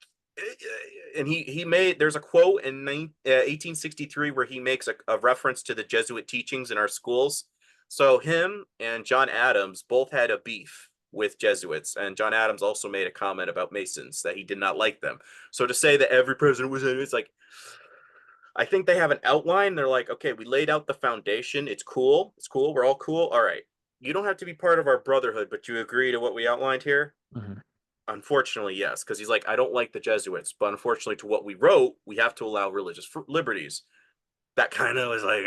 Speaker 2: and he made, there's a quote in 1863 where he makes a reference to the Jesuit teachings in our schools. So him and John Adams both had a beef with Jesuits, and John Adams also made a comment about Masons that he did not like them. So to say that every president was in, it's like, I think they have an outline. They're like, okay, we laid out the foundation. It's cool. It's cool. We're all cool. All right. You don't have to be part of our brotherhood, but you agree to what we outlined here?
Speaker 1: Mm-hmm.
Speaker 2: Unfortunately, yes. Because he's like, I don't like the Jesuits, but unfortunately, to what we wrote, we have to allow religious liberties. That kind of was like,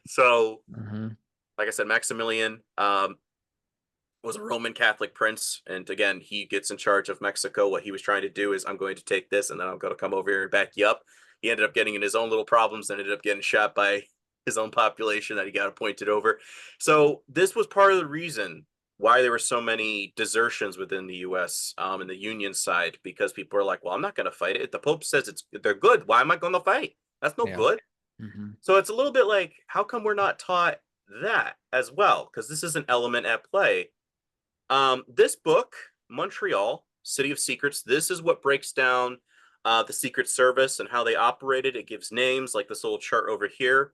Speaker 2: so,
Speaker 1: Mm-hmm.
Speaker 2: like I said, Maximilian was a Roman Catholic prince. And again, he gets in charge of Mexico. What he was trying to do is, I'm going to take this and then I'm going to come over here and back you up. He ended up getting in his own little problems and ended up getting shot by his own population that he got appointed over. So this was part of the reason why there were so many desertions within the U.S. In the Union side, because people are like, well, I'm not going to fight it. The Pope says they're good. Why am I going to fight? That's no good.
Speaker 1: Mm-hmm.
Speaker 2: So it's a little bit like, how come we're not taught that as well? Because this is an element at play. This book, Montreal, City of Secrets, this is what breaks down the Secret Service and how they operated. It gives names like this little chart over here.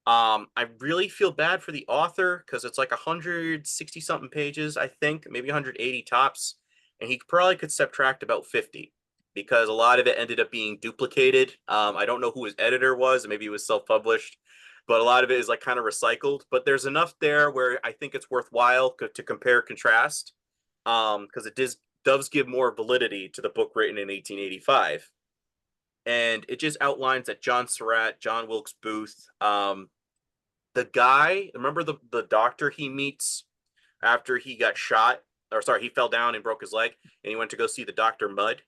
Speaker 2: I really feel bad for the author because it's like 160 something pages, I think, maybe 180 tops. And he probably could subtract about 50 because a lot of it ended up being duplicated. I don't know who his editor was. Maybe he was self-published, but a lot of it is like kind of recycled. But there's enough there where I think it's worthwhile to compare contrast because it does give more validity to the book written in 1885. And it just outlines that John Surratt, John Wilkes Booth, the guy, remember the doctor he meets after he got shot, or sorry, he fell down and broke his leg, and he went to go see the doctor Mudd.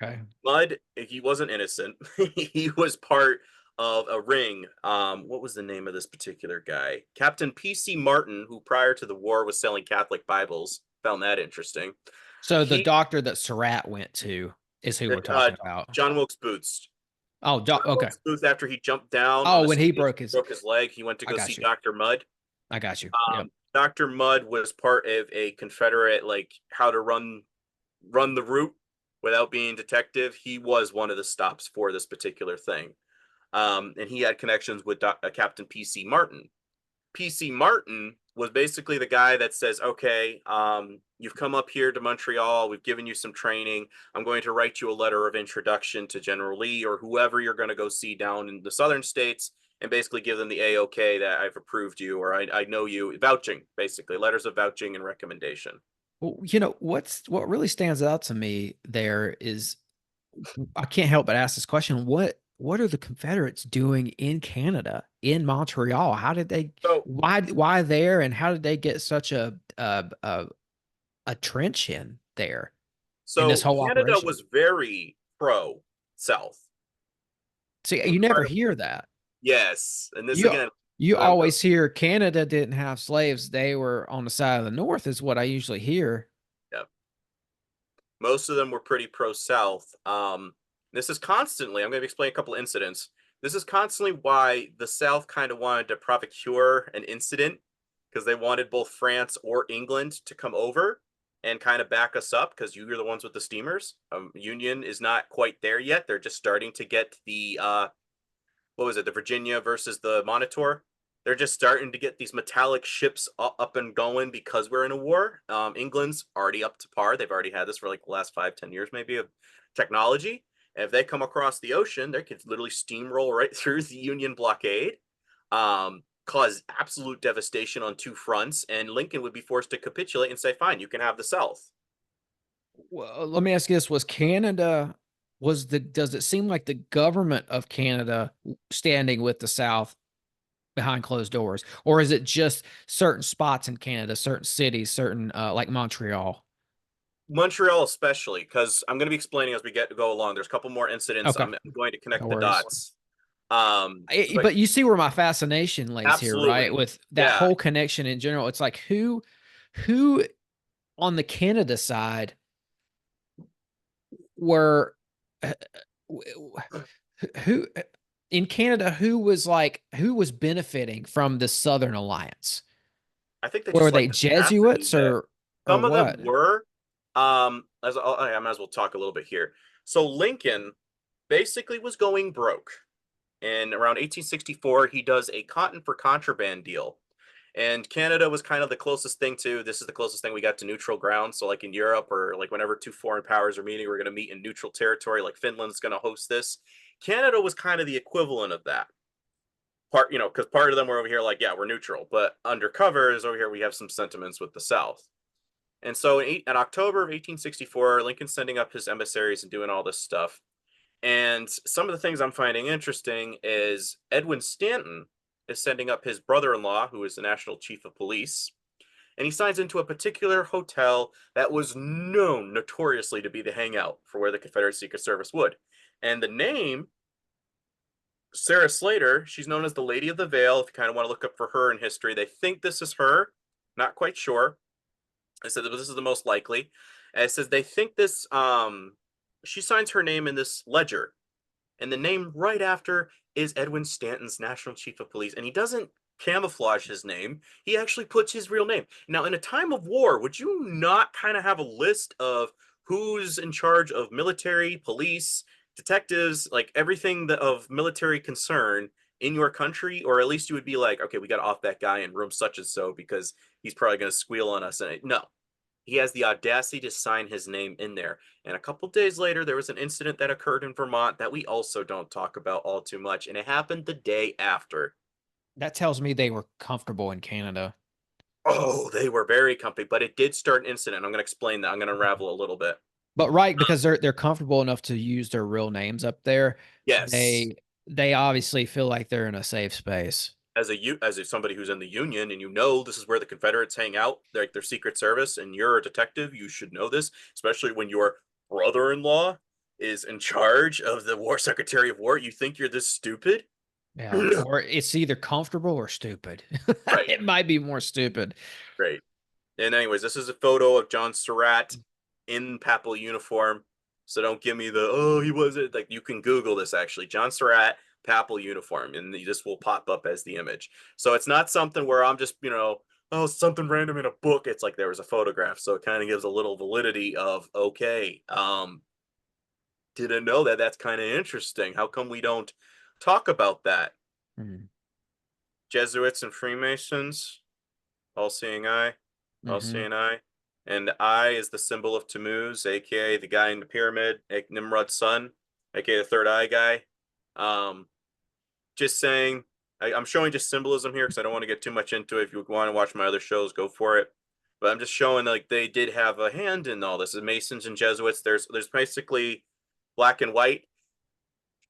Speaker 1: Okay.
Speaker 2: Mudd, he wasn't innocent. He was part of a ring. What was the name of this particular guy? Captain P.C. Martin, who prior to the war was selling Catholic Bibles. Found that interesting.
Speaker 1: So the doctor that Surratt went to is who we're talking about.
Speaker 2: John Wilkes Booth.
Speaker 1: Oh, okay.
Speaker 2: Booth, after he jumped down.
Speaker 1: Oh, when he broke his
Speaker 2: leg, he went to go see Dr. Mudd.
Speaker 1: I got you. Yep.
Speaker 2: Dr. Mudd was part of a Confederate, like how to run the route without being detective. He was one of the stops for this particular thing. And he had connections with Captain P.C. Martin. P.C. Martin was basically the guy that says, okay, you've come up here to Montreal. We've given you some training. I'm going to write you a letter of introduction to General Lee or whoever you're going to go see down in the southern states and basically give them the A-OK that I've approved you or I know you. Vouching, basically. Letters of vouching and recommendation.
Speaker 1: Well, what really stands out to me there is I can't help but ask this question. What are the Confederates doing in Canada, in Montreal? How did they? Why there? And how did they get such a trench in there?
Speaker 2: So
Speaker 1: in this whole
Speaker 2: Canada
Speaker 1: operation?
Speaker 2: Was very pro-South.
Speaker 1: See, you never hear that.
Speaker 2: Yes, and this
Speaker 1: you,
Speaker 2: again.
Speaker 1: You
Speaker 2: And I'm
Speaker 1: always hear Canada didn't have slaves. They were on the side of the North, is what I usually hear.
Speaker 2: yeah, most of them were pretty pro-South. This is constantly, I'm going to explain a couple of incidents. This is constantly why the South kind of wanted to procure an incident because they wanted both France or England to come over and kind of back us up because you're the ones with the steamers. Union is not quite there yet. They're just starting to get the what was it, the Virginia versus the Monitor. They're just starting to get these metallic ships up and going because we're in a war. England's already up to par. They've already had this for like the last 5-10 years, maybe, of technology. And if they come across the ocean, they could literally steamroll right through the Union blockade, cause absolute devastation on two fronts, and Lincoln would be forced to capitulate and say, "Fine, you can have the South."
Speaker 1: Well, let me ask you this: Was Canada does it seem like the government of Canada standing with the South behind closed doors, or is it just certain spots in Canada, certain cities, certain like Montreal?
Speaker 2: Montreal, especially, because I'm going to be explaining as we go along. There's a couple more incidents.
Speaker 1: Okay,
Speaker 2: I'm going to
Speaker 1: no
Speaker 2: connect the
Speaker 1: worries.
Speaker 2: dots. But
Speaker 1: But you see where my fascination lays here, right?
Speaker 2: absolutely,
Speaker 1: With that
Speaker 2: yeah.
Speaker 1: whole connection in general, it's like who on the Canada side were uh, who in Canada who was benefiting from the Southern Alliance?
Speaker 2: I think they
Speaker 1: Were
Speaker 2: just
Speaker 1: they
Speaker 2: like the tenacity
Speaker 1: Jesuits
Speaker 2: that
Speaker 1: or
Speaker 2: some of them
Speaker 1: what?
Speaker 2: were. As I might as well talk a little bit here. So Lincoln basically was going broke. In around 1864, he does a cotton for contraband deal. And Canada was kind of the closest thing to this is the closest thing we got to neutral ground. So, like in Europe, or like whenever two foreign powers are meeting, we're going to meet in neutral territory, like Finland's going to host this. Canada was kind of the equivalent of that. Because part of them were over here, like, yeah, we're neutral, but undercover is over here, we have some sentiments with the South. And so in October of 1864, Lincoln's sending up his emissaries and doing all this stuff. And some of the things I'm finding interesting is Edwin Stanton is sending up his brother-in-law, who is the National Chief of Police, and he signs into a particular hotel that was known notoriously to be the hangout for where the Confederate Secret Service would. And the name, Sarah Slater, she's known as the Lady of the Veil. If you kind of want to look up for her in history, they think this is her. Not quite sure. I said this is the most likely. And it says they think this. She signs her name in this ledger, and the name right after is Edwin Stanton's National Chief of Police, and he doesn't camouflage his name. He actually puts his real name. Now, in a time of war, would you not kind of have a list of who's in charge of military, police, detectives, like everything of military concern in your country? Or at least you would be like, okay, we got to off that guy in room such and so because he's probably going to squeal on us. And no, he has the audacity to sign his name in there. And a couple days later, there was an incident that occurred in Vermont that we also don't talk about all too much. And it happened the day after.
Speaker 1: That tells me they were comfortable in Canada.
Speaker 2: Oh, they were very comfy, but it did start an incident. I'm going to explain that. I'm going to unravel a little bit.
Speaker 1: But right, because they're comfortable enough to use their real names up there,
Speaker 2: Yes.
Speaker 1: they obviously feel like they're in a safe space.
Speaker 2: As somebody who's in the Union and this is where the Confederates hang out, like their Secret Service, and you're a detective, you should know this, especially when your brother-in-law is in charge of the War Secretary of War. You think you're this stupid?
Speaker 1: Yeah, or it's either comfortable or stupid.
Speaker 2: Right.
Speaker 1: It might be more stupid.
Speaker 2: Great. And anyways, this is a photo of John Surratt in papal uniform. So don't give me he wasn't, like, you can Google this actually. John Surratt, papal uniform, and this will pop up as the image. So it's not something where I'm just, something random in a book. It's like there was a photograph. So it kind of gives a little validity of, okay, didn't know that. That's kind of interesting. How come we don't talk about that?
Speaker 1: Mhm.
Speaker 2: Jesuits and Freemasons, all seeing eye.
Speaker 1: Mhm.
Speaker 2: LCNI. And I is the symbol of Tammuz, aka the guy in the pyramid, Nimrod's son, aka the third eye guy. Um, just saying, I'm showing just symbolism here because I don't want to get too much into it. If you want to watch my other shows, go for it. But I'm just showing like they did have a hand in all this. The Masons and Jesuits, there's basically black and white.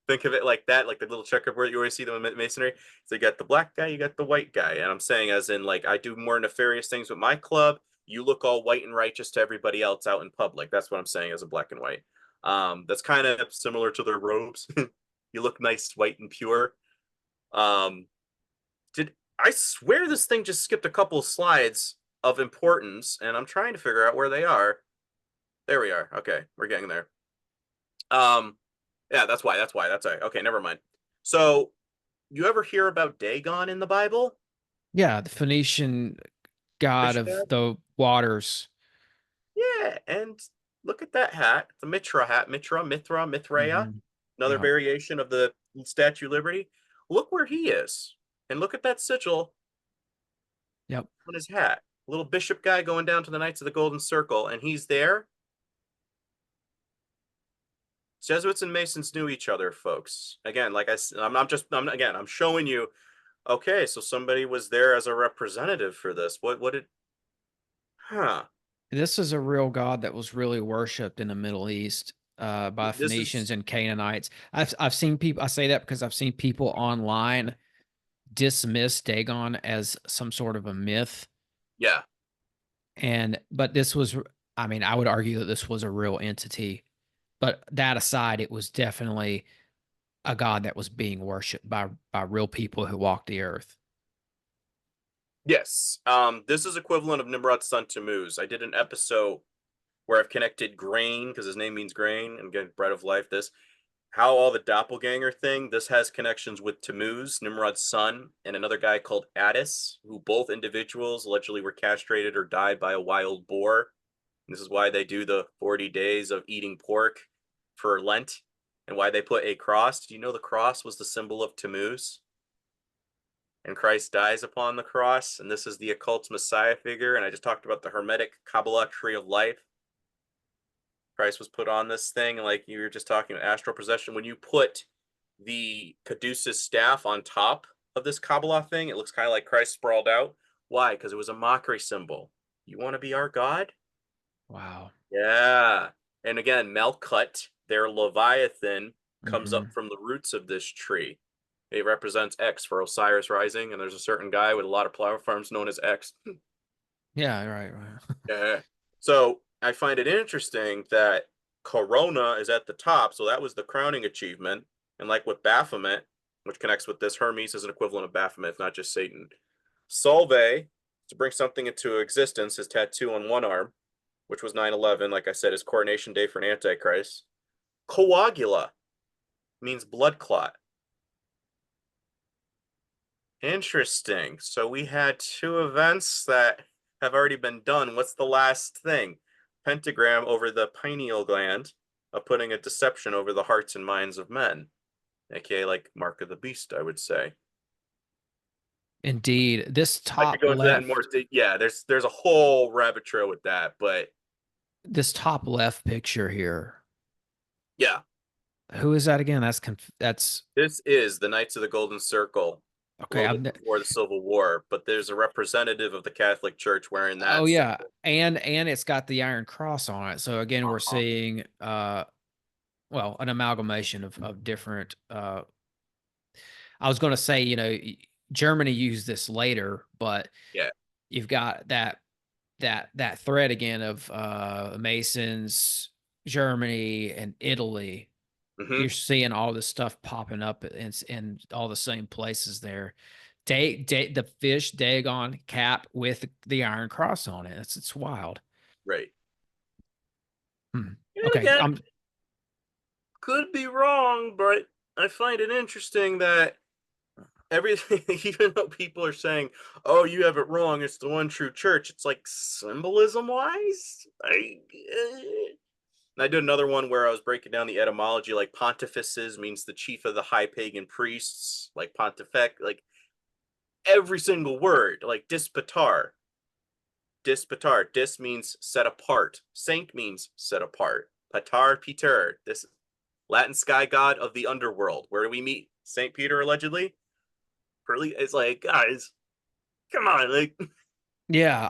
Speaker 2: Think of it like that, like the little checkerboard you always see them in masonry. So you got the black guy, you got the white guy. And I'm saying as in like I do more nefarious things with my club. You look all white and righteous to everybody else out in public. That's what I'm saying as a black and white. That's kind of similar to their robes. You look nice, white and pure. Um, did I swear this thing just skipped a couple of slides of importance, and I'm trying to figure out where they are. There we are. Okay, we're getting there. Yeah, that's why. That's why. That's why. Okay, never mind. So, you ever hear about Dagon in the Bible?
Speaker 1: Yeah, the Phoenician god
Speaker 2: Fish
Speaker 1: of
Speaker 2: god?
Speaker 1: the waters.
Speaker 2: Yeah, and look at that hat. The Mitra hat. Mithraea.
Speaker 1: Mhm.
Speaker 2: Another
Speaker 1: Yeah.
Speaker 2: variation of the Statue of Liberty. Look where he is. And look at that sigil
Speaker 1: Yep.
Speaker 2: on his hat. Little bishop guy going down to the Knights of the Golden Circle, and he's there. Jesuits and Masons knew each other, folks. Again, like I'm showing you. Okay, so somebody was there as a representative for this. What did? Huh.
Speaker 1: This is a real god that was really worshipped in the Middle East by
Speaker 2: This is
Speaker 1: Phoenicians and Canaanites. I've seen people. I say that because I've seen people online dismiss Dagon as some sort of a myth,
Speaker 2: yeah.
Speaker 1: but this was. I mean, I would argue that this was a real entity. But that aside, it was definitely a god that was being worshipped by real people who walked the earth.
Speaker 2: Yes. This is equivalent of Nimrod's son Tammuz. I did an episode where I've connected grain because his name means grain and again bread of life. This how all the doppelganger thing. This has connections with Tammuz, Nimrod's son, and another guy called Attis, who both individuals allegedly were castrated or died by a wild boar. And this is why they do the 40 days of eating pork for Lent, and why they put a cross. Do you know the cross was the symbol of Tammuz? And Christ dies upon the cross, and this is the occult Messiah figure. And I just talked about the Hermetic Kabbalah tree of life. Christ was put on this thing, and like you were just talking about astral possession, when you put the Caduceus staff on top of this Kabbalah thing, it looks kind of like Christ sprawled out. Why? Because it was a mockery symbol. You want to be our God?
Speaker 1: Wow.
Speaker 2: Yeah. And again, Melkut, their Leviathan, comes up
Speaker 1: Mhm.
Speaker 2: from the roots of this tree. It represents X for Osiris rising, and there's a certain guy with a lot of flower farms known as X.
Speaker 1: Yeah, right.
Speaker 2: Yeah. So I find it interesting that Corona is at the top. So that was the crowning achievement. And like with Baphomet, which connects with this, Hermes is an equivalent of Baphomet, not just Satan. Solve, to bring something into existence, his tattoo on one arm, which was 9/11, like I said, his coronation day for an antichrist. Coagula means blood clot. Interesting. So we had two events that have already been done. What's the last thing? Pentagram over the pineal gland of putting a deception over the hearts and minds of men, aka like Mark of the Beast, I would say.
Speaker 1: Indeed. This
Speaker 2: I could
Speaker 1: top
Speaker 2: go into that in more.
Speaker 1: left,
Speaker 2: Yeah, there's a whole rabbit trail with that, but
Speaker 1: this top left picture here.
Speaker 2: yeah,
Speaker 1: Who is that again? That's
Speaker 2: this is the Knights of the Golden Circle. A
Speaker 1: okay.
Speaker 2: little bit before the Civil War, but there's a representative of the Catholic Church wearing
Speaker 1: Oh
Speaker 2: that
Speaker 1: yeah,
Speaker 2: symbol.
Speaker 1: and it's got the Iron Cross on it. So again, we're
Speaker 2: Uh-huh.
Speaker 1: seeing well, an amalgamation of different I was going to say, Germany used this later, but
Speaker 2: Yeah.
Speaker 1: you've got that thread again of Masons, Germany, and Italy.
Speaker 2: Hmm.
Speaker 1: You're seeing all this stuff popping up in all the same places there. The fish Dagon cap with the Iron Cross on it. It's wild.
Speaker 2: Right.
Speaker 1: Hmm.
Speaker 2: And
Speaker 1: Okay,
Speaker 2: again, could be wrong, but I find it interesting that everything, even though people are saying, "Oh, you have it wrong. It's the one true church," it's like symbolism wise. And I did another one where I was breaking down the etymology, like pontifices means the chief of the high pagan priests, like pontifex, like every single word, like dispatar. Dispatar. Dis means set apart. Saint means set apart. Patar Peter. This Latin sky god of the underworld. Where do we meet Saint Peter allegedly? It's like, guys, come on, like
Speaker 1: yeah,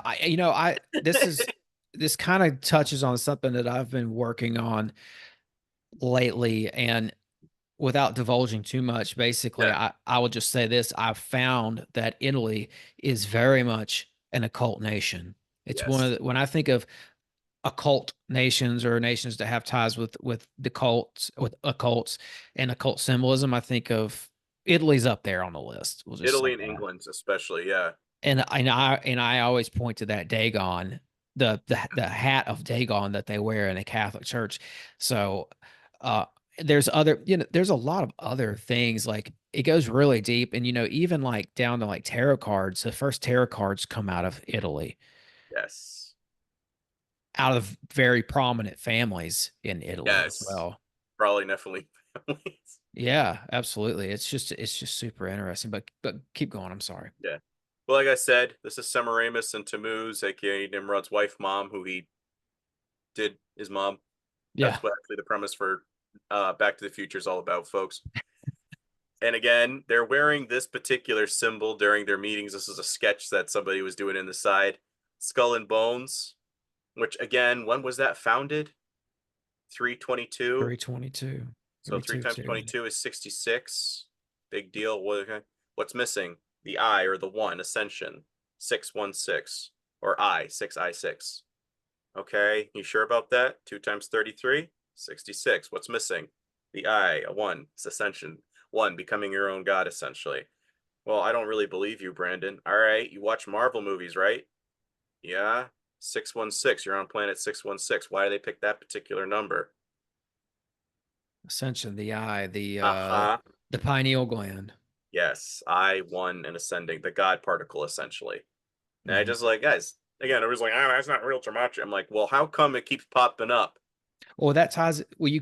Speaker 1: this kind of touches on something that I've been working on lately, and without divulging too much, basically,
Speaker 2: yeah,
Speaker 1: I will just say this: I've found that Italy is very much an occult nation. It's one of
Speaker 2: yes,
Speaker 1: when I think of occult nations or nations that have ties with the cults, with occults and occult symbolism, I think of Italy's up there on the list. We'll just say
Speaker 2: Italy and
Speaker 1: that.
Speaker 2: England, especially. Yeah.
Speaker 1: And I always point to that Dagon, the hat of Dagon that they wear in the Catholic Church. So uh there's other, there's a lot of other things, like it goes really deep, and even like down to like tarot cards. The first tarot cards come out of Italy,
Speaker 2: Yes.
Speaker 1: out of very prominent families in Italy as
Speaker 2: Yes.
Speaker 1: well.
Speaker 2: Probably definitely families.
Speaker 1: Yeah, absolutely. It's just super interesting. But keep going. I'm sorry.
Speaker 2: Yeah. Well, like I said, this is Semiramis and Tammuz, aka Nimrod's wife, mom, who he did his mom.
Speaker 1: Yeah.
Speaker 2: That's what actually the premise for Back to the Future is all about, folks. And again, they're wearing this particular symbol during their meetings. This is a sketch that somebody was doing in the side. Skull and Bones, which again, when was that founded? 322.
Speaker 1: 322.
Speaker 2: So 3 times
Speaker 1: 322.
Speaker 2: 22 is 66. Big deal. What's missing? The I or the 1, Ascension. 616. Or I, 6I6. Okay, you sure about that? 2 times 33? 66. What's missing? The I, a 1. It's Ascension. 1, becoming your own god, essentially. Well, I don't really believe you, Brandon. All right, you watch Marvel movies, right? Yeah. 616. You're on planet 616. Why do they pick that particular number?
Speaker 1: Ascension, the eye,
Speaker 2: Uh-huh.
Speaker 1: the pineal gland.
Speaker 2: Yes, I, 1, and ascending, the God particle, essentially. And I
Speaker 1: Mhm.
Speaker 2: just like, guys, again, it was like, that's not real gematria. I'm like, well, how come it keeps popping up?
Speaker 1: Well, that ties. Well, you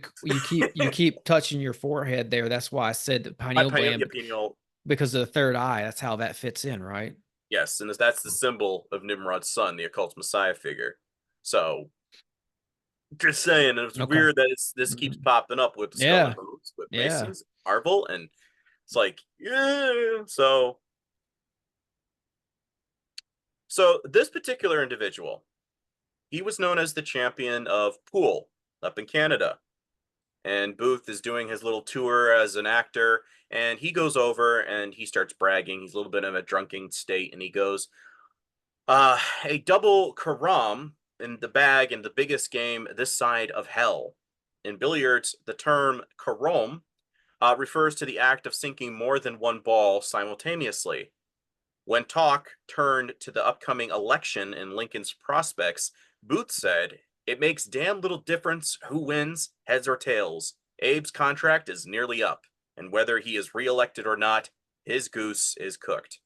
Speaker 1: keep touching your forehead there. That's why I said the
Speaker 2: My
Speaker 1: pineal gland,
Speaker 2: pineal,
Speaker 1: because of the third eye. That's how that fits in, right?
Speaker 2: yes, and that's the symbol of Nimrod's son, the occult messiah figure. So, just saying, it's
Speaker 1: Okay.
Speaker 2: weird that this keeps
Speaker 1: Mhm.
Speaker 2: popping up with the Skull and
Speaker 1: Yeah.
Speaker 2: Bones, with
Speaker 1: Yeah.
Speaker 2: Masons, Marvel, and it's like, yeah. So this particular individual, he was known as the champion of pool up in Canada. And Booth is doing his little tour as an actor, and he goes over and he starts bragging. He's a little bit in a drunken state, and he goes, a double karam in the bag in the biggest game this side of hell. In billiards, the term karom refers to the act of sinking more than one ball simultaneously. When talk turned to the upcoming election and Lincoln's prospects, Booth said, "It makes damn little difference who wins, heads or tails. Abe's contract is nearly up, and whether he is reelected or not, his goose is cooked."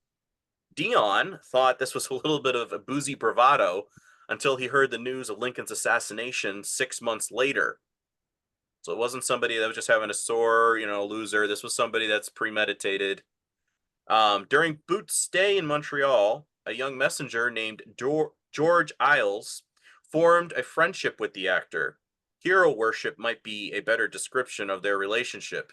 Speaker 2: Dion thought this was a little bit of a boozy bravado until he heard the news of Lincoln's assassination 6 months later. So it wasn't somebody that was just having a sore, loser. This was somebody that's premeditated. During Booth's stay in Montreal, a young messenger named George Isles formed a friendship with the actor. Hero worship might be a better description of their relationship.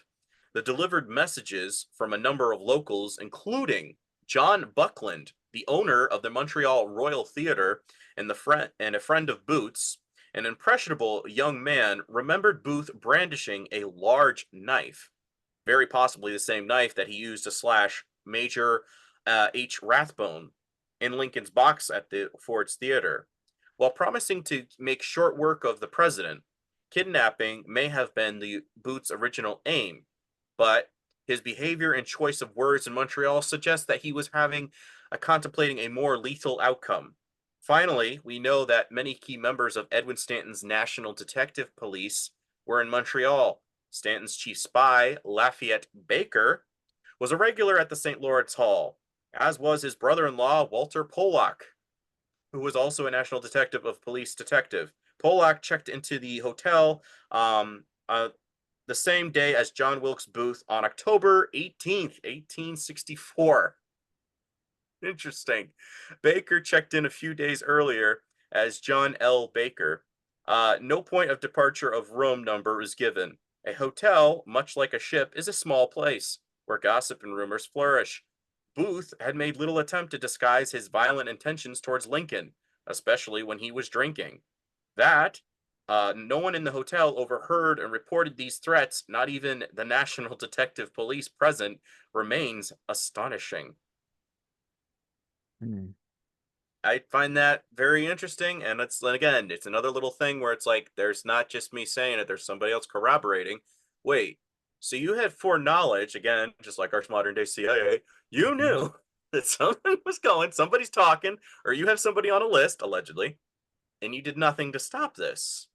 Speaker 2: The delivered messages from a number of locals, including John Buckland, the owner of the Montreal Royal Theatre and a friend of Booth's, an impressionable young man, remembered Booth brandishing a large knife, very possibly the same knife that he used to slash Major H. Rathbone in Lincoln's box at the Ford's Theater. While promising to make short work of the president, kidnapping may have been the Booth's original aim, but his behavior and choice of words in Montreal suggests that he was contemplating a more lethal outcome. Finally, we know that many key members of Edwin Stanton's National Detective Police were in Montreal. Stanton's chief spy, Lafayette Baker, was a regular at the St. Lawrence Hall, as was his brother-in-law, Walter Pollock, who was also a National Detective of Police detective. Pollock checked into the hotel the same day as John Wilkes Booth on October 18th, 1864. Interesting. Baker checked in a few days earlier as John L. Baker. No point of departure of room number is given. A hotel, much like a ship, is a small place where gossip and rumors flourish. Booth had made little attempt to disguise his violent intentions towards Lincoln, especially when he was drinking. That, no one in the hotel overheard and reported these threats, not even the National Detective Police present, remains astonishing.
Speaker 1: Hmm.
Speaker 2: I find that very interesting, and again, it's another little thing where it's like there's not just me saying it, there's somebody else corroborating. Wait, So you had foreknowledge, again, just like our modern day CIA, you knew that something was going, somebody's talking, or you have somebody on a list, allegedly, and you did nothing to stop this.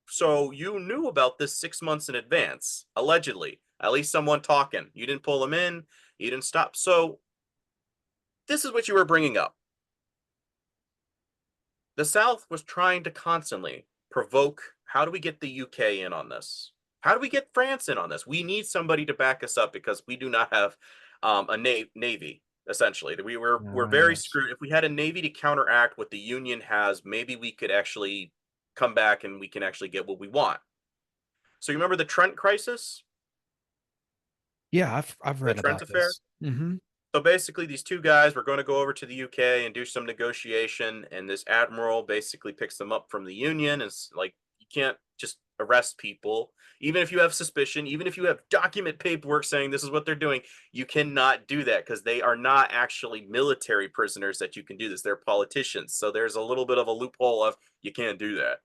Speaker 2: So you knew about this 6 months in advance, allegedly. At least someone talking. You didn't pull them in, you didn't stop. So this is what you were bringing up. The South was trying to constantly provoke, how do we get the UK in on this? How do we get France in on this? We need somebody to back us up because we do not have a navy. Essentially, we're very
Speaker 1: Yes.
Speaker 2: screwed. If we had a navy to counteract what the Union has, maybe we could actually come back and we can actually get what we want. So you remember the Trent crisis,
Speaker 1: Yeah, I've
Speaker 2: the
Speaker 1: read
Speaker 2: Trent
Speaker 1: about
Speaker 2: affair?
Speaker 1: this. Hmm.
Speaker 2: So basically, these two guys were going to go over to the UK and do some negotiation, and this admiral basically picks them up from the Union. And it's like, you can't just arrest people, even if you have suspicion, even if you have document paperwork saying this is what they're doing. You cannot do that because they are not actually military prisoners that you can do this. They're politicians. So there's a little bit of a loophole of you can't do that.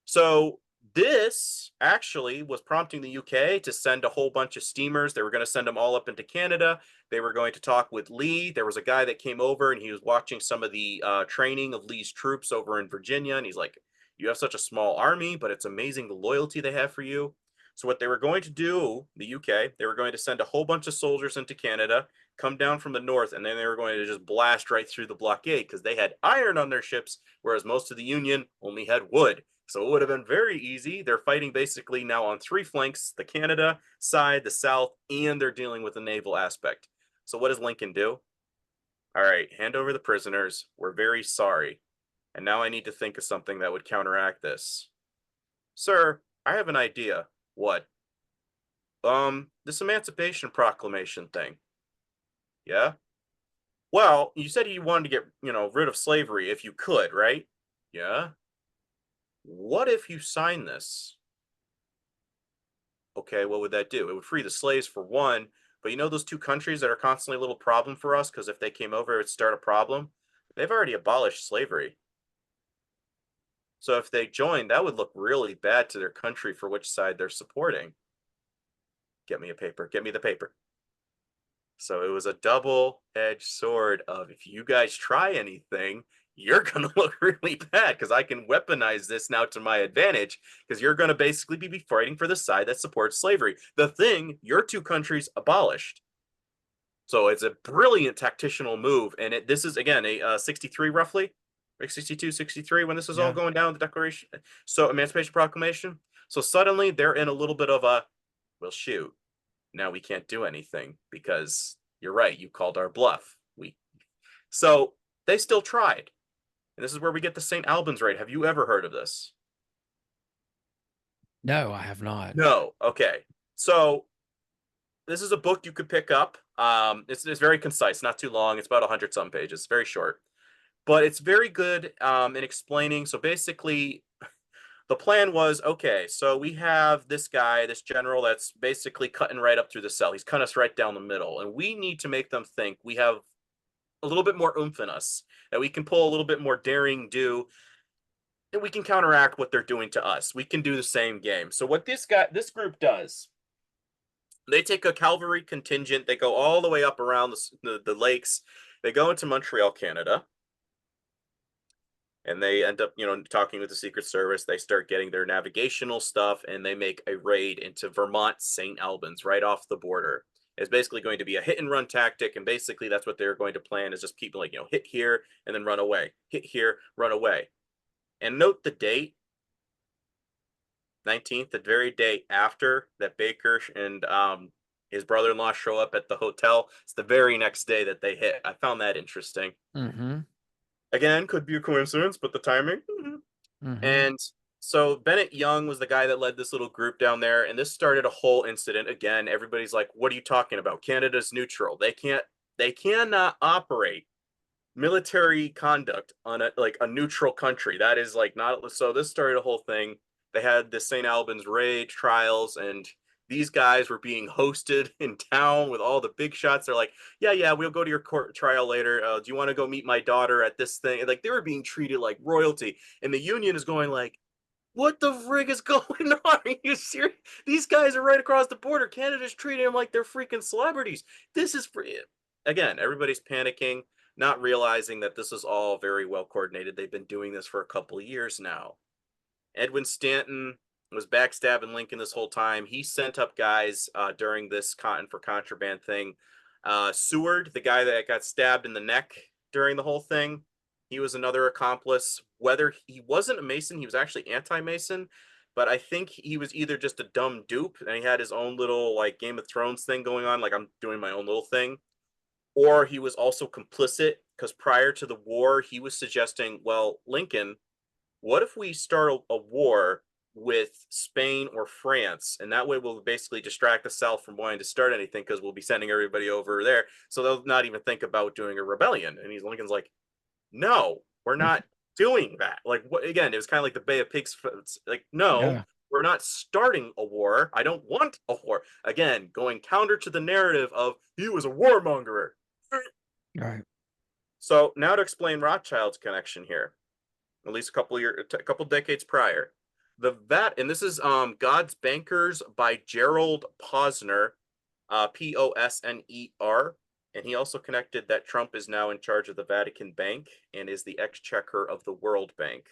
Speaker 2: So this actually was prompting the UK to send a whole bunch of steamers. They were going to send them all up into Canada. They were going to talk with Lee. There was a guy that came over and he was watching some of the training of Lee's troops over in Virginia. And he's like, you have such a small army, but it's amazing the loyalty they have for you. So what they were going to do, the UK, they were going to send a whole bunch of soldiers into Canada, come down from the north, and then they were going to just blast right through the blockade because they had iron on their ships, whereas most of the Union only had wood. So it would have been very easy. They're fighting basically now on three flanks, the Canada side, the South, and they're dealing with the naval aspect. So what does Lincoln do? All right, hand over the prisoners. We're very sorry. And now I need to think of something that would counteract this. Sir, I have an idea. What? This Emancipation Proclamation thing. Yeah? Well, you said you wanted to get, rid of slavery if you could, right? Yeah. What if you sign this? Okay, what would that do? It would free the slaves for one, but those two countries that are constantly a little problem for us because if they came over, it would start a problem. They've already abolished slavery. So if they joined, that would look really bad to their country for which side they're supporting. Get me a paper. Get me the paper. So it was a double-edged sword of if you guys try anything, you're going to look really bad because I can weaponize this now to my advantage because you're going to basically be fighting for the side that supports slavery, the thing your two countries abolished. So it's a brilliant tactical move. And this is, again, a 63 roughly, like 62, 63 when this is all
Speaker 1: Yeah.
Speaker 2: going down, the Declaration. So Emancipation Proclamation. So suddenly they're in a little bit of a, well, shoot, now we can't do anything because you're right, you called our bluff. So they still tried. And this is where we get the St. Albans raid. Have you ever heard of this?
Speaker 1: No, I have not.
Speaker 2: No. Okay. So this is a book you could pick up. It's very concise, not too long. It's about 100 some pages, very short, but it's very good in explaining. So basically, the plan was, okay, so we have this guy, this general that's basically cutting right up through the cell. He's cutting us right down the middle, and we need to make them think we have a little bit more oomph in us, that we can pull a little bit more daring do, and we can counteract what they're doing to us. We can do the same game. So what this group does, they take a cavalry contingent, they go all the way up around the lakes, they go into Montreal, Canada, and they end up, talking with the Secret Service. They start getting their navigational stuff, and they make a raid into Vermont, St. Albans, right off the border. It's basically going to be a hit and run tactic, and basically that's what they're going to plan is just keep hit here and then run away, hit here, run away. And note the date, 19th, the very day after that Baker and his brother-in-law show up at the hotel. It's the very next day that they hit. I found that interesting.
Speaker 1: Mm-hmm.
Speaker 2: Again, could be a coincidence, but the timing.
Speaker 1: Mm-hmm.
Speaker 2: And so Bennett Young was the guy that led this little group down there, and this started a whole incident. Again, everybody's like, what are you talking about? Canada's neutral. They cannot operate military conduct on a neutral country. That is not. So this started a whole thing. They had the St. Albans raid trials, and these guys were being hosted in town with all the big shots. They're like, yeah, we'll go to your court trial later. Do you want to go meet my daughter at this thing? And, they were being treated like royalty, and the Union is going like, what the frig is going on? Are you serious? These guys are right across the border. Canada's treating them like they're freaking celebrities. This is free. Again, everybody's panicking, not realizing that this is all very well coordinated. They've been doing this for a couple of years now. Edwin Stanton was backstabbing Lincoln this whole time. He sent up guys during this cotton for contraband thing. Seward, the guy that got stabbed in the neck during the whole thing, he was another accomplice. Whether he wasn't a Mason, he was actually anti-Mason, but I think he was either just a dumb dupe and he had his own little like Game of Thrones thing going on, like I'm doing my own little thing, or he was also complicit because prior to the war, he was suggesting, well, Lincoln, what if we start a war with Spain or France, and that way we'll basically distract the South from wanting to start anything because we'll be sending everybody over there, so they'll not even think about doing a rebellion. And Lincoln's like, no, we're not doing that. Like, what? Again, it was kind of like the Bay of Pigs. Like, no,
Speaker 1: Yeah.
Speaker 2: we're not starting a war. I don't want a war. Again, going counter to the narrative of he was a warmonger.
Speaker 1: Right.
Speaker 2: So now to explain Rothschild's connection here, at least a couple decades prior. And this is God's Bankers by Gerald Posner, Posner, and he also connected that Trump is now in charge of the Vatican Bank and is the exchequer of the World Bank.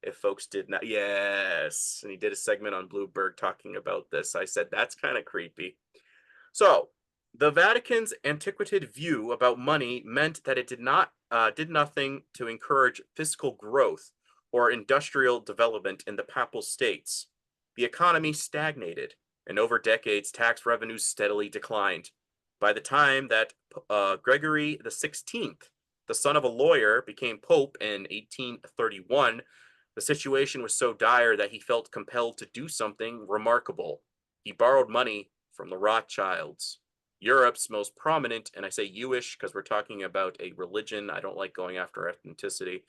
Speaker 2: If folks did not, yes, and he did a segment on Bloomberg talking about this. I said that's kind of creepy. So the Vatican's antiquated view about money meant that it did nothing to encourage fiscal growth or industrial development in the Papal States. The economy stagnated, and over decades, tax revenues steadily declined. By the time that Gregory XVI, the son of a lawyer, became Pope in 1831, the situation was so dire that he felt compelled to do something remarkable. He borrowed money from the Rothschilds, Europe's most prominent, and I say Jewish because we're talking about a religion. I don't like going after ethnicity.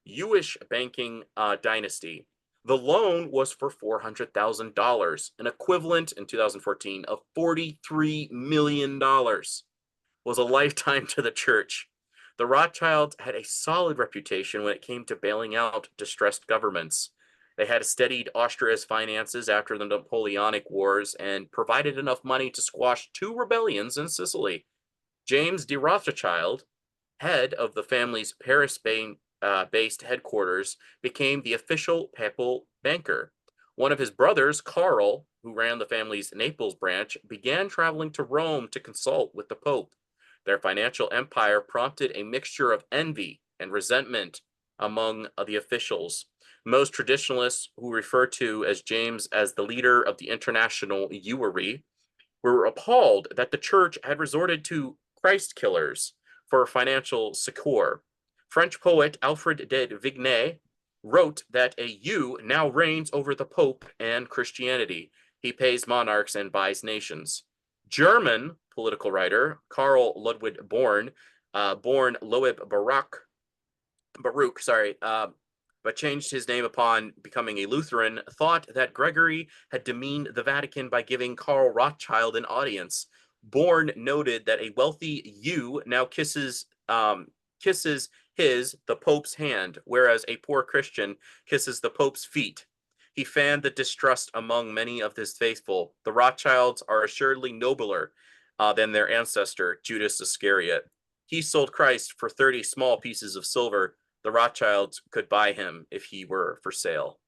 Speaker 2: Jewish banking dynasty. The loan was for $400,000, an equivalent in 2014 of $43 million. Was a lifetime to the church. The Rothschilds had a solid reputation when it came to bailing out distressed governments. They had steadied Austria's finances after the Napoleonic Wars and provided enough money to squash 2 rebellions in Sicily. James de Rothschild, head of the family's Paris-based headquarters, became the official papal banker. One of his brothers, Kroll, who ran the family's Naples branch, began traveling to Rome to consult with the Pope. Their financial empire prompted a mixture of envy and resentment among the officials. Most traditionalists, who refer to as James as the leader of the international Jewry, were appalled that the church had resorted to Christ killers for financial succor. French poet Alfred de Vigny wrote that a U now reigns over the Pope and Christianity. He pays monarchs and buys nations. German political writer Karl Ludwig Born, born Loeb Baruch, but changed his name upon becoming a Lutheran, thought that Gregory had demeaned the Vatican by giving Karl Rothschild an audience. Born noted that a wealthy Jew now kisses the Pope's hand, whereas a poor Christian kisses the Pope's feet. He fanned the distrust among many of his faithful. The Rothschilds are assuredly nobler than their ancestor, Judas Iscariot. He sold Christ for 30 small pieces of silver. The Rothschilds could buy him if he were for sale.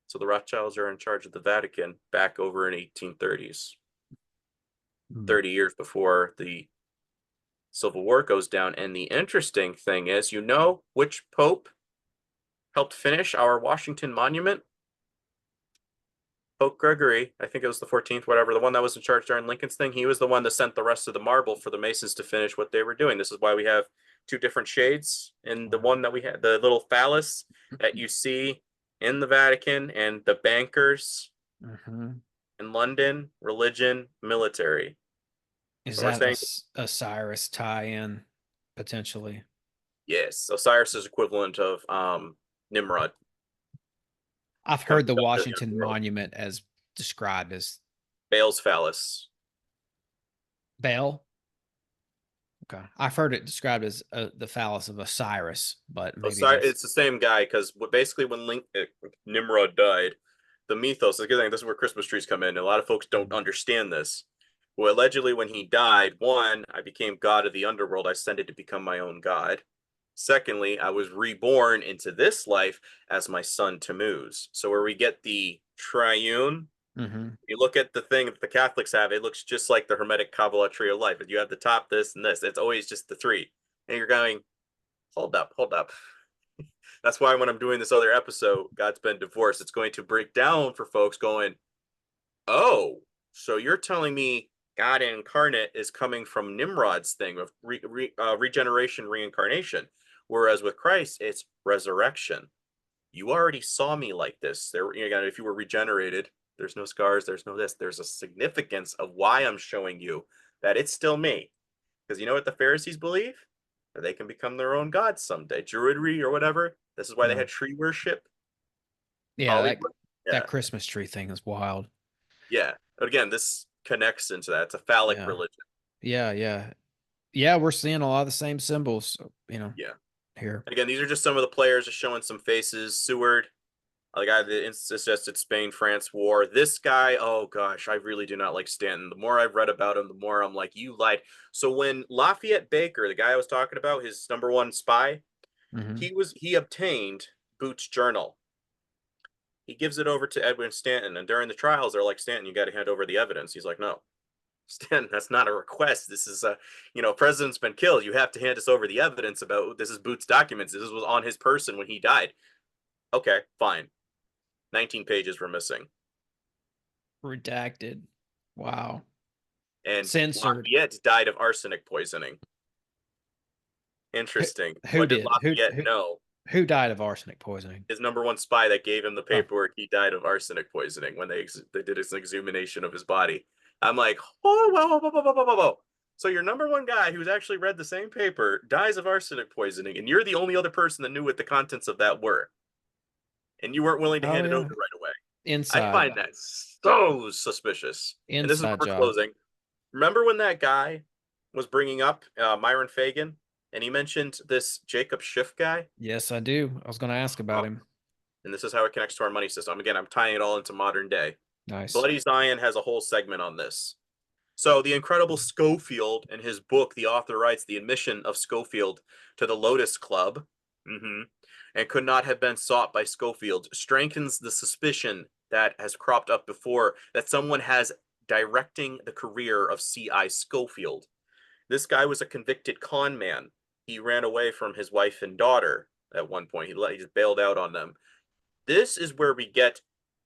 Speaker 2: So the Rothschilds are in charge of the Vatican back over in 1830s, 30 years before the Civil War goes down. And the interesting thing is, you know which Pope helped finish our Washington Monument? Pope Gregory, I think it was the 14th, whatever, the one that was in charge during Lincoln's thing. He was the one that sent the rest of the marble for the Masons to finish what they were doing. This is why we have 2 different shades. And the one that we had, the little phallus that you see in the Vatican, and the bankers in London, religion, military.
Speaker 1: Is that a Cyrus tie-in, potentially?
Speaker 2: Yes. Osiris is equivalent of Nimrod.
Speaker 1: I've heard the Washington Monument as described as
Speaker 2: Baal's phallus.
Speaker 1: Baal. Okay. I've heard it described as the phallus of Osiris, but
Speaker 2: Oh,
Speaker 1: maybe
Speaker 2: sorry,
Speaker 1: that's
Speaker 2: it's the same guy because basically when Nimrod died, the mythos. Again, this is where Christmas trees come in. A lot of folks don't understand this. Well, allegedly, when he died, one, I became god of the underworld. I ascended to become my own god. Secondly, I was reborn into this life as my son Tammuz. So where we get the triune,
Speaker 1: Mhm.
Speaker 2: you look at the thing that the Catholics have, it looks just like the Hermetic Kabbalah tree of life. You have the top, this, and this. It's always just the three. And you're going, hold up, hold up. That's why when I'm doing this other episode, God's Been Divorced, it's going to break down for folks going, oh, so you're telling me God incarnate is coming from Nimrod's thing of regeneration, reincarnation. Whereas with Christ, it's resurrection. You already saw me like this. There, you know, if you were regenerated, there's no scars, there's no this. There's a significance of why I'm showing you that it's still me. Because you know what the Pharisees believe? That they can become their own gods someday. Druidry or whatever. This is why they
Speaker 1: Yeah.
Speaker 2: had tree worship.
Speaker 1: Yeah,
Speaker 2: Hollywood.
Speaker 1: that
Speaker 2: Yeah.
Speaker 1: Christmas tree thing is wild.
Speaker 2: Yeah. But again, this connects into that. It's a phallic
Speaker 1: Yeah.
Speaker 2: religion.
Speaker 1: Yeah, yeah. Yeah, we're seeing a lot of the same symbols,
Speaker 2: Yeah.
Speaker 1: here.
Speaker 2: Again, these are just some of the players just showing some faces. Seward, the guy that suggested Spain France war. This guy, oh gosh, I really do not like Stanton. The more I've read about him, the more I'm like, you lied. So when Lafayette Baker, the guy I was talking about, his number one spy,
Speaker 1: Mhm.
Speaker 2: he obtained Boots' journal. He gives it over to Edwin Stanton, and during the trials, they're like, Stanton, you got to hand over the evidence. He's like, no, Stanton, that's not a request. This is a, president's been killed. You have to hand us over the evidence about this is Boots' documents. This was on his person when he died. Okay, fine. 19 pages were missing.
Speaker 1: Redacted. Wow.
Speaker 2: And
Speaker 1: Censored.
Speaker 2: Lafayette died of arsenic poisoning. Interesting.
Speaker 1: Who
Speaker 2: What did
Speaker 1: did?
Speaker 2: Lafayette know?
Speaker 1: Who died of arsenic poisoning?
Speaker 2: His number one spy that gave him the
Speaker 1: Oh,
Speaker 2: paperwork, he died of arsenic poisoning when they did his exhumation of his body. I'm like, oh, whoa, whoa, whoa, whoa, whoa, whoa, whoa. So your number one guy who's actually read the same paper dies of arsenic poisoning, and you're the only other person that knew what the contents of that were, and you weren't willing to hand it over
Speaker 1: yeah.
Speaker 2: right away. I
Speaker 1: Inside.
Speaker 2: find that so suspicious. And this is
Speaker 1: Inside
Speaker 2: where we're
Speaker 1: job.
Speaker 2: closing. Remember when that guy was bringing up Myron Fagan, and he mentioned this Jacob Schiff guy?
Speaker 1: Yes, I do. I was going to ask about him.
Speaker 2: And this is how it connects to our money system. Again, I'm tying it all into modern day.
Speaker 1: Nice.
Speaker 2: Bloody Zion has a whole segment on this. So the incredible Schofield, in his book, the author writes the admission of Schofield to the Lotus Club, and could not have been sought by Schofield, strengthens the suspicion that has cropped up before that someone has directing the career of C.I. Schofield. This guy was a convicted con man. He ran away from his wife and daughter at one point. He just bailed out on them. This is where we get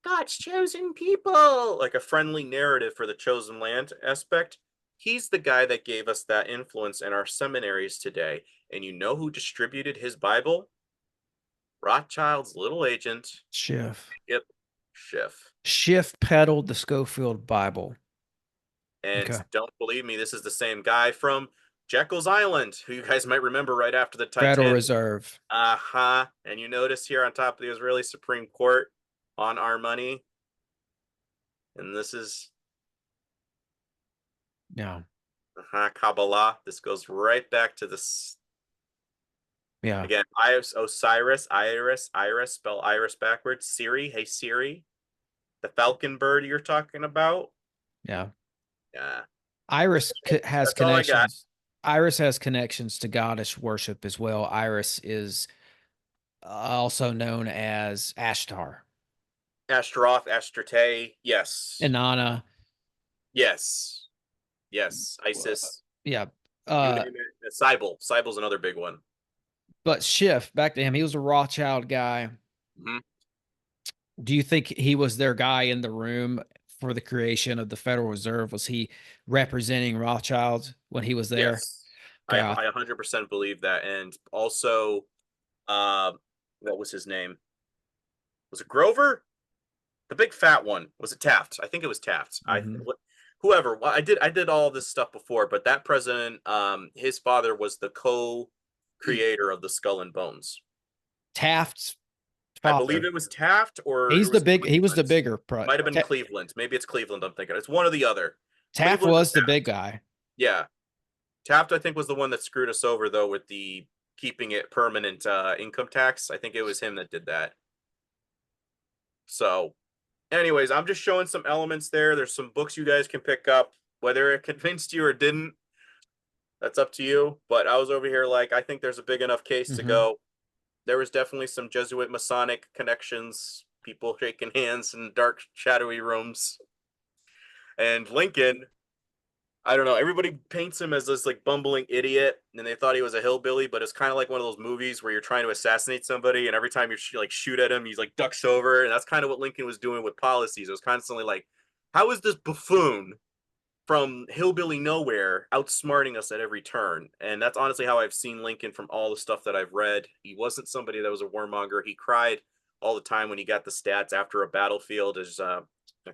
Speaker 2: God's chosen people, like a friendly narrative for the chosen land aspect. He's the guy that gave us that influence in our seminaries today. And you know who distributed his Bible? Rothschild's little agent.
Speaker 1: Schiff.
Speaker 2: Yep, Schiff.
Speaker 1: Schiff peddled the Schofield Bible.
Speaker 2: And
Speaker 1: Okay.
Speaker 2: don't believe me, this is the same guy from Jekyll's Island, who you guys might remember right after the
Speaker 1: Federal
Speaker 2: Titanic.
Speaker 1: Reserve.
Speaker 2: And you notice here on top of the Israeli Supreme Court on our money. And this is
Speaker 1: Yeah.
Speaker 2: Kabbalah. This goes right back to this.
Speaker 1: Yeah.
Speaker 2: Again, Osiris, Iris, spell Iris backwards. Siri, hey Siri. The falcon bird you're talking about.
Speaker 1: Yeah.
Speaker 2: Yeah.
Speaker 1: Iris has
Speaker 2: That's all I got.
Speaker 1: connections. Iris has connections to goddess worship as well. Iris is also known as Ashtar.
Speaker 2: Ashtaroth, Ashtarte, yes.
Speaker 1: Inanna.
Speaker 2: Yes. Yes. Isis.
Speaker 1: Yeah.
Speaker 2: You name it. Cybele. Cybele's another big one.
Speaker 1: But Schiff, back to him, he was a Rothschild guy.
Speaker 2: Mm-hmm.
Speaker 1: Do you think he was their guy in the room for the creation of the Federal Reserve? Was he representing Rothschild when he was there?
Speaker 2: Yes.
Speaker 1: Okay.
Speaker 2: I 100% believe that. And also, what was his name? Was it Grover? The big fat one. Was it Taft? I think it was Taft. Whoever. I did all this stuff before, but that president, his father was the co-creator of the Skull and Bones.
Speaker 1: Taft's father.
Speaker 2: I believe it was Taft, or
Speaker 1: he was the bigger.
Speaker 2: Might have been Cleveland. Maybe it's Cleveland. I'm thinking it's one or the other.
Speaker 1: Taft
Speaker 2: Cleveland
Speaker 1: was the big guy.
Speaker 2: Yeah. Taft, I think, was the one that screwed us over though with the keeping it permanent income tax. I think it was him that did that. So, anyways, I'm just showing some elements there. There's some books you guys can pick up. Whether it convinced you or didn't, that's up to you. But I was over here like, I think there's a big enough case to go. There was definitely some Jesuit Masonic connections, people shaking hands in dark, shadowy rooms. And Lincoln, I don't know. Everybody paints him as this like bumbling idiot, and they thought he was a hillbilly. But it's kind of like one of those movies where you're trying to assassinate somebody, and every time you like shoot at him, he's like ducks over, and that's kind of what Lincoln was doing with policies. It was constantly like, how is this buffoon from hillbilly nowhere outsmarting us at every turn? And that's honestly how I've seen Lincoln from all the stuff that I've read. He wasn't somebody that was a warmonger. He cried all the time when he got the stats after a battlefield, as I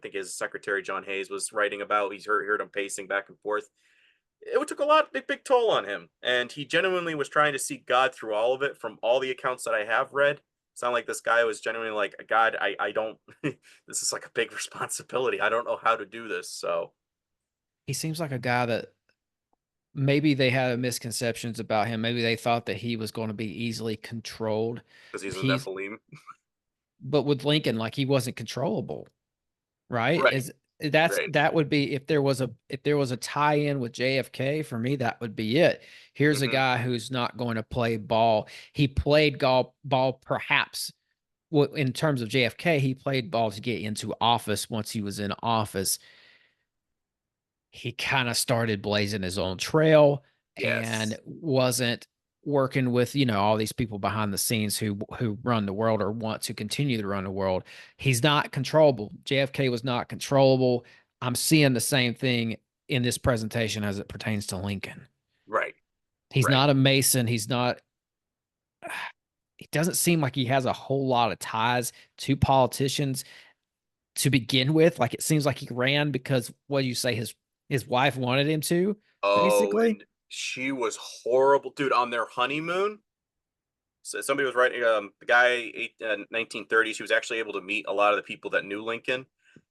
Speaker 2: think his secretary John Hayes was writing about. He's heard him pacing back and forth. It took a big toll on him, and he genuinely was trying to seek God through all of it. From all the accounts that I have read, sound like this guy was genuinely like, God, I don't this is like a big responsibility. I don't know how to do this. So
Speaker 1: He seems like a guy that maybe they had misconceptions about him. Maybe they thought that he was going to be easily controlled.
Speaker 2: because he's a
Speaker 1: He's
Speaker 2: Nephilim.
Speaker 1: But with Lincoln, like he wasn't controllable, right?
Speaker 2: Right, right.
Speaker 1: That would be if there was a tie-in with JFK for me, that would be it. Here's a guy who's not going to play ball. He played ball perhaps in terms of JFK, he played ball to get into office. Once he was in office, he kind of started blazing his own trail and
Speaker 2: Yes.
Speaker 1: wasn't working with, all these people behind the scenes who run the world or want to continue to run the world. He's not controllable. JFK was not controllable. I'm seeing the same thing in this presentation as it pertains to Lincoln.
Speaker 2: Right.
Speaker 1: He's
Speaker 2: Right.
Speaker 1: not a Mason. It doesn't seem like he has a whole lot of ties to politicians to begin with. Like it seems like he ran because what do you say his wife wanted him to,
Speaker 2: Oh,
Speaker 1: basically.
Speaker 2: and she was horrible, dude. On their honeymoon, so somebody was writing. The guy, 1930s, he was actually able to meet a lot of the people that knew Lincoln,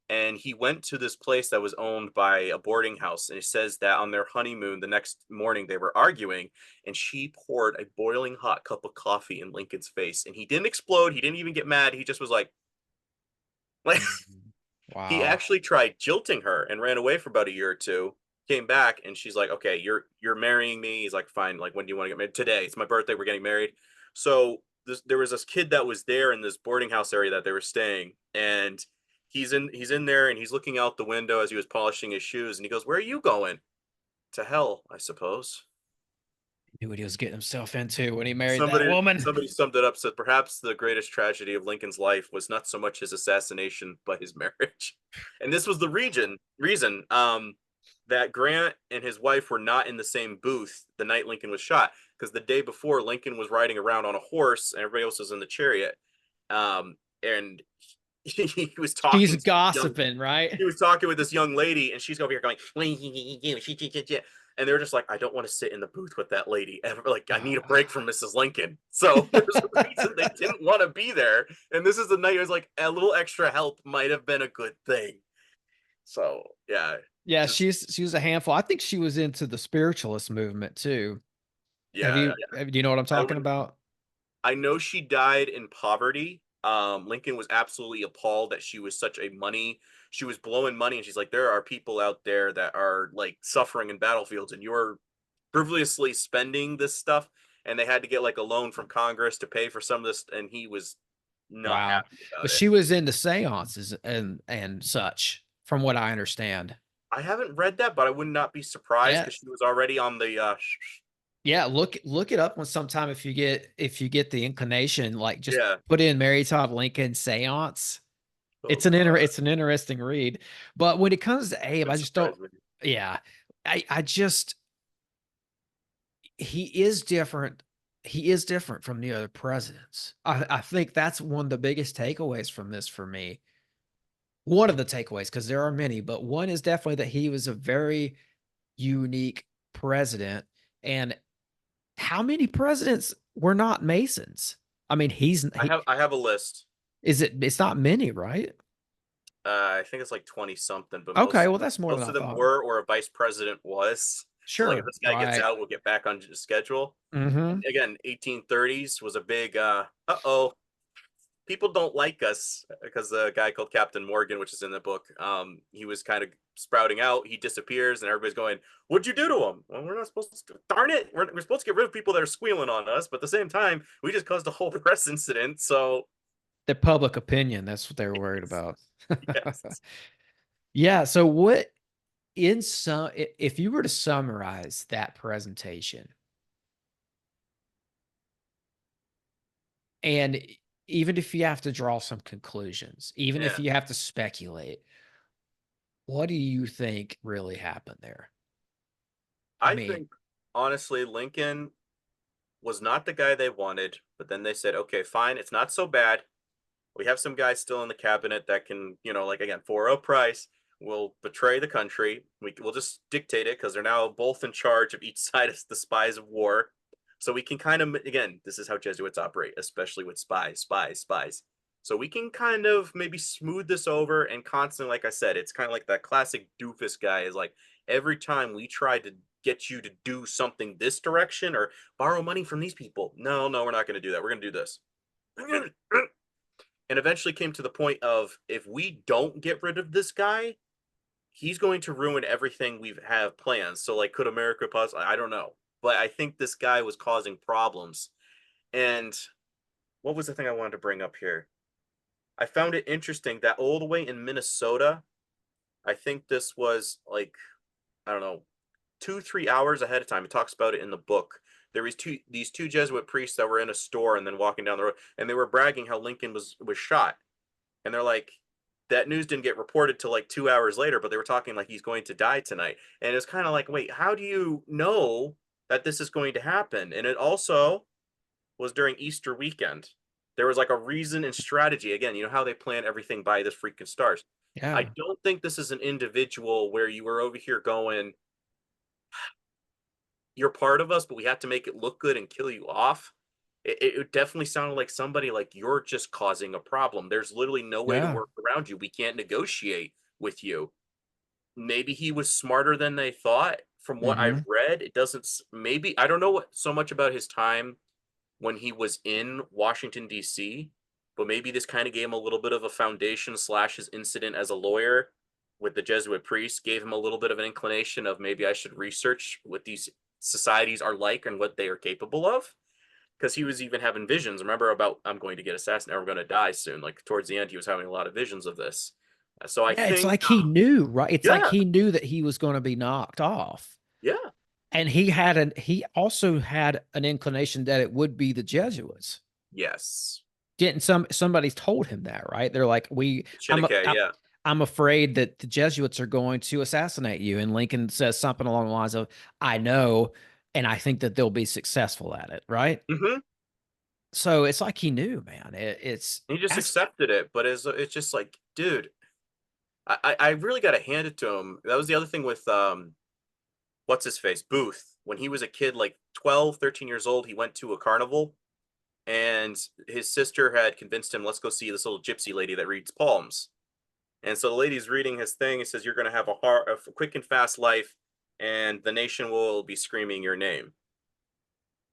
Speaker 2: and he went to this place that was owned by a boarding house. And it says that on their honeymoon, the next morning they were arguing, and she poured a boiling hot cup of coffee in Lincoln's face, and he didn't explode. He didn't even get mad. He just was like, he
Speaker 1: Wow.
Speaker 2: actually tried jilting her and ran away for about a year or two. Came back and she's like, "Okay, you're marrying me." He's like, "Fine. Like, when do you want to get married?" "Today. It's my birthday. We're getting married." So there was this kid that was there in this boarding house area that they were staying, and he's in there and he's looking out the window as he was polishing his shoes, and he goes, "Where are you going?" "To hell, I suppose."
Speaker 1: Knew what he was getting himself into when he married that
Speaker 2: Somebody
Speaker 1: woman.
Speaker 2: somebody summed it up, said perhaps the greatest tragedy of Lincoln's life was not so much his assassination, but his marriage. And this was the reason that Grant and his wife were not in the same booth the night Lincoln was shot, because the day before Lincoln was riding around on a horse and everybody else was in the chariot. And he was
Speaker 1: She's
Speaker 2: talking to this young
Speaker 1: gossiping, right?
Speaker 2: he was talking with this young lady, and she's over here going, and they're just like, I don't want to sit in the booth with that lady ever. Like, I need a break from Mrs. Lincoln. So there's a reason they didn't want to be there. And this is the night it was like a little extra help might have been a good thing. So yeah.
Speaker 1: Yeah,
Speaker 2: Just
Speaker 1: she was a handful. I think she was into the spiritualist movement too.
Speaker 2: yeah.
Speaker 1: Do you know what I'm
Speaker 2: I
Speaker 1: talking
Speaker 2: wouldn't
Speaker 1: about?
Speaker 2: I know she died in poverty. Lincoln was absolutely appalled that she was blowing money, and she's like, there are people out there that are like suffering in battlefields, and you're frivolously spending this stuff. And they had to get like a loan from Congress to pay for some of this, and he was not
Speaker 1: Wow.
Speaker 2: happy about
Speaker 1: But
Speaker 2: it.
Speaker 1: she was into seances and such, from what I understand.
Speaker 2: I haven't read that, but I would not be surprised
Speaker 1: Yeah.
Speaker 2: because she was already on the
Speaker 1: Yeah, look it up when sometime if you get the inclination, like just
Speaker 2: yeah.
Speaker 1: put in Mary Todd Lincoln seance.
Speaker 2: Oh
Speaker 1: It's an interesting read. But when it comes to Abe, I
Speaker 2: that
Speaker 1: just don't.
Speaker 2: surprised me.
Speaker 1: Yeah, I just he is different. He is different from the other presidents. I think that's one of the biggest takeaways from this for me. One of the takeaways, because there are many, but one is definitely that he was a very unique president. And how many presidents were not Masons? I mean,
Speaker 2: I have a list.
Speaker 1: it's not many, right?
Speaker 2: I think it's like 20 something, but
Speaker 1: Okay, well, that's more than
Speaker 2: most
Speaker 1: I
Speaker 2: of them
Speaker 1: thought.
Speaker 2: were or a vice president was. So like if
Speaker 1: Sure.
Speaker 2: this guy gets
Speaker 1: Right.
Speaker 2: out, we'll get back on schedule.
Speaker 1: Mm-hmm.
Speaker 2: And again, 1830s was a big uh-oh, people don't like us because the guy called Captain Morgan, which is in the book, he was kind of sprouting out. He disappears, and everybody's going, "What'd you do to him?" Well, we're not supposed to. Darn it, we're supposed to get rid of people that are squealing on us, but at the same time, we just caused a whole press incident. So
Speaker 1: The public opinion, that's what they were worried about.
Speaker 2: yes,
Speaker 1: Yeah. So what in some if you were to summarize that presentation, and even if you have to draw some conclusions, even if
Speaker 2: yeah,
Speaker 1: you have to speculate, what do you think really happened there? I
Speaker 2: I
Speaker 1: mean,
Speaker 2: think honestly, Lincoln was not the guy they wanted, but then they said, "Okay, fine, it's not so bad. We have some guys still in the cabinet that can, like again, for a price, will betray the country. We'll just dictate it because they're now both in charge of each side as the spies of war. So we can kind of, again, this is how Jesuits operate, especially with spies. So we can kind of maybe smooth this over and constantly, like I said, it's kind of like that classic doofus guy is like every time we try to get you to do something this direction or borrow money from these people. No, we're not going to do that. We're going to do this. And eventually came to the point of if we don't get rid of this guy, he's going to ruin everything we have planned. So like could America possibly, I don't know. But I think this guy was causing problems. And what was the thing I wanted to bring up here? I found it interesting that all the way in Minnesota, I think this was like, I don't know, 2 3 hours ahead of time. It talks about it in the book. There was these two Jesuit priests that were in a store and then walking down the road, and they were bragging how Lincoln was shot. And they're like, that news didn't get reported till like 2 hours later, but they were talking like he's going to die tonight. And it's kind of like, wait, how do you know that this is going to happen? And it also was during Easter weekend. There was like a reason and strategy. Again, you know how they plan everything by the freaking stars. I
Speaker 1: yeah.
Speaker 2: don't think this is an individual where you were over here going, you're part of us, but we have to make it look good and kill you off. It definitely sounded like somebody like you're just causing a problem. There's literally no way to
Speaker 1: Yeah.
Speaker 2: work around you. We can't negotiate with you. Maybe he was smarter than they thought. From what I've
Speaker 1: Mm-hmm.
Speaker 2: read, it doesn't. Maybe I don't know so much about his time when he was in Washington D.C., but maybe this kind of gave him a little bit of a foundation slash his incident as a lawyer with the Jesuit priest gave him a little bit of an inclination of maybe I should research what these societies are like and what they are capable of because he was even having visions. Remember about I'm going to get assassinated, I'm going to die soon. Like towards the end, he was having a lot of visions of this. So I
Speaker 1: Yeah, it's
Speaker 2: think,
Speaker 1: like he knew, right? It's like
Speaker 2: yeah,
Speaker 1: he knew that he was going to be knocked off.
Speaker 2: yeah,
Speaker 1: And he also had an inclination that it would be the Jesuits.
Speaker 2: yes,
Speaker 1: Didn't somebody told him that, right? They're like,
Speaker 2: Shinnick, yeah,
Speaker 1: I'm afraid that the Jesuits are going to assassinate you. And Lincoln says something along the lines of, I know, and I think that they'll be successful at it, right?
Speaker 2: mm-hmm.
Speaker 1: So it's like he knew, man. It's
Speaker 2: He just
Speaker 1: that's
Speaker 2: accepted it, but it's just like, dude, I really got to hand it to him. That was the other thing with what's his face Booth when he was a kid, like 12, 13 years old. He went to a carnival and his sister had convinced him, let's go see this little gypsy lady that reads palms. And so the lady's reading his thing. It says, you're going to have a quick and fast life, and the nation will be screaming your name.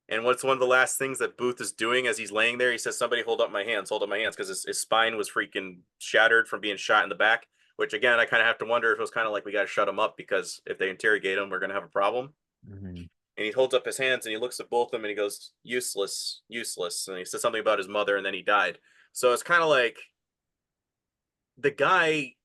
Speaker 2: And what's one of the last things that Booth is doing as he's laying there? He says, somebody hold up my hands, because his spine was freaking shattered from being shot in the back. Which, again, I kind of have to wonder if it was kind of like we got to shut him up because if they interrogate him, we're going to have a problem.
Speaker 1: Mhm.
Speaker 2: And he holds up his hands and he looks at both of them and he goes, useless, useless. And he says something about his mother and then he died. So it's kind of like the guy,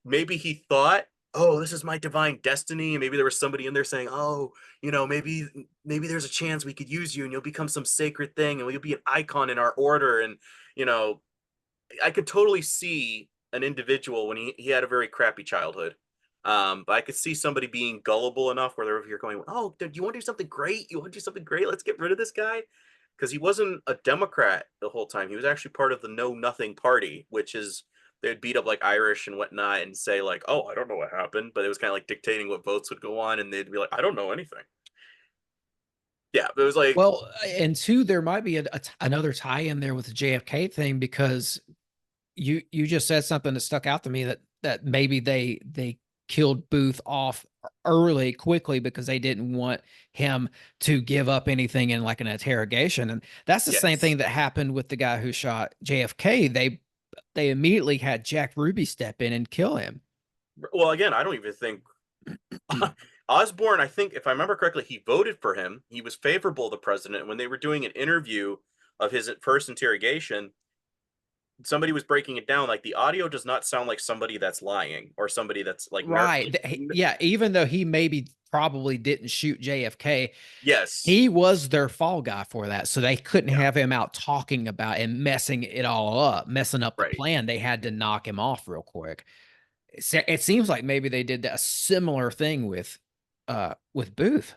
Speaker 2: maybe he thought, oh, this is my divine destiny. And maybe there was somebody in there saying, oh, maybe there's a chance we could use you and you'll become some sacred thing and you'll be an icon in our order. And, I could totally see an individual when he had a very crappy childhood. But I could see somebody being gullible enough where they're over here going, oh, do you want to do something great? You want to do something great? Let's get rid of this guy. Because he wasn't a Democrat the whole time. He was actually part of the Know Nothing Party, which is they'd beat up like Irish and whatnot and say like, oh, I don't know what happened. But it was kind of like dictating what votes would go on. And they'd be like, I don't know anything. Yeah, but it was like,
Speaker 1: Well, and two, there might be another tie in there with the JFK thing because you just said something that stuck out to me that maybe they killed Booth off quickly, because they didn't want him to give up anything in like an interrogation. And that's the same
Speaker 2: Yes.
Speaker 1: thing that happened with the guy who shot JFK. They immediately had Jack Ruby step in and kill him.
Speaker 2: Well, again, I don't even think Osborne, I think, if I remember correctly, he voted for him. He was favorable to the president. When they were doing an interview of his first interrogation, somebody was breaking it down. Like, the audio does not sound like somebody that's lying or somebody that's like,
Speaker 1: Right. Yeah. Even though he probably didn't shoot JFK,
Speaker 2: yes.
Speaker 1: he was their fall guy for that. So they couldn't
Speaker 2: Yeah.
Speaker 1: have him out talking about and messing it all up, messing up the
Speaker 2: Right.
Speaker 1: plan. They had to knock him off real quick. It seems like maybe they did a similar thing with Booth.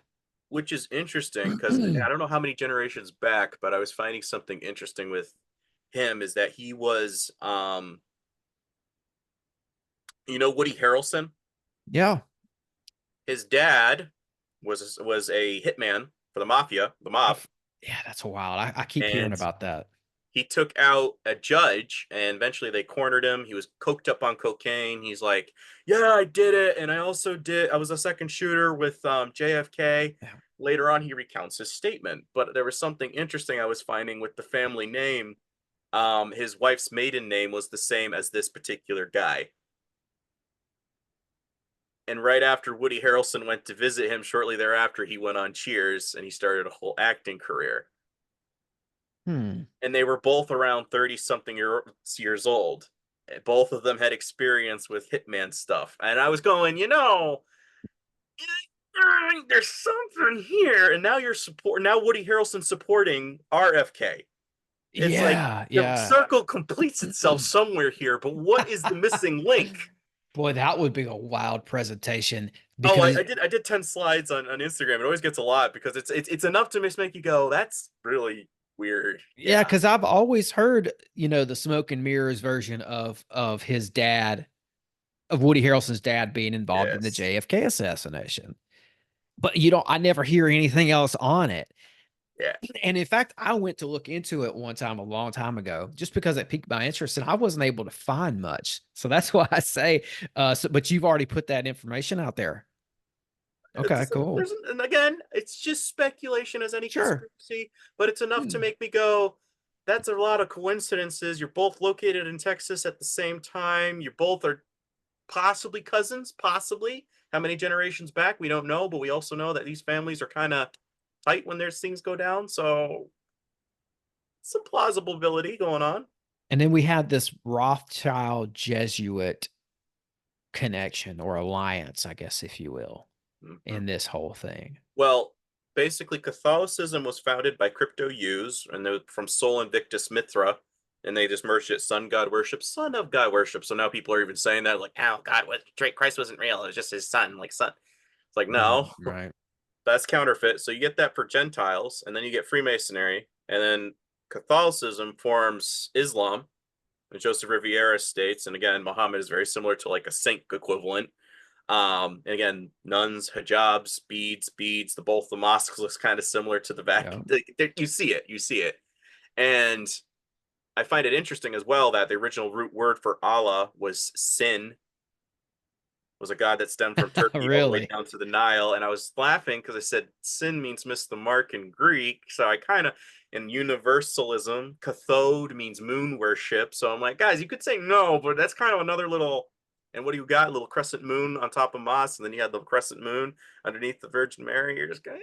Speaker 2: Which is interesting because I don't know how many generations back, but I was finding something interesting with him is that he was, Woody Harrelson.
Speaker 1: Yeah.
Speaker 2: His dad was a hitman for the mafia, the mob,
Speaker 1: Yeah, that's wild. I keep hearing
Speaker 2: and
Speaker 1: about that.
Speaker 2: he took out a judge, and eventually they cornered him. He was coked up on cocaine. He's like, "Yeah, I did it, and I was a second shooter with JFK."
Speaker 1: Yeah.
Speaker 2: Later on, he recounts his statement, but there was something interesting I was finding with the family name. His wife's maiden name was the same as this particular guy. And right after Woody Harrelson went to visit him, shortly thereafter, he went on Cheers and he started a whole acting career.
Speaker 1: Hmm.
Speaker 2: And they were both around 30 something years old. Both of them had experience with hitman stuff. And I was going, there's something here. And now now Woody Harrelson supporting RFK. It's like
Speaker 1: Yeah.
Speaker 2: the
Speaker 1: Yeah.
Speaker 2: circle completes itself somewhere here, but what is the missing link?
Speaker 1: Boy, that would be a wild presentation
Speaker 2: Oh,
Speaker 1: because
Speaker 2: I did 10 slides on Instagram. It always gets a lot because it's enough to make you go, that's really weird.
Speaker 1: yeah,
Speaker 2: Yeah.
Speaker 1: because I've always heard, the smoke and mirrors version of his dad, of Woody Harrelson's dad being involved in the
Speaker 2: Yes.
Speaker 1: JFK assassination. But I never hear anything else on it.
Speaker 2: Yeah.
Speaker 1: And in fact, I went to look into it one time a long time ago, just because it piqued my interest, and I wasn't able to find much. So that's why I say, but you've already put that information out there. Okay, cool.
Speaker 2: And again, it's just speculation as any
Speaker 1: Sure.
Speaker 2: conspiracy, but it's enough to make me go, that's a lot of coincidences. You're both located in Texas at the same time. You both are possibly cousins, possibly. How many generations back? We don't know, but we also know that these families are kind of tight when there's things go down. So some plausibility going on.
Speaker 1: And then we had this Rothschild Jesuit connection or alliance, I guess, if you will, in this whole thing.
Speaker 2: Well, basically, Catholicism was founded by Crypto Use, and they're from Sol Invictus Mithra, and they just merged it. Son God worship, son of God worship. So now people are even saying that, like, "Oh, Christ wasn't real. It was just his son, like son." It's like, no,
Speaker 1: Right.
Speaker 2: that's counterfeit. So you get that for Gentiles, and then you get Freemasonry, and then Catholicism forms Islam, and Joseph Riviera states, and again, Muhammad is very similar to like a saint equivalent. And again, nuns, hijabs, beads. Both the mosques looks kind of similar to the Vatican. Yeah. You see it, and I find it interesting as well that the original root word for Allah was sin. Was a god that stemmed from Turkey all the way
Speaker 1: Really?
Speaker 2: down to the Nile, and I was laughing because I said sin means miss the mark in Greek, so I kind of, in universalism, cathode means moon worship. So I'm like, guys, you could say no, but that's kind of another little. And what do you got? A little crescent moon on top of Moss, and then you had the crescent moon underneath the Virgin Mary. You're just going,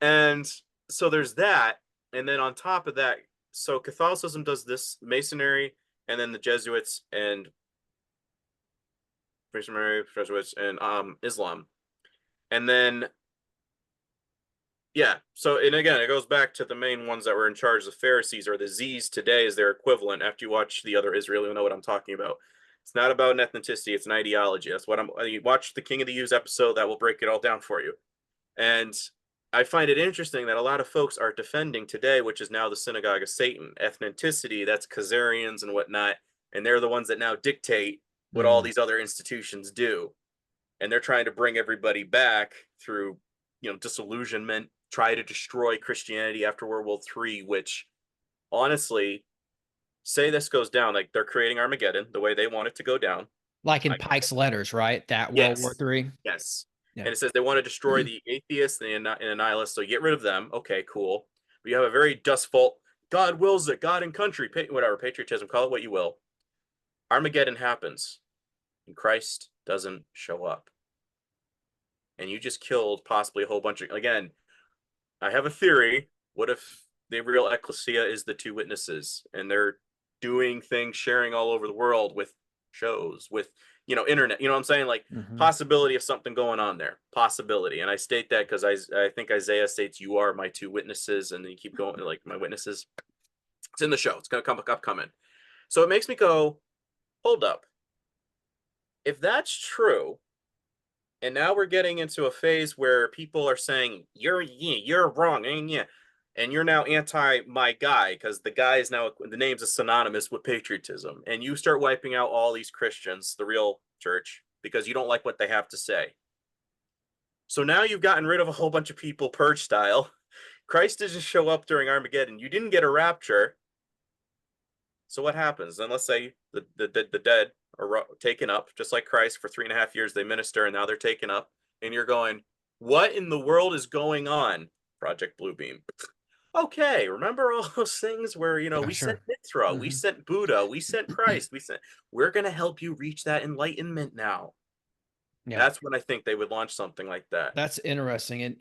Speaker 2: and so there's that, and then on top of that, so Catholicism does this, Masonry, and then the Jesuits and Masonry, Jesuits, and Islam, and then yeah. So, and again, it goes back to the main ones that were in charge. The Pharisees, or the Z's today, is their equivalent. After you watch the other Israel, you'll know what I'm talking about. It's not about an ethnicity; it's an ideology. That's what you watch the King of the U's episode. That will break it all down for you. And I find it interesting that a lot of folks are defending today, which is now the synagogue of Satan, ethnicity. That's Khazarians and whatnot, and they're the ones that now dictate what all these other institutions do, and they're trying to bring everybody back through, disillusionment, try to destroy Christianity after World War III, which honestly, say this goes down, like they're creating Armageddon the way they want it to go down.
Speaker 1: Like in Pike's letters, right? That World War
Speaker 2: Yes.
Speaker 1: III.
Speaker 2: Yes.
Speaker 1: Yeah.
Speaker 2: And it says they want to destroy the atheists and the nihilists, so get rid of them. Okay, cool. But you have a very dustful, God wills it, God and country, whatever, patriotism, call it what you will. Armageddon happens, and Christ doesn't show up. And you just killed possibly a whole bunch of, again, I have a theory. What if the real ecclesia is the two witnesses and they're doing things, sharing all over the world with shows, with, internet, you know what I'm saying? Like, possibility of something going on there, possibility. And I state that because I think Isaiah states, you are my two witnesses. And then you keep going, like, my witnesses. It's in the show. It's going to come upcoming. So it makes me go, hold up. If that's true, and now we're getting into a phase where people are saying, you're wrong, and you're now anti my guy, because the guy is now, the name's is synonymous with patriotism, and you start wiping out all these Christians, the real church, because you don't like what they have to say. So now you've gotten rid of a whole bunch of people, purge style. Christ doesn't show up during Armageddon. You didn't get a rapture. So what happens? Then let's say the dead are taken up, just like Christ. For 3.5 years they minister, and now they're taken up. And you're going, what in the world is going on? Project Bluebeam. Okay, remember all those things where, we sent Mithra, we sent Buddha, we sent Christ, we're going to help you reach that enlightenment now. Yeah. That's when I think they would launch something like that.
Speaker 1: That's interesting. And,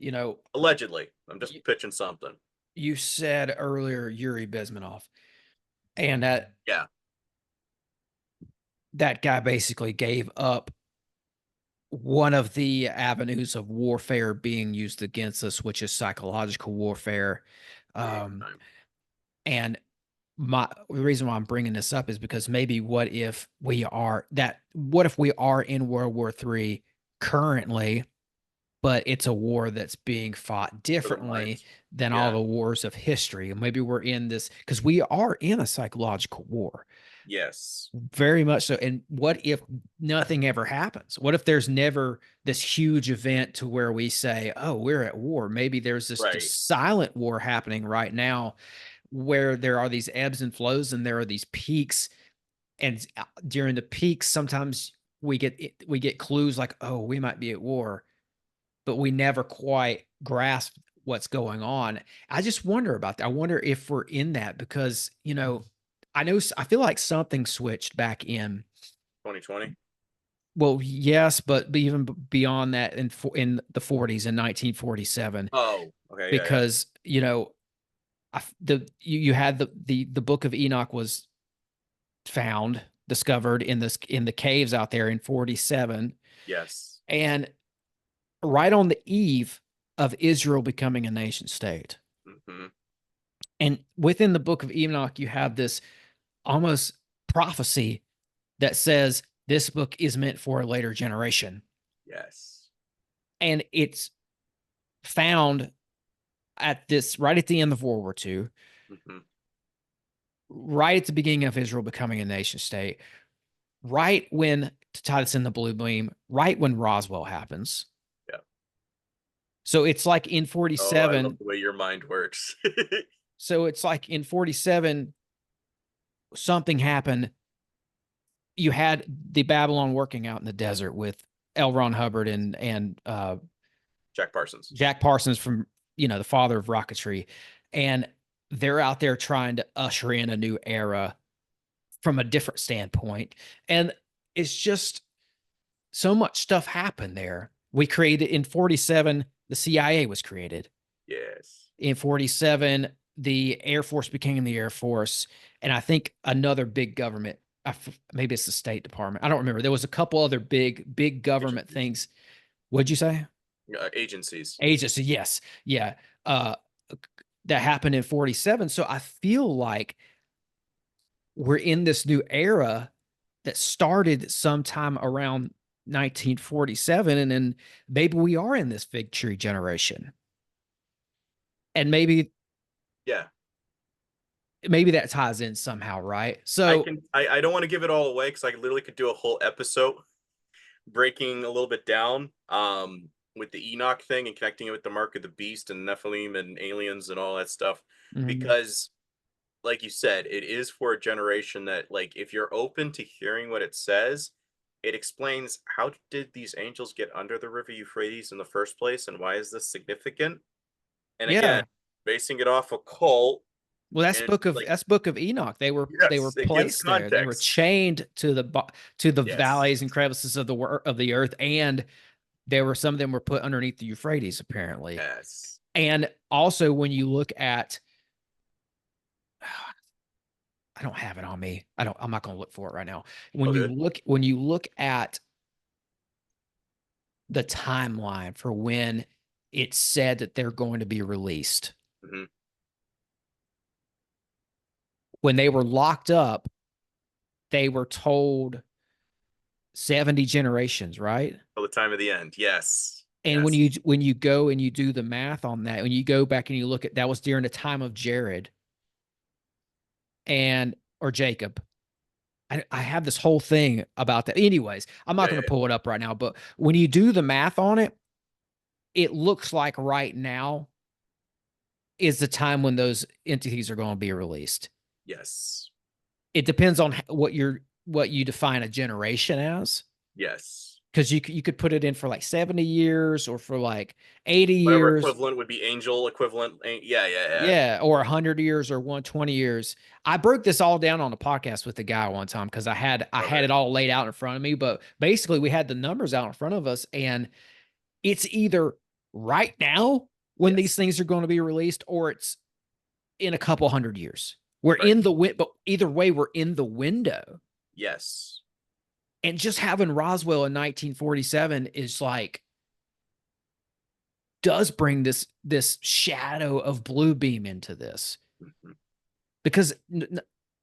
Speaker 2: allegedly, I'm just pitching something.
Speaker 1: You said earlier Yuri Bezmenov, and that guy basically gave up one of the avenues of warfare being used against us, which is psychological warfare. And the reason why I'm bringing this up is because maybe what if we are in World War III currently, but it's a war that's being fought differently than all the wars of history. And maybe we're in this because we are in a psychological war.
Speaker 2: Yes.
Speaker 1: Very much so. And what if nothing ever happens? What if there's never this huge event to where we say, oh, we're at war? Maybe there's this just silent war happening right now where there are these ebbs and flows and there are these peaks. And during the peaks, sometimes we get clues like, oh, we might be at war, but we never quite grasp what's going on. I just wonder about that. I wonder if we're in that because, I feel like something switched back in
Speaker 2: 2020.
Speaker 1: Well, yes, but even beyond that, in the 40s, in 1947.
Speaker 2: Oh, okay.
Speaker 1: Because you had the Book of Enoch was discovered in the caves out there in 47.
Speaker 2: Yes.
Speaker 1: And right on the eve of Israel becoming a nation state. And within the Book of Enoch, you have this almost prophecy that says this book is meant for a later generation.
Speaker 2: Yes.
Speaker 1: And it's found right at the end of World War II, right at the beginning of Israel becoming a nation state, right when, to tie this in the blue beam, right when Roswell happens.
Speaker 2: Yeah.
Speaker 1: So it's like in 47.
Speaker 2: I love the way your mind works.
Speaker 1: So it's like in 47, something happened. You had the Babylon working out in the desert with L. Ron Hubbard and
Speaker 2: Jack Parsons.
Speaker 1: Jack Parsons from, the father of rocketry. And they're out there trying to usher in a new era from a different standpoint. And it's just so much stuff happened there. We created in 47, the CIA was created.
Speaker 2: Yes.
Speaker 1: In 47, the Air Force became the Air Force. And I think another big government, maybe it's the State Department. I don't remember. There was a couple other big government things. What'd you say?
Speaker 2: Agencies.
Speaker 1: Yes. Yeah. That happened in 47. So I feel like we're in this new era that started sometime around 1947. And then maybe we are in this fig tree generation. And maybe that ties in somehow, right? So
Speaker 2: I don't want to give it all away because I literally could do a whole episode breaking a little bit down with the Enoch thing and connecting it with the mark of the beast and Nephilim and aliens and all that stuff. Because like you said, it is for a generation that, like, if you're open to hearing what it says, it explains how did these angels get under the river Euphrates in the first place, and why is this significant? And again,
Speaker 1: Yeah.
Speaker 2: basing it off a cult,
Speaker 1: Well, that's
Speaker 2: and like,
Speaker 1: Book of Enoch. They were
Speaker 2: yes, it gives
Speaker 1: placed there. They were
Speaker 2: context.
Speaker 1: chained to to the
Speaker 2: Yes,
Speaker 1: valleys and crevices of of the earth, and there were some of them were put underneath the Euphrates, apparently.
Speaker 2: yes.
Speaker 1: And also, when you look at, I don't have it on me. I'm not going to look for it right now.
Speaker 2: Okay.
Speaker 1: When you look at the timeline for when it's said that they're going to be released,
Speaker 2: Hmm.
Speaker 1: when they were locked up, they were told 70 generations, right?
Speaker 2: Till the time of the end. Yes.
Speaker 1: And
Speaker 2: Yes.
Speaker 1: when you go and you do the math on that, when you go back and you look at, that was during the time of Jared and or Jacob. I have this whole thing about that. Anyways, I'm not
Speaker 2: Yeah,
Speaker 1: going
Speaker 2: yeah,
Speaker 1: to pull it up right now, but when you do the math on it, it looks like right now is the time when those entities are going to be released.
Speaker 2: yes.
Speaker 1: It depends on what you define a generation as,
Speaker 2: Yes.
Speaker 1: because you could put it in for like 70 years or for like 80
Speaker 2: Whatever
Speaker 1: years.
Speaker 2: equivalent would be angel equivalent. Yeah, yeah, yeah.
Speaker 1: Yeah, or 100 years or 120 years. I broke this all down on a podcast with the guy one time because I had
Speaker 2: Okay.
Speaker 1: it all laid out in front of me, but basically we had the numbers out in front of us, and it's either right now when these
Speaker 2: Yes.
Speaker 1: things are going to be released, or it's in a couple hundred years. We're
Speaker 2: Right.
Speaker 1: in the but either way, we're in the window.
Speaker 2: Yes.
Speaker 1: And just having Roswell in 1947 is like, does bring this shadow of blue beam into this,
Speaker 2: Mhm.
Speaker 1: because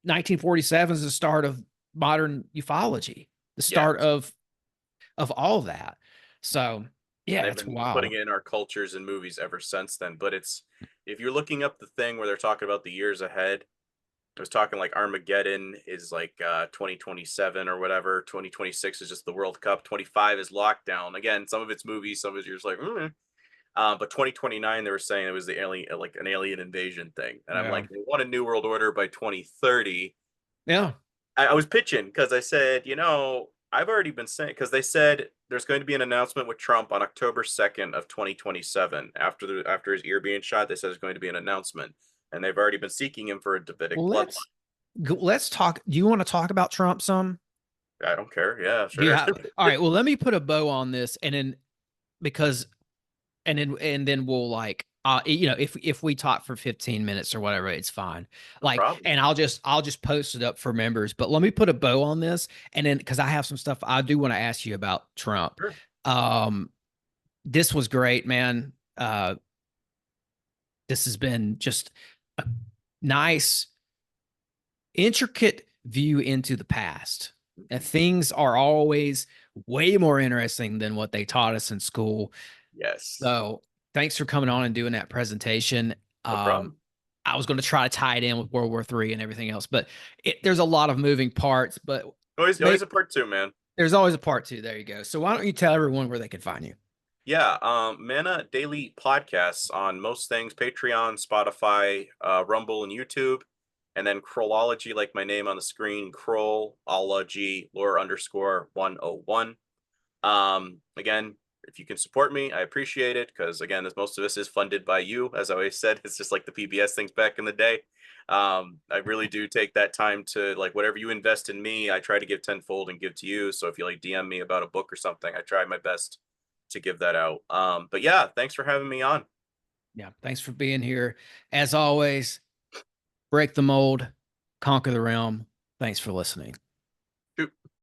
Speaker 1: 1947 is the start of modern ufology, the
Speaker 2: Yes.
Speaker 1: start of all that. So
Speaker 2: And
Speaker 1: yeah,
Speaker 2: they've
Speaker 1: it's
Speaker 2: been putting
Speaker 1: wild.
Speaker 2: it in our cultures and movies ever since then. But it's, if you're looking up the thing where they're talking about the years ahead, I was talking like Armageddon is like 2027 or whatever. 2026 is just the World Cup. 25 is lockdown. Again, some of it's movies, some of it's you're just like, but 2029 they were saying it was the alien, like an alien invasion thing. And I'm
Speaker 1: Yeah.
Speaker 2: like, they want a new world order by 2030.
Speaker 1: Yeah.
Speaker 2: I was pitching because I said, I've already been saying, because they said there's going to be an announcement with Trump on October 2nd of 2027 after his ear being shot. They said there's going to be an announcement, and they've already been seeking him for a Davidic
Speaker 1: Well,
Speaker 2: bloodline.
Speaker 1: let's talk. Do you want to talk about Trump some?
Speaker 2: I don't care. Yeah,
Speaker 1: Do you
Speaker 2: sure.
Speaker 1: have, all right, well, let me put a bow on this, and then because and then we'll like if we talk for 15 minutes or whatever, it's fine.
Speaker 2: No
Speaker 1: Like,
Speaker 2: problem.
Speaker 1: and I'll just post it up for members, but let me put a bow on this, and then because I have some stuff I do want to ask you about Trump.
Speaker 2: Sure.
Speaker 1: um this was great, man. This has been just a nice, intricate view into the past, and things are always way more interesting than what they taught us in school.
Speaker 2: Yes.
Speaker 1: So thanks for coming on and doing that presentation.
Speaker 2: No problem.
Speaker 1: I was going to try to tie it in with World War III and everything else, but there's a lot of moving parts, but
Speaker 2: Always a part two, man.
Speaker 1: there's always a part two. There you go. So why don't you tell everyone where they can find you?
Speaker 2: Yeah, Mana Daily Podcasts on most things: Patreon, Spotify, Rumble, and YouTube. And then Krollology, like my name on the screen, Krollology, lore underscore 101. Again, if you can support me, I appreciate it, because again, as most of this is funded by you, as I always said, it's just like the PBS things back in the day. I really do take that time to, like, whatever you invest in me, I try to give tenfold and give to you. So if you like DM me about a book or something, I try my best to give that out. But yeah, thanks for having me on.
Speaker 1: Yeah. Thanks for being here. As always, break the mold, conquer the realm. Thanks for listening.